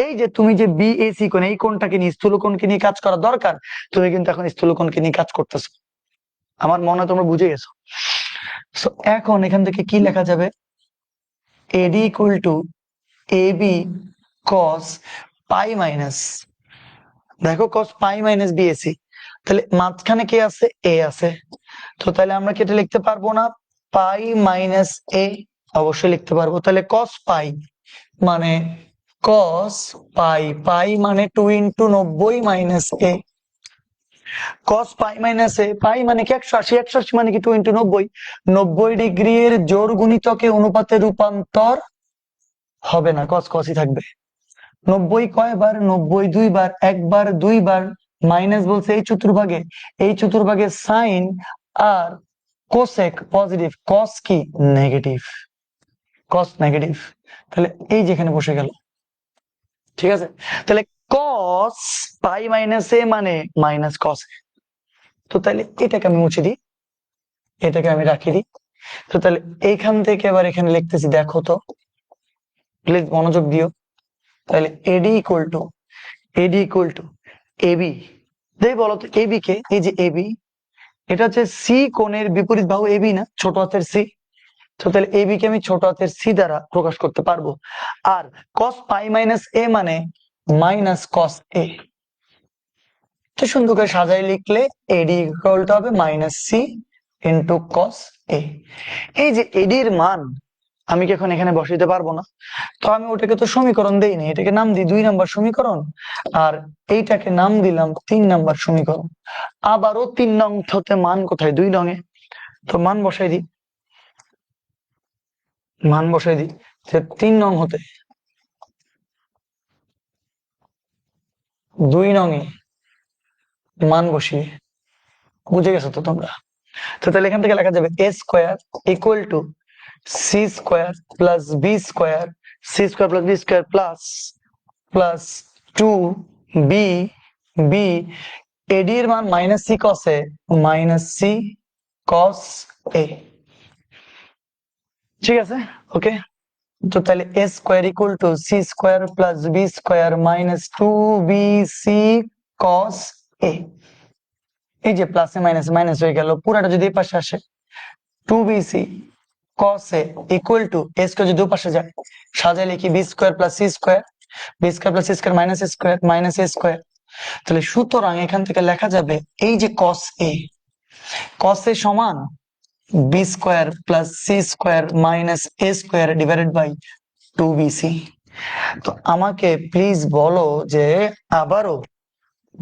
এই যে তুমি যে বিএসি কোণ, এই কোণটাকে নিয়ে, স্থূলকোণকে নিয়ে কাজ করা দরকার, তুমি কিন্তু এখন স্থূলকোণকে নিয়ে কাজ করতেছো। আমার মনে হয় তোমরা বুঝে গেছো। সো এখন এখান থেকে কি লেখা যাবে? AD equal to AB cos pi minus দেখো cos পাই মাইনাস বিএসি, তাহলে মাঝখানে কে আছে? এ আছে। তো তাহলে আমরা কি এটা লিখতে পারবো না? পাই মাইনাস এ অবশ্যই লিখতে পারবো। তাহলে cos পাই মানে cos পাই, পাই মানে 2 ইন্টু 90 মাইনাস এ। cos পাই মাইনাস এ, পাই মানে কি 180, 180 মানে কি 2 ইন্টু 90, 90 ডিগ্রির জোড় গুণিতকে অনুপাতে রূপান্তর হবে না, cos cosই থাকবে। 90 কয়বার? 90 দুইবার, একবার দুইবার, মাইনাস বলছে এই চতুর্ভাগে, এই চতুর্ভাগে সাইন আর কোসেক পজিটিভ, কস কি নেগেটিভ, কস নেগেটিভ। তাহলে এই যেখানে বসে গেল, ঠিক আছে। তাহলে কস পাই মাইনাস এ মানে মাইনাস কস। তো তাহলে এটাকে আমি মুছে দিই, এটাকে আমি রাখি দিই। তো তাহলে এইখান থেকে এবার এখানে লিখতেছি, দেখো তো প্লিজ মনোযোগ দিও। তাহলে AD equal to, AD equal to AB. দেই বলো তো এবি কে? এই যে এবি, এটা হচ্ছে সি কোণের বিপরীত বাহু এবি না, ছোট হাতের সি। তো তাহলে এবি কে আমি ছোট হাতের সি দ্বারা প্রকাশ করতে পারবো। আর cos পাই মাইনাস এ মানে মাইনাস cos এ। তো সুন্দর করে সাজাই লিখলে এডি ইকুয়াল টু হবে মাইনাস সি ইন্টু cos এ। এই যে এডির মান আমি কি এখন এখানে বসাইতে পারবো না? তো আমি ওটাকে তো সমীকরণ দেইনি, এটাকে নাম দিই 2 নম্বর সমীকরণ, আর এইটাকে নাম দিলাম 3 নম্বর সমীকরণ। আবারও 3 নং হতে মান কোথায়? 2 নং এ। তো মান বসাই দিই, মান বসাই দিই যে 3 নং হতে 2 নং এ মান বসিয়ে, বুঝে গেছো তো তোমরা? তো তাহলে এখান থেকে লেখা যাবে a square equal to C square plus B square, C square plus B square plus plus 2 B, AD এর মান minus C cos A, minus C cos A. ঠিক আছে, ওকে। তো তাহলে a square equal to C square plus B square minus 2bc cos A. এই যে প্লাসে minus minus হয়ে গেল, পুরাটা যদি এই পাশে আসে 2bc cos a equal to a square যদি পাশে যায় সাজায় লিখি b square plus c square, b square plus c square minus a square minus a square. তাহলে সুতরাং এখান থেকে লেখা যাবে এই যে cos a সমান b square plus c square minus a square divided by 2bc। তো আমাকে প্লিজ বলো যে আবারও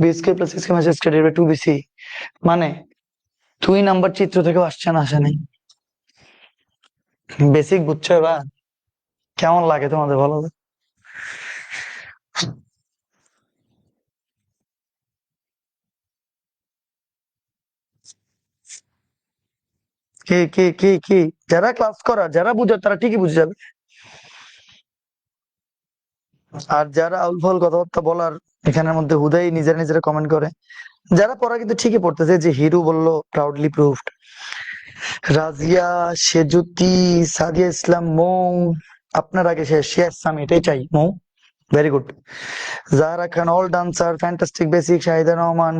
b square plus c square minus a square divided by 2bc মানে 2 নাম্বার চিত্র থেকে আসছে না? আসে নাই? বেসিক বুঝছো এবার? কেমন লাগে তোমাদের বলো? কি কি কি কি যারা ক্লাস করা, যারা বুঝে তারা ঠিকই বুঝে যাবে, আর যারা আউলফল কথাবার্তা বলার এখানের মধ্যে হুদাই নিজেরা নিজেরা কমেন্ট করে, যারা পড়া কিন্তু ঠিকই পড়তেছে। যে হিরু বললো প্রাউডলি প্রুভড, রাজিয়া, সেজুতি, সাদিয়া ইসলাম, মৌ আপনার আগে শেষ, শেষ আমি এটাই চাই। Mou very good, Zahra Khan all dancer fantastic basic, Shahida Rahman,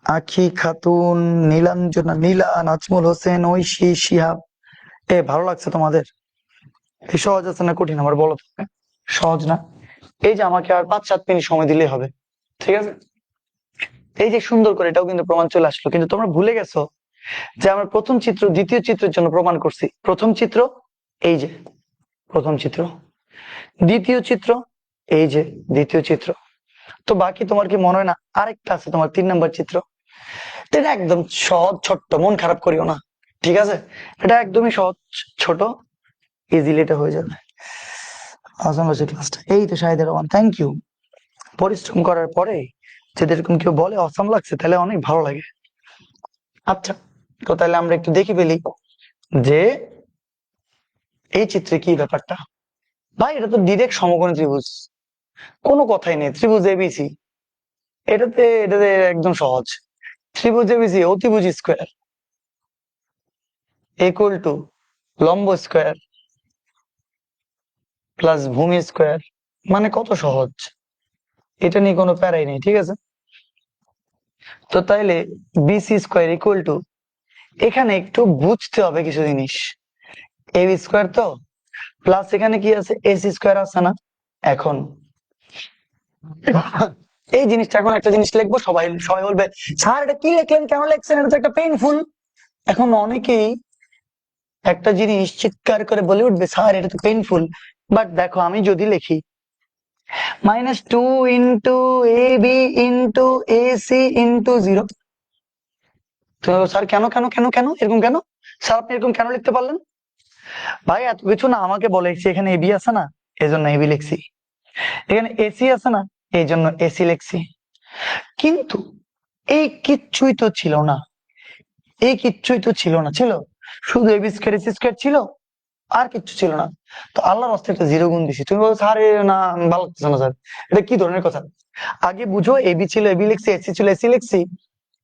Akhi Khatun, Nilanjana, নীলা, নাজমুল হোসেন, ঐশী, শিহাব। ভালো লাগছে তোমাদের? এই সহজ আছে না কঠিন আমার বলো তো? সহজ না? এই যে আমাকে আর 5-7 মিনিট সময় দিলেই হবে, ঠিক আছে। এই যে সুন্দর করে এটাও কিন্তু প্রমাণ চলে আসলো, কিন্তু তোমরা ভুলে গেছো যে আমরা প্রথম চিত্র দ্বিতীয় চিত্রের জন্য প্রমাণ করছি। প্রথম চিত্র এই যে প্রথম চিত্র, দ্বিতীয় চিত্র এই যে দ্বিতীয় চিত্র। তো বাকি তোমার কি মনে হয় না আরেকটা আছে তোমার 3 নম্বর চিত্র? এটা একদম সহজ, ছোট্ট, মন খারাপ করিও না, ঠিক আছে। এটা একদমই সহজ, ছোট, ইজিলি এটা হয়ে যাবে। আসাম ক্লাসটা এই তো শাহিদা রহমান, থ্যাংক ইউ। পরিশ্রম করার পরে যদি এরকম কেউ বলে অসাম লাগছে তাহলে অনেক ভালো লাগে। আচ্ছা, তো তাহলে আমরা একটু দেখি ফেলি যে এই চিত্রে কি ব্যাপারটা। ভাই এটা তো ডিরেক্ট সমকোণী ত্রিভুজ, কোনো কথাই নেই, ত্রিভুজ এবিসি। এটাতে এটাতে একদম সহজ। ত্রিভুজ এবিসি অতিভুজ স্কোয়ার ইকুয়াল টু লম্ব স্কোয়ার প্লাস ভূমি স্কোয়ার, মানে কত সহজ, এটা নিয়ে কোনো প্যারাই নেই, ঠিক আছে। তো তাইলে বিসি স্কোয়ার ইকুয়াল টু, এখানে একটু বুঝতে হবে কিছু জিনিস। এবি স্কোয়ার তো প্লাস এখানে কি আছে এসি স্কোয়ার আছে না। এখন এই জিনিসটা এখন একটা জিনিস লিখবো, সবাই সবাই বলবে স্যার এটা কি লিখলেন, কেন লিখছেন, এটা তো একটা পেইনফুল। এখন অনেকেই একটা জিনিস চিৎকার করে বলে উঠবে স্যার এটা তো পেইনফুল। বাট দেখো আমি যদি লিখি -2 into A B into A C into 0, তো স্যার কেন কেন কেন কেন এরকম কেন, স্যার আপনি এরকম কেন লিখতে পারলেন? ভাই এত কিছু না, আমাকে বলেছি এখানে এবি আছে না, এই জন্য এবি লিখছি, এখানে এসি আছে না, এই জন্য এসি লিখছি। কিন্তু এই কিচ্ছুই তো ছিল না, এই কিচ্ছুই তো ছিল না, ছিল শুধু এবি স্কয়ার এসি স্কয়ার ছিল, আর কিচ্ছু ছিল না। তো আল্লাহর রাস্তায় একটা জিরো গুণ দিছি, তুমি বলো স্যার না ভালো লাগতেছে না স্যার, এটা কি ধরনের কথা? আগে বুঝো এবি ছিল এবি লিখছি, এসি ছিল এসি লিখছি,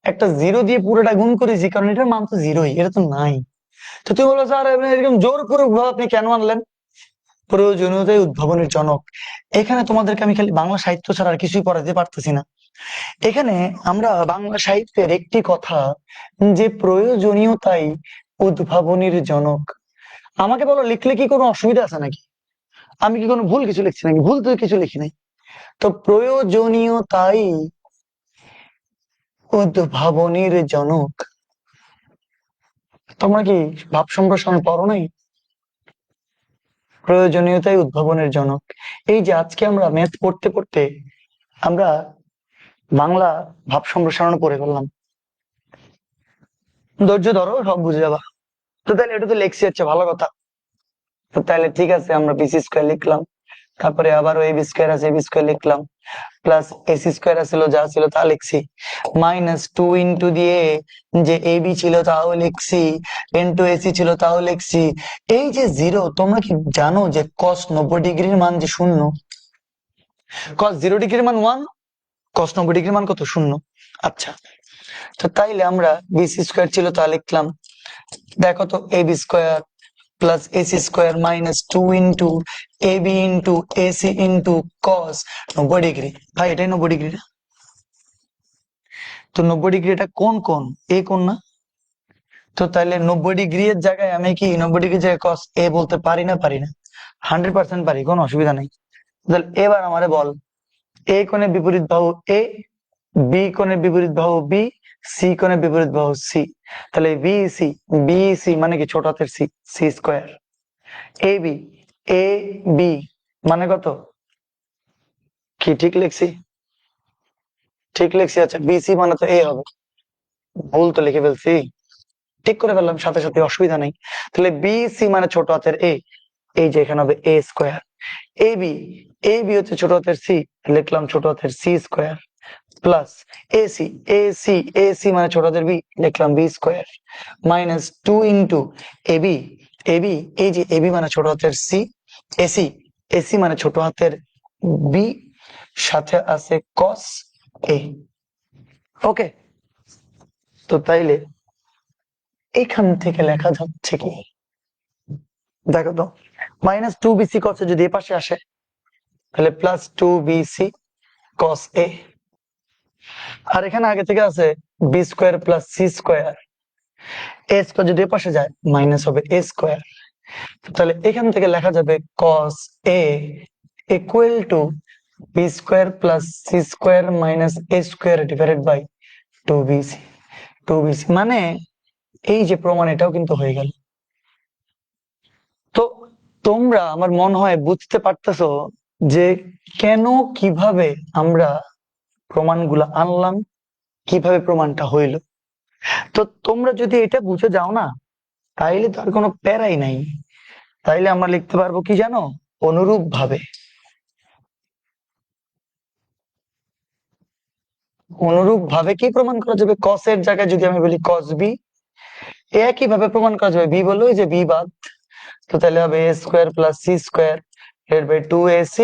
একটা জিরো দিয়ে পুরোটা গুণ করেছি, কারণ এটার মান তো জিরোই, এটা তো নাই। তো তুমি বলো স্যার এরকম জোর করে আপনি কেন আনলেন? প্রয়োজনীয়তাই উদ্ভাবনের জনক। এখানে তোমাদেরকে আমি খালি বাংলা সাহিত্য ছাড়া আর কিছুই পড়াতে পারতেছি না। এখানে আমরা বাংলা সাহিত্যের একটি কথা, যে প্রয়োজনীয়তাই উদ্ভাবনের জনক। আমাকে বলো লিখলে কি কোনো অসুবিধা আছে নাকি? আমি কি কোনো ভুল কিছু লিখছি নাকি? ভুল তো কিছু লিখি নাই। তো প্রয়োজনীয়তাই উদ্ভাবনের জনক। তোমরা কি ভাব সম্প্রসারণ পড়ো নাই? প্রয়োজনীয়তাই উদ্ভাবনের জনক। এই যে আজকে আমরা ম্যাথ পড়তে পড়তে আমরা বাংলা ভাব সম্প্রসারণ পড়ে ফেললাম। ধৈর্য ধরো, সব বুঝে যাবা। তো তাহলে এটা তো লেখছি, হচ্ছে ভালো কথা। তো তাহলে ঠিক আছে, আমরা বিসি স্কোয়ার লিখলাম, তারপরে আবার এবি স্কোয়ার আছে এবি স্কোয়ার লিখলাম, প্লাস এসি স্কোয়ার আছিল যা ছিল তা লিখছি, -2 ইন্টু দিয়ে যে এবি ছিল তাও লিখছি, ইন্টু এসি ছিল তাও লিখছি। এই যে জিরো, তোমরা কি জানো যে কস 90 ডিগ্রির মান যে 0, কস 0 ডিগ্রির মান 1, কস 90 ডিগ্রির মান কত? 0। আচ্ছা, তো তাইলে আমরা বিসি স্কোয়ার ছিল তা লিখলাম, দেখো তো AB square plus AC square -2 into AB into AC into cos 90 degree. ভাই এটাই 90 ডিগ্রি না? তো 90 ডিগ্রি এটা কোন কোন? এ কোন না? তো তাহলে 90 ডিগ্রি এর জায়গায় আমি কি 90 ডিগ্রির জায়গায় কস এ বলতে পারি না? পারি না? 100% পারি, কোনো অসুবিধা নেই। তাহলে এবার আমারে বল, এ কোণের বিপরীত বাহু এ, বি কোণের বিপরীত বাহু বি, সি কোণের বিপরীত বাহু সি। তাহলে বিসি, বিসি মানে কি ছোট হাতের C, C square. A B, A B মানে কত? কি ঠিক লিখছি? ঠিক লিখছি। আচ্ছা বিসি মানে তো এ হবে, ভুল তো লিখে ফেলছি, ঠিক করে ফেললাম সাথে সাথে, অসুবিধা নেই। তাহলে বিসি মানে ছোট হাতের এ, এই যে এখানে হবে A square. A B, A B হচ্ছে ছোট হাতের সি, লিখলাম ছোট হাতের C square, plus AC, AC AC মানে ছোট হাতের বি, লিখলাম B square, -2 into AB, AB এই যে এবি মানে ছোট হাতের সি, এসি, এসি মানে ছোট হাতের বি, সাথে আছে কস এ। ওকে, তো তাইলে এখান থেকে লেখা যাচ্ছে কি, দেখো তো, -2 BC কস এ যদি এ পাশে আসে তাহলে +2 BC কস এ, আর এখানে আগে থেকে আছে B square plus C square, A square যদি এ পাশে যায় মাইনাস হবে এ স্কোয়ার। তাহলে এখান থেকে লেখা যাবে cos A equal to B square plus C square minus A square divided by 2 BC। 2 BC মানে এই যে প্রমাণ, এটাও কিন্তু হয়ে গেল। তো তোমরা আমার মনে হয় বুঝতে পারতেছো যে কেন, কিভাবে আমরা প্রমাণগুলো আনলাম, কিভাবে প্রমাণটা হইল। তো তোমরা যদি এটা বুঝে যাও না, তাইলে তো আর কোনো প্যারাই নাই। তাইলে আমরা লিখতে পারবো কি জানো? অনুরূপ ভাবে, অনুরূপ ভাবে কি প্রমাণ করা যাবে? কস এর জায়গায় যদি আমি বলি কস বি, একই ভাবে প্রমাণ করা যাবে। বি বললো যে বি বাদ, তো তাহলে হবে A square plus C square divided by 2AC,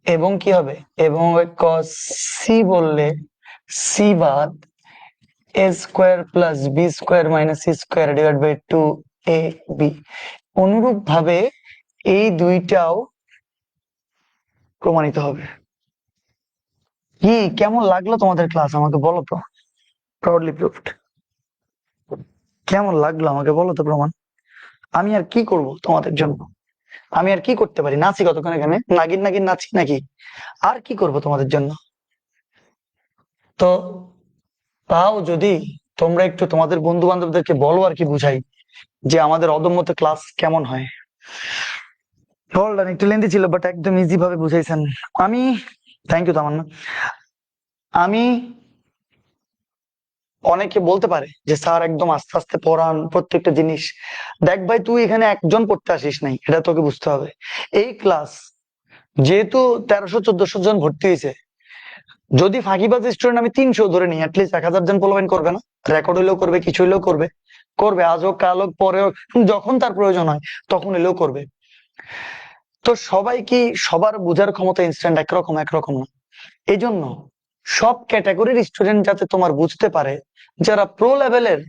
এবং কি হবে, এবং কস সি বললে সি বাদ, A square plus B square minus C square divide by 2AB। অনুরূপ ভাবে এই দুইটাও প্রমাণিত হবে। কি কেমন লাগলো তোমাদের ক্লাস আমাকে বলো তো? Proudly proved. কেমন লাগলো আমাকে বলো তো প্রমাণ? আমি আর কি করব তোমাদের জন্য? আমি আর কি করতে পারি? নাচি কতক্ষণ এখানে, নাগিন নাগিন নাচি নাকি? আর কি করব তোমাদের জন্য? তো তাও যদি তোমরা একটু তোমাদের বন্ধু বান্ধবদেরকে বলো আর কি, বুঝাই যে আমাদের অদম্যত ক্লাস কেমন হয়। হোল্ড অন, একটু লেন্দি ছিল বাট একদম ইজি ভাবে বুঝাইছেন। আমি থ্যাংক ইউ তামান্না। আমি অনেকে বলতে পারে যে স্যার একদম আস্তে আস্তে পড়ান প্রত্যেকটা জিনিস। দেখ ভাই, তুই এখানে একজন পড়তে আসিস নাই, এটা তোকে বুঝতে হবে। এই ক্লাস যেহেতু 1300-1400 জন ভর্তি হয়েছে, যদি ফাঁকিবাজ স্টুডেন্ট আমি 300 ধরে নিই, অ্যাটলিস্ট 1000 জন পোলাপাইন করবে না? রেকর্ড হইলেও করবে, কিছু হইলেও করবে, করবে আজ হোক কাল হোক পরে হোক, যখন তার প্রয়োজন হয় তখন এলেও করবে। তো সবাই কি সবার বোঝার ক্ষমতা ইনস্ট্যান্ট একরকম না। এই জন্য সব ক্যাটাগরির স্টুডেন্ট যাতে তোমার বুঝতে পারে, যারা প্রো লেভেলের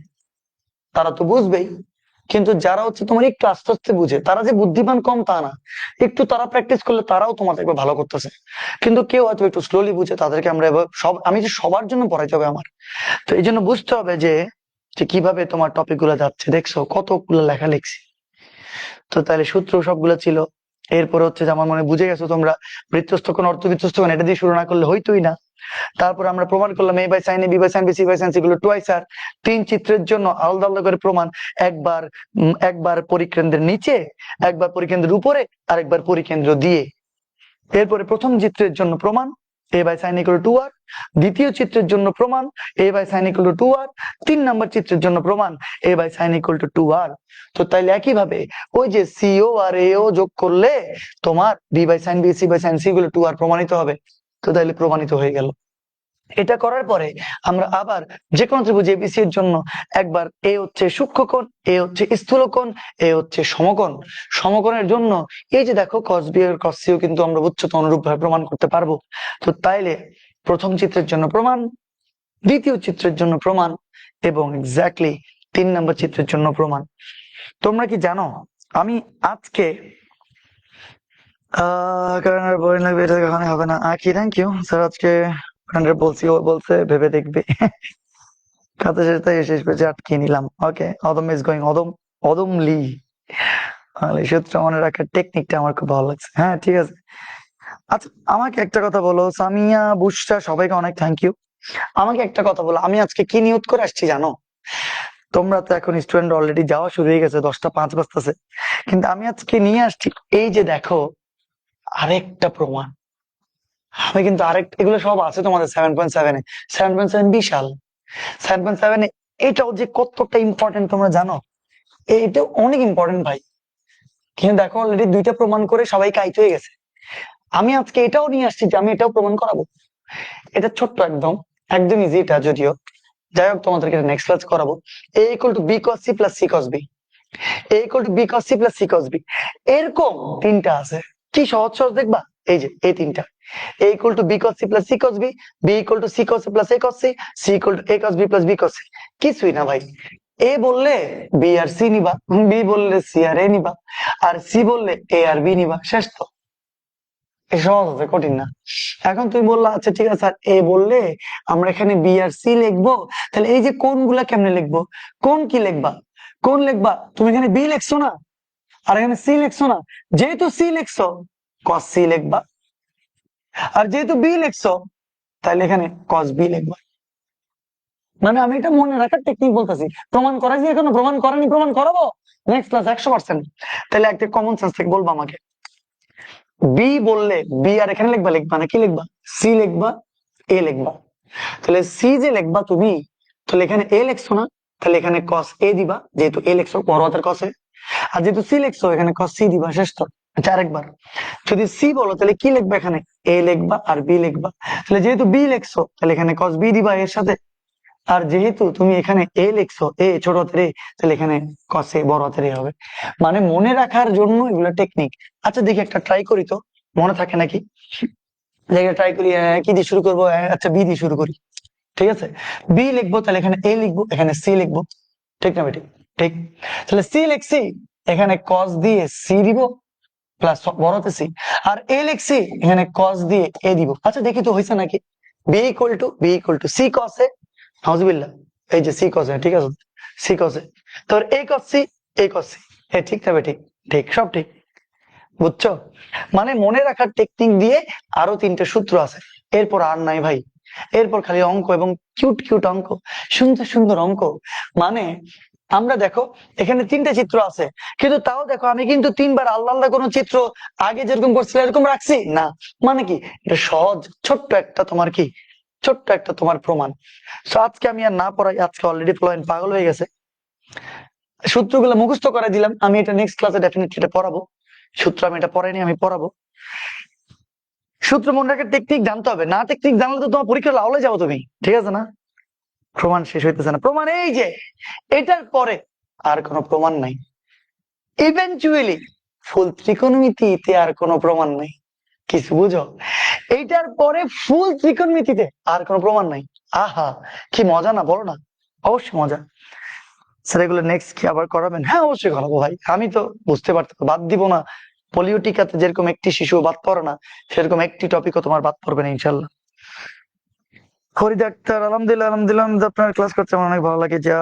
তারা তো বুঝবেই, কিন্তু যারা হচ্ছে তোমার একটু আস্তে আস্তে বুঝে, তারা যে বুদ্ধিমান কম তা না, একটু তারা প্র্যাকটিস করলে তারাও তোমার দেখবে ভালো করতেছে। কিন্তু কেউ হয়তো একটু স্লোলি বুঝে, তাদেরকে আমরা আমি যে সবার জন্য পড়াইতে হবে আমার, তো এই জন্য বুঝতে হবে যে যে কিভাবে তোমার টপিক গুলো যাচ্ছে। দেখছো কতগুলো লেখা লিখছি, তো তাহলে সূত্র সবগুলো ছিল। এরপর হচ্ছে যে আমার মনে বুঝে গেছো তোমরা, বৃত্তস্থ কোণ অর্থ বৃত্তস্থ কোণ এটা দিয়ে শুরু না করলে হইতোই না। তারপর আমরা প্রমাণ করলাম a by sine A, b by sine B, c by sine C এগুলো টুয়াইস আর। 3 চিত্রের জন্য আলাদা আলাদা করে প্রমাণ, একবার একবার পরিকেন্দ্রের নিচে, একবার পরিকেন্দ্রের উপরে, আর একবার পরিকেন্দ্র দিয়ে। এরপরে প্রথম চিত্রের জন্য প্রমাণ a by sine equal to R, দ্বিতীয় চিত্রের জন্য প্রমাণ a by sine equal to R, 3 নম্বর চিত্রের জন্য প্রমাণ a by sine equal to R. তো তাইলে একইভাবে ওই যে সিও আর এও যোগ করলে তোমার b by sine B, C by sine C গুলো 2r প্রমাণিত হবে। তো তাইলে প্রমাণিত হয়ে গেল। এটা করার পরে আমরা আবার যে কোনো ত্রিভুজ এবিসি এর জন্য একবার এ হচ্ছে সূক্ষ্মকোণ, এ হচ্ছে স্থূলকোণ, এ হচ্ছে সমকোণ। সমকোণের জন্য এই যে দেখো cos বি আর cos সিও কিন্তু আমরা উচ্চত অনুরূপ ভাবে প্রমাণ করতে পারবো। তো তাইলে প্রথম চিত্রের জন্য প্রমাণ, দ্বিতীয় চিত্রের জন্য প্রমাণ, এবং এক্স্যাক্টলি 3 নম্বর চিত্রের জন্য প্রমাণ। তোমরা কি জানো আমি আজকে বই লাগবে, এটা কখনোই হবে না কি? Thank you sir. আজকে বলছি, ও বলছে ভেবে দেখবে। খাতা শেষ পেজে আটকে নিলাম। ওকে, অদম ইজ গোয়িং, অদম অদমলি। এই সূত্র মনে রাখার টেকনিকটা আমার খুব ভালো লাগছে। হ্যাঁ ঠিক আছে। আচ্ছা আমাকে একটা কথা বলো, সামিয়া বুশরা সবাইকে অনেক থ্যাংক ইউ। আমাকে একটা কথা বলো, আমি আজকে কি নিয়ত করে আসছি জানো? তোমরা তো এখন স্টুডেন্ট অলরেডি যাওয়া শুরু হয়ে গেছে, 10টা 5 বাজতেছে, কিন্তু আমি আজকে নিয়ে আসছি এই যে দেখো আরেকটা প্রমাণ। আমি কিন্তু আরেকটা, এগুলো সব আছে তোমাদের 7.7-এ। 7.7 বিশাল। 7.7-এ এটাও যে কতটা ইম্পর্টেন্ট তোমরা জানো? এটা অনেক ইম্পর্টেন্ট ভাই। কিন্তু দেখো অলরেডি 2টা প্রমাণ করে সবাই কাইট হয়ে গেছে। আমি আজকে এটাও নিয়ে আসছি যে আমি এটাও প্রমাণ করাবো। এটা ছোট্ট একদম, একদম ইজি এটা যদিও। যাই হোক তোমাদেরকে নেক্সট ক্লাস করাবো। a equal to B cos C plus C cos B, a equal to B cos C plus C cos B, এরকম 3টা আছে। কি সহজ সহজ দেখবা, এই যে এই 3টা। a equal to B cos C plus C cos B, b equal to C cos C plus a cos C, c equal to a cos B plus b cos C. কিছুই না ভাই, এ বললে B আর C নিবা, B বললে C আর A নিবা, আর সি বললে এ আর বি নিবা, শেষ তো। সহজ আছে, কঠিন না। এখন তুমি বললা আচ্ছা ঠিক আছে স্যার, এ বললে আমরা এখানে বি আর সি লিখবো, তাহলে এই যে কোন গুলা কেমনে লিখবো? কোন কি লিখবা? কোন লিখবা? তুমি এখানে বি লিখছো না, আর এখানে সি লিখছো না। যেহেতু সি লিখছো কস সি লিখবা, আর যেহেতু বি লিখছো তাহলে এখানে কস বি লিখবা। মানে আমি এটা মনে রাখার টেকনিক বলতেছি। প্রমাণ করাইছি এখনো? প্রমাণ করেনি? প্রমাণ করাবো নেক্সট ক্লাস 100%। তাহলে একটা কমন সেন্স থেকে বলবো আমাকে, বি বললে বি আর এখানে লিখবা, লিখবা না কি লিখবা? সি লিখবা, এ লিখবা। তাহলে সি যে লিখবা তুমি, তাহলে এখানে এ লিখছো না, তাহলে এখানে কস এ দিবা, যেহেতু এ লিখছো বড় হাতের কসে। আর যেহেতু সি লিখছো এখানে কস সি দিবা, শেষ তো। আচ্ছা আরেকবার, যদি সি বলো তাহলে কি লিখবা? এখানে এ লিখবা আর বি লিখবা। তাহলে যেহেতু বি লিখছো তাহলে এখানে কস বি দিবা এর সাথে। আর যেহেতু তুমি এখানে এ লিখছো, এ ছোট হাতের এ, তাহলে এখানে কস এ বড় হাতের এ হবে। মানে মনে রাখার জন্য এগুলো টেকনিক। আচ্ছা দেখি একটা ট্রাই করি তো, মনে থাকে নাকি। দেখে ট্রাই করি, কি দিয়ে শুরু করবো? আচ্ছা বি দিয়ে শুরু করি। ঠিক আছে, বি লিখবো, তাহলে এখানে এ লিখবো, এখানে সি লিখবো, ঠিক না বেটি? ঠিক। তাহলে সি লিখছি, এখানে কস দিয়ে সি দিব প্লাস বড়তে সি, আর এ লিখছি এখানে কস দিয়ে এ দিব। আচ্ছা দেখি তো হয়েছে নাকি। B equal to C cos এ, হাউজবিল্লাহ, এই যে সি কস এ, ঠিক আছে, সি কস এ। তোর এ কস সি, এ কস সি, ঠিক না বেটি? ঠিক, সব ঠিক। বুঝছো? মানে মনে রাখার টেকনিক দিয়ে আরো 3টে সূত্র আছে, এরপর আর নাই ভাই। এরপর খালি অঙ্ক এবং কিউট কিউট অঙ্ক, সুন্দর সুন্দর অঙ্ক। মানে আমরা দেখো এখানে 3টে চিত্র আছে, কিন্তু তাও দেখো আমি কিন্তু 3বার আলাদা আলাদা কোনো চিত্র আগে যেরকম করছিলাম এরকম রাখছি না। মানে কি, এটা সহজ ছোট্ট একটা তোমার কি, ছোট্ট একটা তোমার প্রমাণ। তো আজকে আমি আর না পড়াই, আজকে অলরেডি ফ্লোয়েন্ট পাগল হয়ে গেছে, সূত্রগুলো মুখস্থ করে দিলাম। আমি এটা নেক্সট ক্লাসে ডেফিনেটলি এটা পড়াবো। সূত্র আমি এটা পড়াইনি, আমি পড়াবো। সূত্র মনে রাখার টেকনিক জানতে হবে, না টেকনিক জানলে তো তোমার পরীক্ষা লাউলে যাবো তুমি, ঠিক আছে না? প্রমাণ শেষ হইতেছে না, প্রমাণ এই যে এটার পরে আর কোনো প্রমাণ নাই। ইভেনচুয়ালি ফুল ত্রিকোণমিতিতে আর কোনো প্রমাণ নাই, কিছু বুঝো? এইটার পরে ফুল ত্রিকোণমিতিতে আর কোনো প্রমাণ নাই। আহা, কি মজা না, বলো না? অবশ্যই মজা। স্যার এগুলো নেক্সট কি আবার করাবেন? হ্যাঁ অবশ্যই করাবো ভাই, আমি তো বুঝতে পারতেছি, বাদ দিব না। পোলিও টিকাতে যেরকম একটি শিশু বাদ পড়ে না, সেরকম একটি টপিকও তোমার বাদ পড়বে না ইনশাল্লাহ। ফরিদ আক্তার, আলহামদুলিল্লাহ আলহামদুলিল্লাহ, আপনার ক্লাস করতে আমার অনেক ভালো লাগে, যা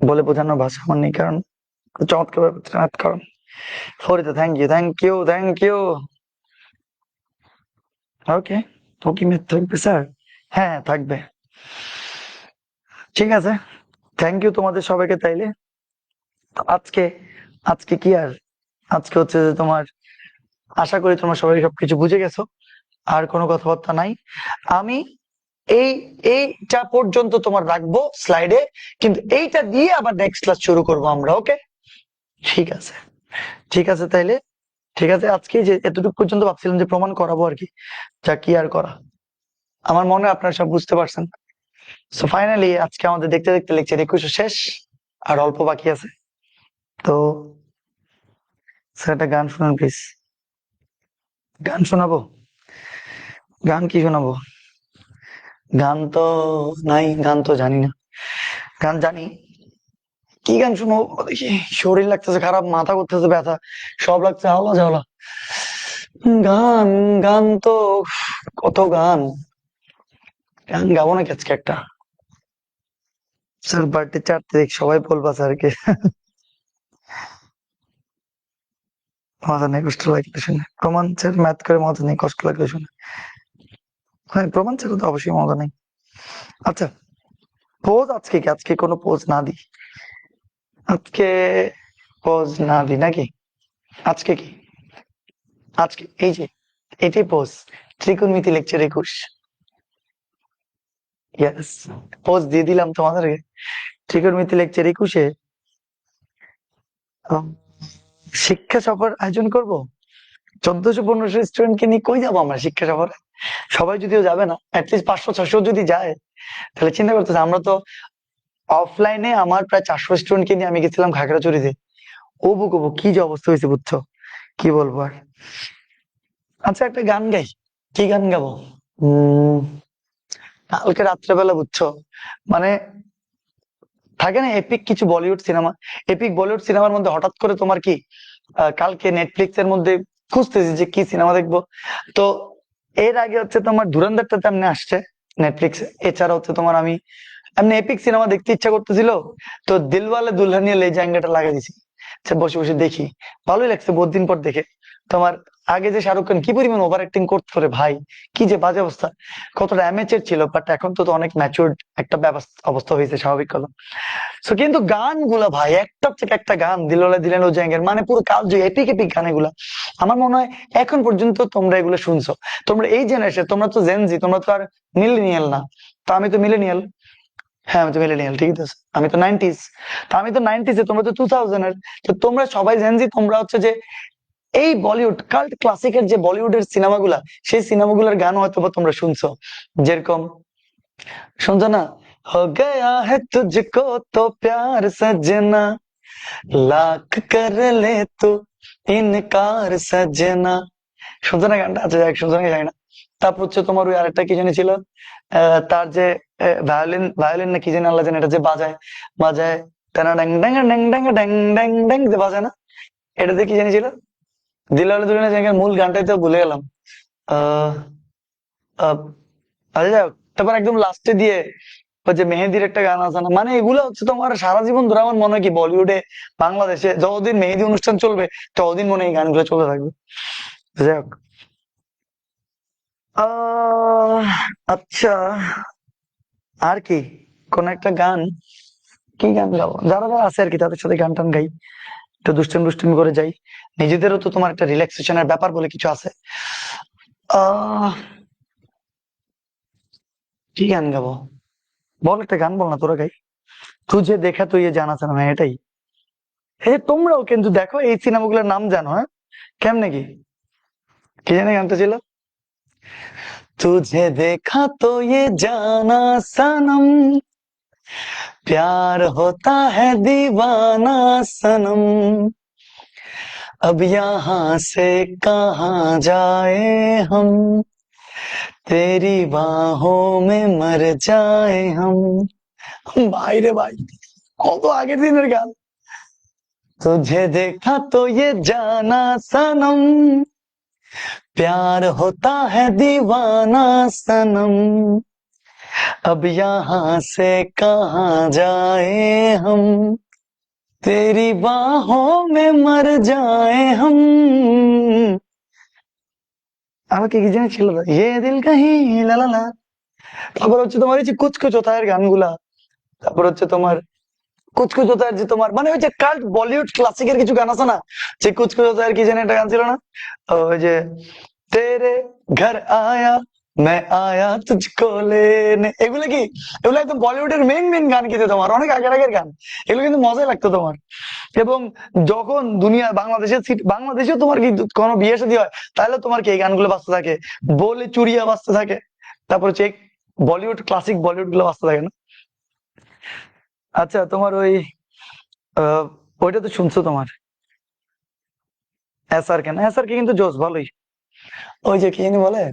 বলে বোঝানোর ভাষা আমার নেই, কারণ চমৎকার চমৎকার। Farida, thank you thank you thank you. Okay, okay মিথ থাকবে স্যার? হ্যাঁ থাকবে, ঠিক আছে। থ্যাংক ইউ তোমাদের সবাইকে। তাইলে আজকে, আজকে কি আর, আজকে হচ্ছে যে তোমার, আশা করি তোমরা সবাই সবকিছু বুঝে গেছো, আর কোনো কথাবার্তা নাই। আমি এই এইটা পর্যন্ত তোমার রাখবো স্লাইডে, কিন্তু এইটা দিয়ে আবার নেক্সট ক্লাস শুরু করবো আমরা, ওকে? ঠিক আছে, ঠিক আছে তাইলে, ঠিক আছে। আজকে যে এতটুকু পর্যন্ত ভাবছিলাম যে প্রমাণ করাবো আর কি, যা কি আর করা। আমার মনে হয় আপনারা সব বুঝতে পারছেন। সো ফাইনালি আজকে আমাদের দেখতে দেখতে লেকচার 21 শেষ, আর অল্প বাকি আছে। তো স্যার একটা গান শোনান প্লিজ। গান শোনাবো? গান কি শোনাবো? গান তো নাই, গান তো জানি না। গান জানি, কি গান শোনাবো দেখি? শরীর লাগতেছে খারাপ, মাথা করতেছে ব্যথা, সব লাগছে হাওলা ঝাওলা। গান, গান তো কত গান, গান গাবো নাকি আজকে একটা? স্যার বার্থডে 4 তারিখ, সবাই বলবা স্যারকে। মজা নেই, কষ্ট লাগলে শুনে। প্রমাণ স্যার ম্যাথ করে মজা নেই, কষ্ট লাগলে শুনে। হ্যাঁ প্রমাণ স্যার তো অবশ্যই মজা নেই। আচ্ছা, পোজ আজকে কি, আজকে কোনো পোজ না দিই? আজকে পোজ না দিই নাকি? আজকে কি, আজকে এই যে এটাই পোজ, ত্রিকোণমিতি লেকচার 21। ইয়েস, পোজ দিয়ে দিলাম তোমাদেরকে। ত্রিকোণমিতি লেকচার 21-এ শিক্ষা সফর আয়োজন করব। 1400-1500 স্টুডেন্টকে নিয়ে কই যাবো আমরা শিক্ষা সফরে? সবাই যদিও যাবে না, অ্যাটলিস্ট 500-600 যদি যায়, তাহলে চিন্তা করতেছে। আমরা তো অফলাইনে আমার প্রায় 400 স্টুডেন্টকে নিয়ে আমি গেছিলাম খাগড়াছড়িতে। ও বুক কি যে অবস্থা হয়েছে বুঝছো, কি বলবো আর। আচ্ছা একটা গান গাই, কি গান গাবো? উম কালকে রাত্রেবেলা বুঝছো, মানে থাকে না এপিক কিছু বলিউড সিনেমা, এপিক বলিউড সিনেমার মধ্যে হঠাৎ করে তোমার কি, কালকে নেটফ্লিক্স এর মধ্যে খুঁজতেছি যে কি সিনেমা দেখবো। তো এর আগে হচ্ছে তোমার ধুরন্ধরটা তেমনি আসছে নেটফ্লিক্সে, এছাড়া হচ্ছে তোমার আমি এমনি এপিক সিনেমা দেখতে ইচ্ছা করতেছিল, তো দিলওয়ালে দুলহানিয়া লে জায়েঙ্গেটা লাগিয়ে দিছি। আচ্ছা বসে বসে দেখি, ভালোই লাগছে বহুত দিন পর দেখে। তোমার আগে যে শাহরুখ খান কি পরিমাণ ওভার অ্যাক্টিং করতে পারে ভাই, কি যে বাজে অবস্থা, কতটা অ্যামেচার ছিল, বাট এখন তো অনেক ম্যাচুরড একটা অবস্থা হয়েছে, স্বাভাবিক কথা। তো কিন্তু গানগুলা ভাই একটার থেকে একটা গান, দিলওয়ালে দিলেন ও জায়েঙ্গের, মানে পুরো কাল যে এপিক এপিক গান এগুলা। আমার মনে হয় এখন পর্যন্ত তোমরা এগুলো শুনছো, তোমরা এই জেনারেশন, তোমরা তো জেনজি, তোমরা তো আর মিলেনিয়াল না। তো আমি তো মিলেনিয়াল, হ্যাঁ আমি তো মিলেনিয়াল, ঠিক আছে। আমি তো 90s, তো আমি তো 90s, তোমরা তো 2000 এর। তো তোমরা সবাই জেনজি, তোমরা হচ্ছে যে এই বলিউড কাল্ট ক্লাসিকের যে বলিউডের সিনেমাগুলা, সেই সিনেমাগুলোর গান হয়তো বা তোমরা শুনছো। যেরকম শুনছো না, हो गया है तुझको तो प्यार सजना, लाख कर ले तू इनकार सजना। শুনছো না গানটা? আচ্ছা যাক, শুনছো নাকি জানি না। তারপর হচ্ছে তোমার ওই আরেকটা কি জানি ছিল, তার যে ভায়োলিন, ভায়োলিন না কি জানি আল্লাহ জানে, এটা যে বাজায়, বাজায় টানা ড্যাং ড্যাং ড্যাং ড্যাং ড্যাং ড্যাং ড্যাং যে বাজায় না, এটাতে কি জানি ছিল, দিলওয়ালে দুলহানিয়া জায়েঙ্গে মূল গানটাই তো ভুলে গেলাম। আহ আহ, আচ্ছা যাক, তারপর একদম লাস্টে দিয়ে ওই যে মেহেদির একটা গান আছে না, মানে এগুলো হচ্ছে তোমার সারা জীবন ধরে আমার মনে হয় কি বলিউডে বাংলাদেশে যতদিন মেহেদি অনুষ্ঠান চলবে ততদিন মনে হয় এই গানগুলো চলে থাকবে। যাই হোক, আহ আচ্ছা, আর কি কোন একটা গান, কি গান গাবো, যারা যারা আছে আর কি তাদের সাথে গান টান গাই, একটু দুষ্টুমি দুষ্টুমি করে যাই, নিজেদেরও তো তোমার একটা রিল্যাক্সেশনের ব্যাপার বলে কিছু আছে। আহ কি গান গাবো, বল একটা গান বল না, তোরা গাই। তুঝে দেখা তো ইয়ে জানা না, এটাই। এই তোমরাও কিন্তু দেখো এই সিনেমাগুলোর নাম জানো, হ্যাঁ, কেমনে কি, কি জানি গানটা ছিল, तुझे देखा तो ये जाना सनम, प्यार होता है दीवाना सनम, अब यहाँ से कहाँ जाए हम, तेरी बाहों में मर जाए हम। भाई रे भाई, কত আগের দিনের গান। तुझे देखा तो ये जाना सनम, प्यार होता है दीवाना सनम, अब यहाँ से कहाँ जाए हम, तेरी बाहों में मर जाए हम। আমাকে কি জানি ছিল, ये दिल कहीं ला ला ला। তারপর হচ্ছে তোমার এই যে কুছ কুছ হোতা হ্যার গানগুলা, তারপর হচ্ছে তোমার কুছ কুছ হোতা হ্যার যে তোমার মানে ওই যে কাল্ট বলিউড ক্লাসিকের কিছু গান আছে না, যে কুছ কুছ হোতা হ্যার কি জানি একটা গান ছিল না, ওই যে তেরে ঘর আয়া मैं आया तुझको लेने, এগুলো কি, এগুলো একদম বলিউডের মেইন মেইন গান কিন্তু তোমার অনেক আগের আগের গান, এগুলো কিন্তু মজাই লাগতো তোমার। এবং যখন দুনিয়া বাংলাদেশেও তোমার কি কোনো বিয়ে শাদী হয় তাহলে তোমার কি এই গানগুলো বাজতে থাকে, বলে চুরিয়া বাজতে থাকে, তারপর হচ্ছে বলিউড ক্লাসিক বলিউড গুলো বাজতে থাকে না। আচ্ছা তোমার ওই ওইটা তো শুনছো তোমার এসআর কেন, এসআর কে কিন্তু জোস ভালোই, ওই যে কি জানি বলে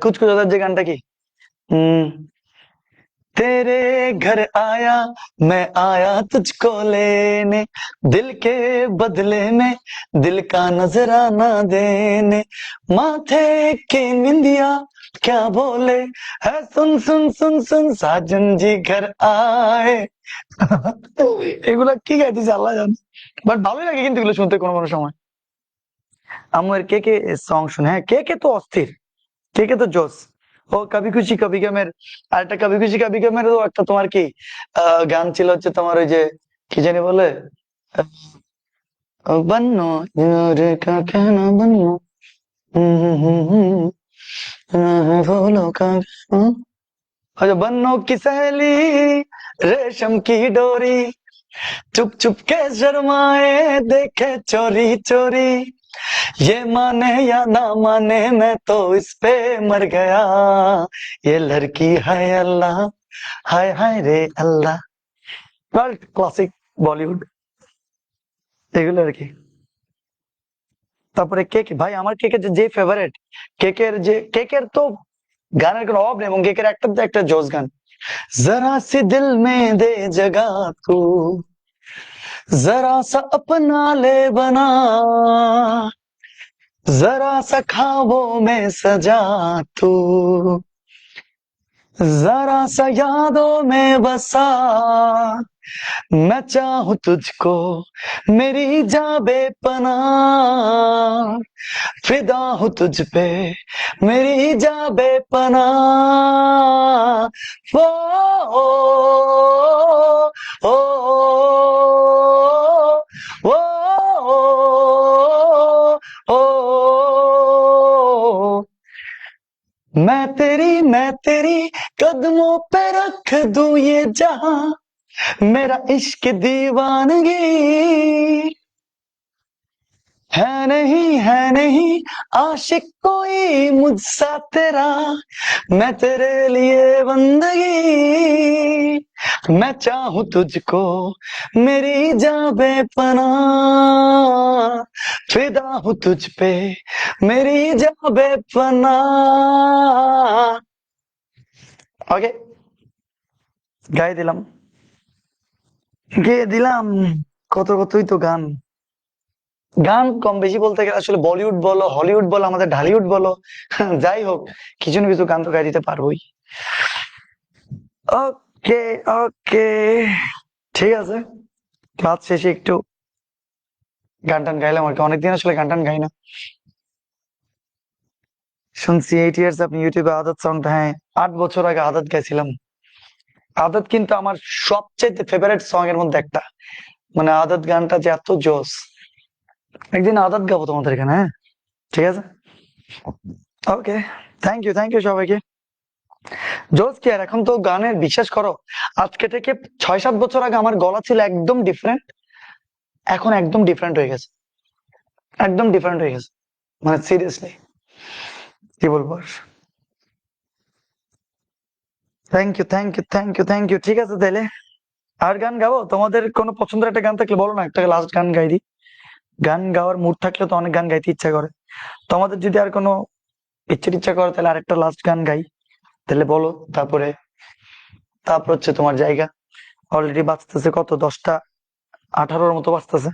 কুচ কুচ হোতার যে গানটা কি, तेरे घर आया मैं आया तुझको लेने, दिल के बदले में दिल का नजराना देने, माथे की निंदिया क्या बोले है, सुन सुन सुन सुन साजन जी घर आए। এগুলা কি গাইতেছে আল্লাহ জানে, বাট ভালোই লাগে কিন্তু এগুলো শুনতে কোনো কোনো সময়। আমার কে কে সং শুনে, হ্যাঁ কে কে তো অস্থির, কে কে তো জোস। ও কবি খুশি কবি গমের, আর একটা কবি খুশি কবি গমের একটা তোমার কি গান ছিল হচ্ছে তোমার ওই যে কি জানি বলে, বন্নো রে কা কেনা বন্নো, बोलो का, अच्छा बन्नो की सहेली रेशम की डोरी, चुप चुप के शर्माए देखे चोरी चोरी, ये माने या ना माने मैं तो इस पे मर गया, ये लड़की है अल्लाह, हाय हाय रे अल्लाह। वर्ल्ड क्लासिक বলিউড এগুলো আর কি। তারপরে কে কে ভাই, আমার কে কে যে ফেভারিট, কেকের যে কেকের তো গানের কোনো অভাব নেই, এবং কেকের একটা একটা জোস গান, जरा सी दिल में दे जगह तू, जरा सा अपना ले बना, जरा सा ख्वाबों में सजा तू, जरा सा यादों में बसा, मैं चाहूं तुझको मेरी जा बेपनाह, फिदा हूं तुझ पे मेरी जा बेपनाह, ओ ओ ओ ओ ओ मैं तेरी कदमों पे रख दूं ये जहां, मेरा इश्क दीवानगी है नहीं आशिक कोई मुझसा तेरा, मैं तेरे लिए बंदगी, मैं चाहूं तुझको मेरी जा बेपनाह, फिदा हूं तुझ पे मेरी जा बेपनाह। ওকে, গায়ে দিলাম, গেয়ে দিলাম, কত কতই তো গান। গান কম বেশি বলতে গেলে আসলে বলিউড বলো হলিউড বলো আমাদের ঢালিউড বলো, যাই হোক কিছু না কিছু গান তো গাই দিতে পারবোই। ওকে ওকে, ঠিক আছে। ক্লাস শেষে একটু গান টান গাইলাম আর কি, অনেকদিন আসলে গান টান গাই না। শুনছি 8 ইয়ার্স আপনি ইউটিউবে আদত সংটা, হ্যাঁ 8 বছর আগে আদত গাইছিলাম। আদত কিন্তু আমার সবচেয়ে ফেভারিট সং এর মধ্যে একটা, মানে আদত গানটা যে এত জোস। একদিন আদত গাবো তোমাদের এখানে, হ্যাঁ ঠিক আছে। ওকে, থ্যাংক ইউ সবাইকে। জোস কি আর, এখন তো গানের বিশ্বাস করো, আজকে থেকে 6-7 বছর আগে আমার গলা ছিল একদম ডিফারেন্ট, এখন একদম ডিফারেন্ট হয়ে গেছে, একদম ডিফারেন্ট হয়ে গেছে, মানে সিরিয়াসলি কি বলবো আর। থ্যাংক ইউ, ঠিক আছে তাইলে। আর গান গাবো? তোমাদের কোনো পছন্দের একটা গান থাকলে বলো না, একটা লাস্ট গান গাই দিই। গান গাওয়ার মুড থাকলে তো অনেক গান গাইতে ইচ্ছা করে। তোমাদের যদি আর কোনো ইচ্ছা করে তাহলে আরেকটা লাস্ট গান গাই, তাহলে বলো। তারপরে তারপর হচ্ছে তোমার জায়গা, অলরেডি বাজতেছে কত, 10টা 18-র মতো বাজতেছে।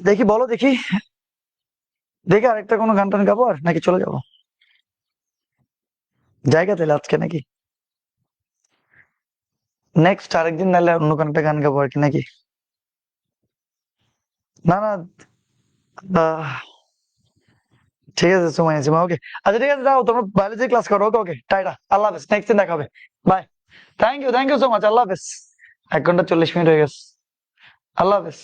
দেখি বলো, দেখি দেখি আরেকটা কোনো গান টান গাবো আর, নাকি চলে যাবো জায়গা তাহলে আজকে, নাকি নেক্সট আরেকদিন নাহলে অন্য কোনো একটা গান গাবো আর কি, নাকি? না না, আহ, ঠিক আছে সময় আছে ওকে। আচ্ছা ঠিক আছে, যাও তোমরা বায়োলজি ক্লাস করো। ওকে ওকে, টাইটা, আল্লাহ হাফেজ, নেক্সট দিন দেখা হবে। Bye. Thank you so much, আল্লাহ হাফেজ। 1 ঘন্টা 40 মিনিট হয়ে গেছে। আল্লাহ হাফেজ।